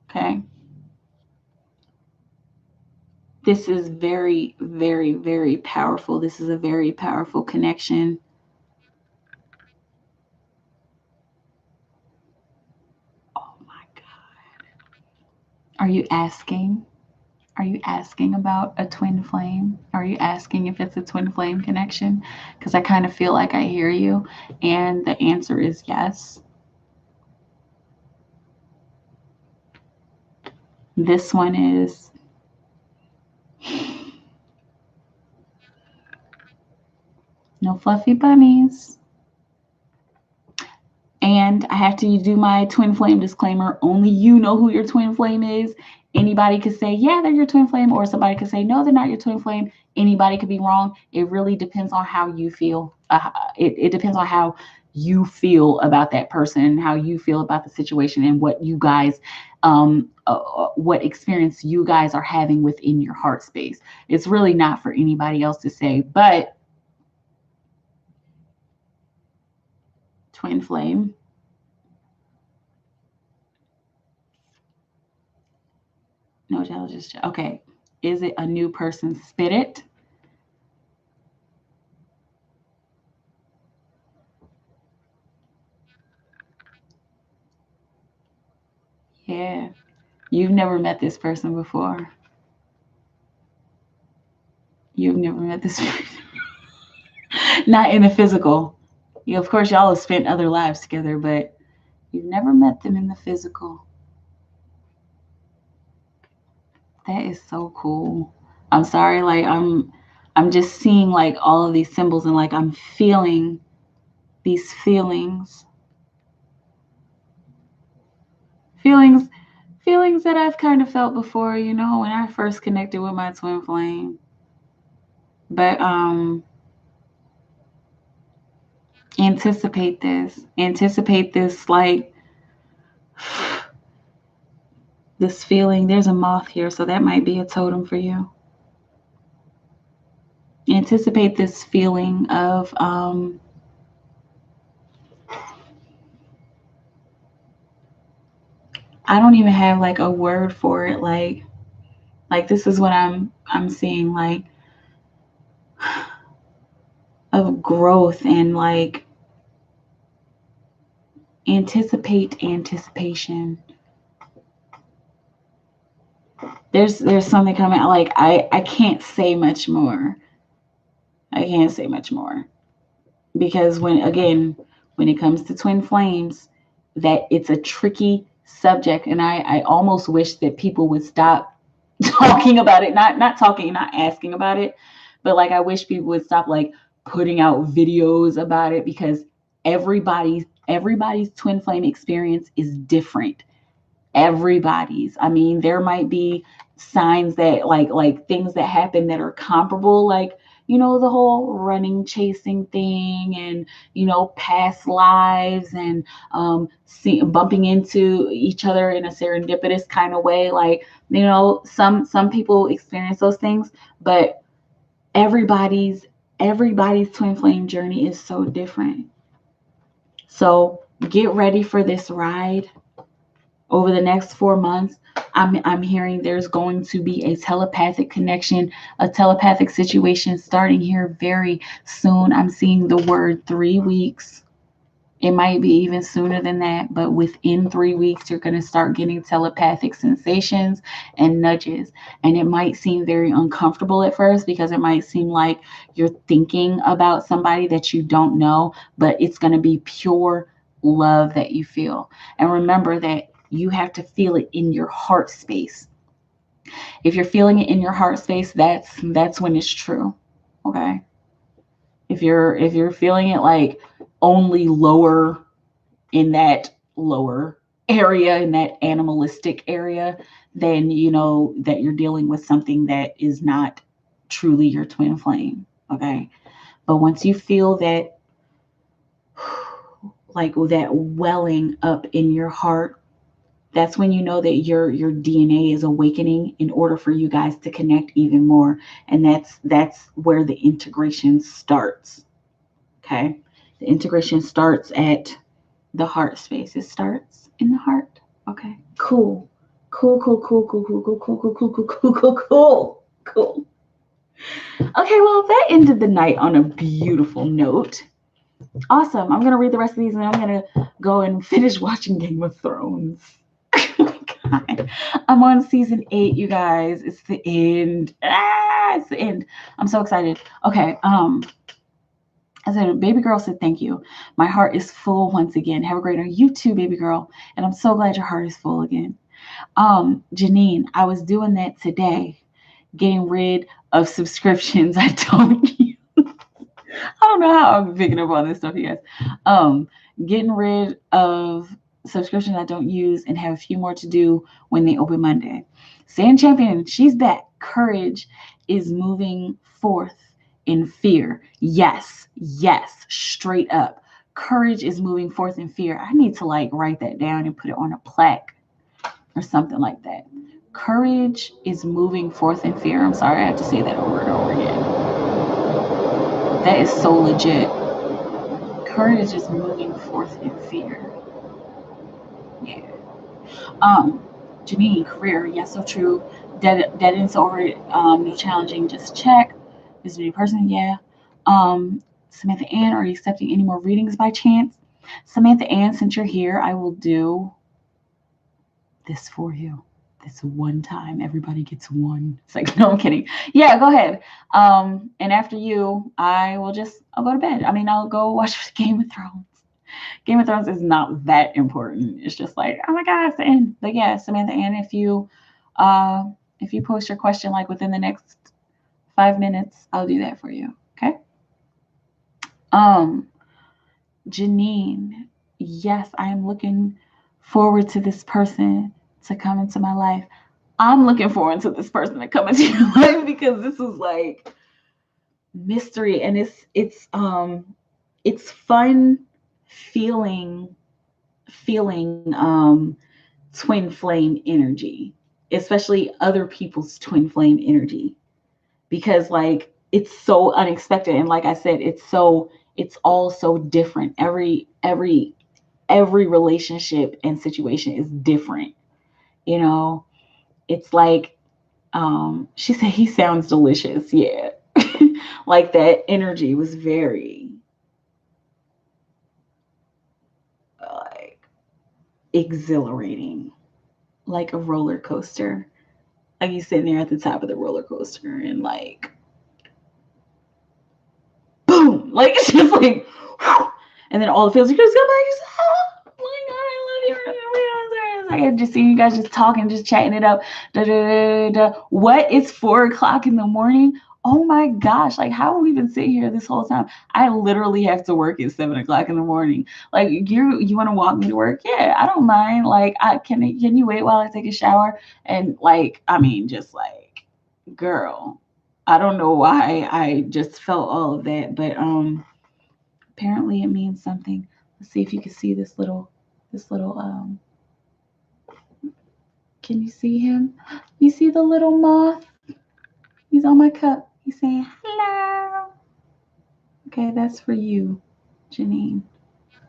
Okay. This is very, very, very powerful. This is a very powerful connection. Oh my God. Are you asking? Are you asking about a twin flame? Are you asking if it's a twin flame connection? Because I kind of feel like I hear you. And the answer is yes. This one is no fluffy bunnies. And I have to do my twin flame disclaimer. Only you know who your twin flame is. Anybody could say, yeah, they're your twin flame, or somebody could say, no, they're not your twin flame. Anybody could be wrong. It really depends on how you feel. It depends on how you feel about that person, how you feel about the situation, and what you guys, what experience you guys are having within your heart space. It's really not for anybody else to say, but twin flame. No challenges. Okay. Is it a new person's spirit? Yeah. You've never met this person before. You've never met this person. Not in the physical. You, of course, y'all have spent other lives together, but you've never met them in the physical. That is so cool. I'm sorry, like I'm just seeing like all of these symbols and like I'm feeling these feelings. Feelings feelings that I've kind of felt before, you know, when I first connected with my twin flame. But anticipate this. Anticipate this like this feeling. There's a moth here, so that might be a totem for you. Anticipate this feeling of I don't even have like a word for it, like this is what I'm seeing, like of growth and like anticipate anticipation. There's something coming, like I can't say much more. I can't say much more because when it comes to twin flames, that it's a tricky subject, and I almost wish that people would stop talking about it, not talking, not asking about it, but like I wish people would stop like putting out videos about it, because everybody's twin flame experience is different. Everybody's, I mean, there might be signs that like things that happen that are comparable, like, the whole running, chasing thing, and, past lives, and bumping into each other in a serendipitous kind of way. Like, some people experience those things, but everybody's twin flame journey is so different. So get ready for this ride over the next 4 months. I'm hearing there's going to be a telepathic connection, a telepathic situation starting here very soon. I'm seeing the word 3 weeks. It might be even sooner than that, but within 3 weeks, you're going to start getting telepathic sensations and nudges. And it might seem very uncomfortable at first, because it might seem like you're thinking about somebody that you don't know, but it's going to be pure love that you feel. And remember that you have to feel it in your heart space. If you're feeling it in your heart space, that's when it's true. Okay? If you're feeling it like only lower, in that lower area, in that animalistic area, then you know that you're dealing with something that is not truly your twin flame. Okay? But once you feel that, like that welling up in your heart, that's when you know that your DNA is awakening in order for you guys to connect even more. And that's where the integration starts. Okay? The integration starts at the heart space. It starts in the heart. Okay? Cool. Cool. Okay, well, that ended the night on a beautiful note. Awesome. I'm going to read the rest of these, and I'm going to go and finish watching Game of Thrones. God. I'm on season 8, you guys. It's the end. It's the end. I'm so excited. Okay. I said, baby girl said, thank you. My heart is full once again. Have a great night. You too, baby girl. And I'm so glad your heart is full again. Janine, I was doing that today, getting rid of subscriptions I don't use. I don't know how I'm picking up on this stuff, you guys. Getting rid of subscriptions I don't use, and have a few more to do when they open Monday. Sand Champion, she's back. Courage is moving forth in fear. Yes, straight up. Courage is moving forth in fear. I need to write that down and put it on a plaque or something like that. Courage is moving forth in fear. I'm sorry, I have to say that over and over again. That is so legit. Courage is moving forth in fear. Yeah. Janine, career, yes, so true. Dead ends over, new challenging, just check. Is a new person, yeah. Samantha Ann, are you accepting any more readings by chance? Samantha Ann, since you're here, I will do this for you. This one time, everybody gets one. It's like, no, I'm kidding. Yeah, go ahead. And after you, I'll go to bed. I mean, I'll go watch Game of Thrones. Game of Thrones is not that important. It's just like, oh my God, it's the end. But yeah, Samantha Ann, if you post your question within the next 5 minutes, I'll do that for you. Okay. Janine, yes, I am looking forward to this person to come into my life. I'm looking forward to this person to come into your life, because this is mystery, and it's fun feeling twin flame energy, especially other people's twin flame energy, because it's so unexpected, and like I said, it's all so different. Every relationship and situation is different. It's like, she said he sounds delicious. Yeah. That energy was very exhilarating, like a roller coaster. Like you sitting there at the top of the roller coaster, and boom, it's just whew, and then all the feels, you just come back, you say, oh my God, I love you. I just see you guys just talking, just chatting it up. What? It's 4:00 in the morning. Oh my gosh, how have we been sitting here this whole time? I literally have to work at 7:00 in the morning. You want to walk me to work? Yeah, I don't mind. Can you wait while I take a shower? And girl, I don't know why I just felt all of that, but apparently it means something. Let's see if you can see this little can you see him? You see the little moth? He's on my cup. He's saying hello. Okay, that's for you, Janine.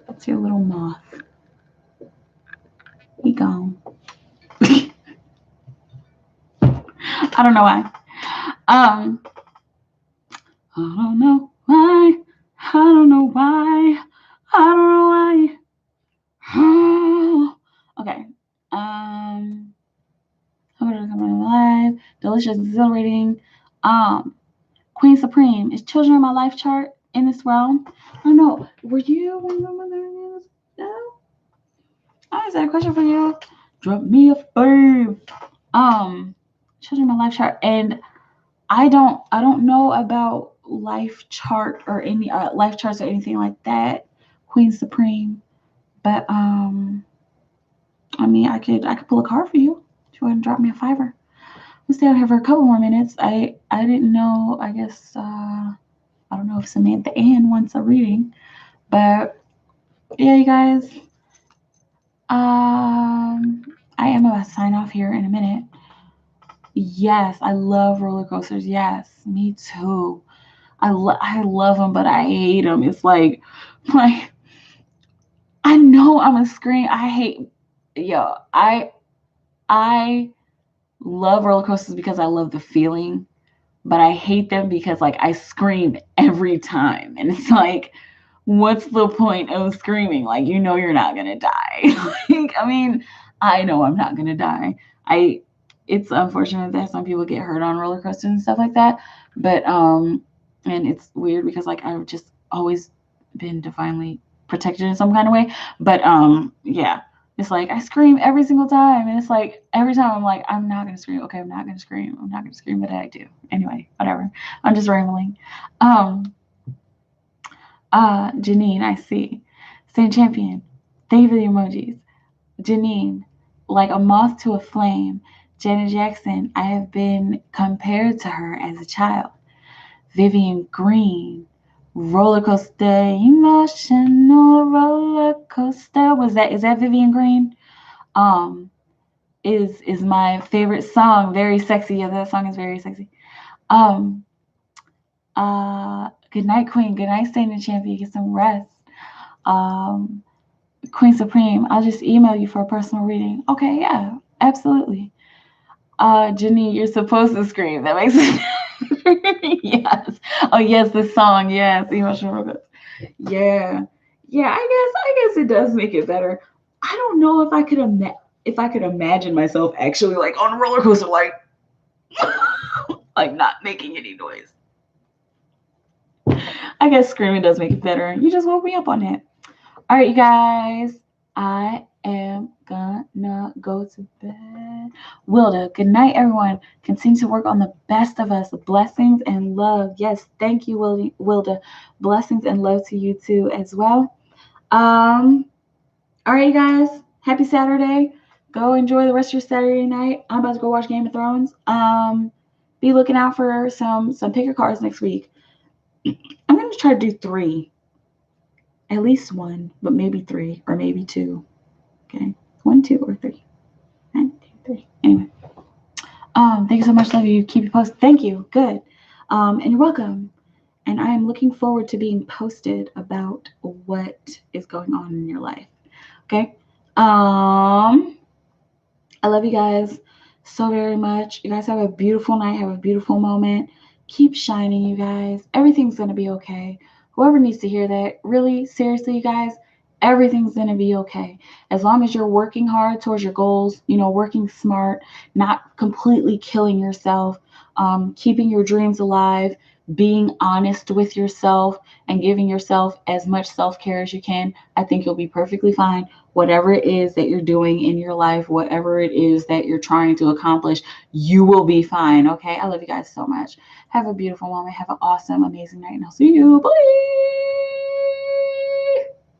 That's your little moth. He gone. I don't know why. I don't know why. I don't know why. I don't know why. Okay. Live, delicious, exhilarating. Queen Supreme. Is children in my life chart in this realm? I don't know. Were you? No. Is that a question for you? Drop me a fave. Children in my life chart, and I don't know about life chart or any life charts or anything like that, Queen Supreme. But I mean, I could pull a card for you if you want to drop me a $5. We'll stay out here for a couple more minutes. I didn't know. I guess I don't know if Samantha Ann wants a reading, but yeah, you guys. I am about to sign off here in a minute. Yes, I love roller coasters. Yes, me too. I love them, but I hate them. It's like I know I'm a scream. I love roller coasters because I love the feeling, but I hate them because like I scream every time, and it's like, what's the point of screaming? Like, you know, you're not gonna die. Like, I mean, I know I'm not gonna die. It's unfortunate that some people get hurt on roller coasters and stuff like that, but and it's weird because like I've just always been divinely protected in some kind of way, but yeah, it's like I scream every single time, and it's like every time I'm like, I'm not gonna scream. Okay, I'm not gonna scream, but I do anyway. Whatever. I'm just rambling. Janine, I see. Saint Champion, thank you for the emojis. Janine, like a moth to a flame. Janet Jackson, I have been compared to her as a child. Vivian Green, roller coaster, emotional roller coaster. Is that Vivian Green? Is my favorite song. Very sexy. Yeah, that song is very sexy. Good night, Queen. Good night, Saint Champion. Get some rest. Queen Supreme, I'll just email you for a personal reading. Okay, yeah, absolutely. Janine, you're supposed to scream. That makes sense. Yes. Oh, yes, the song. Yes, emotional roller coaster. Yeah. Yeah, I guess it does make it better. I don't know if I could imagine myself actually like on a roller coaster, like like not making any noise. I guess screaming does make it better. You just woke me up on that. All right, you guys. I am gonna go to bed. Wilda, good night, everyone. Continue to work on the best of us. Blessings and love. Yes, thank you, Wilda. Blessings and love to you too as well. All right, you guys. Happy Saturday. Go enjoy the rest of your Saturday night. I'm about to go watch Game of Thrones. Be looking out for some picker cards next week. I'm gonna try to do 3. At least 1, but maybe 3 or maybe 2. Okay, 1, 2, or 3. 1, 2, 3. Anyway, thank you so much. Love you. Keep you posted. Thank you. Good. And you're welcome. And I am looking forward to being posted about what is going on in your life. Okay. I love you guys so very much. You guys have a beautiful night. Have a beautiful moment. Keep shining, you guys. Everything's gonna be okay. Whoever needs to hear that, really, seriously, you guys, everything's going to be okay. As long as you're working hard towards your goals, working smart, not completely killing yourself, keeping your dreams alive, being honest with yourself, and giving yourself as much self-care as you can, I think you'll be perfectly fine. Whatever it is that you're doing in your life, whatever it is that you're trying to accomplish, you will be fine, okay? I love you guys so much. Have a beautiful moment. Have an awesome, amazing night, and I'll see you. Bye.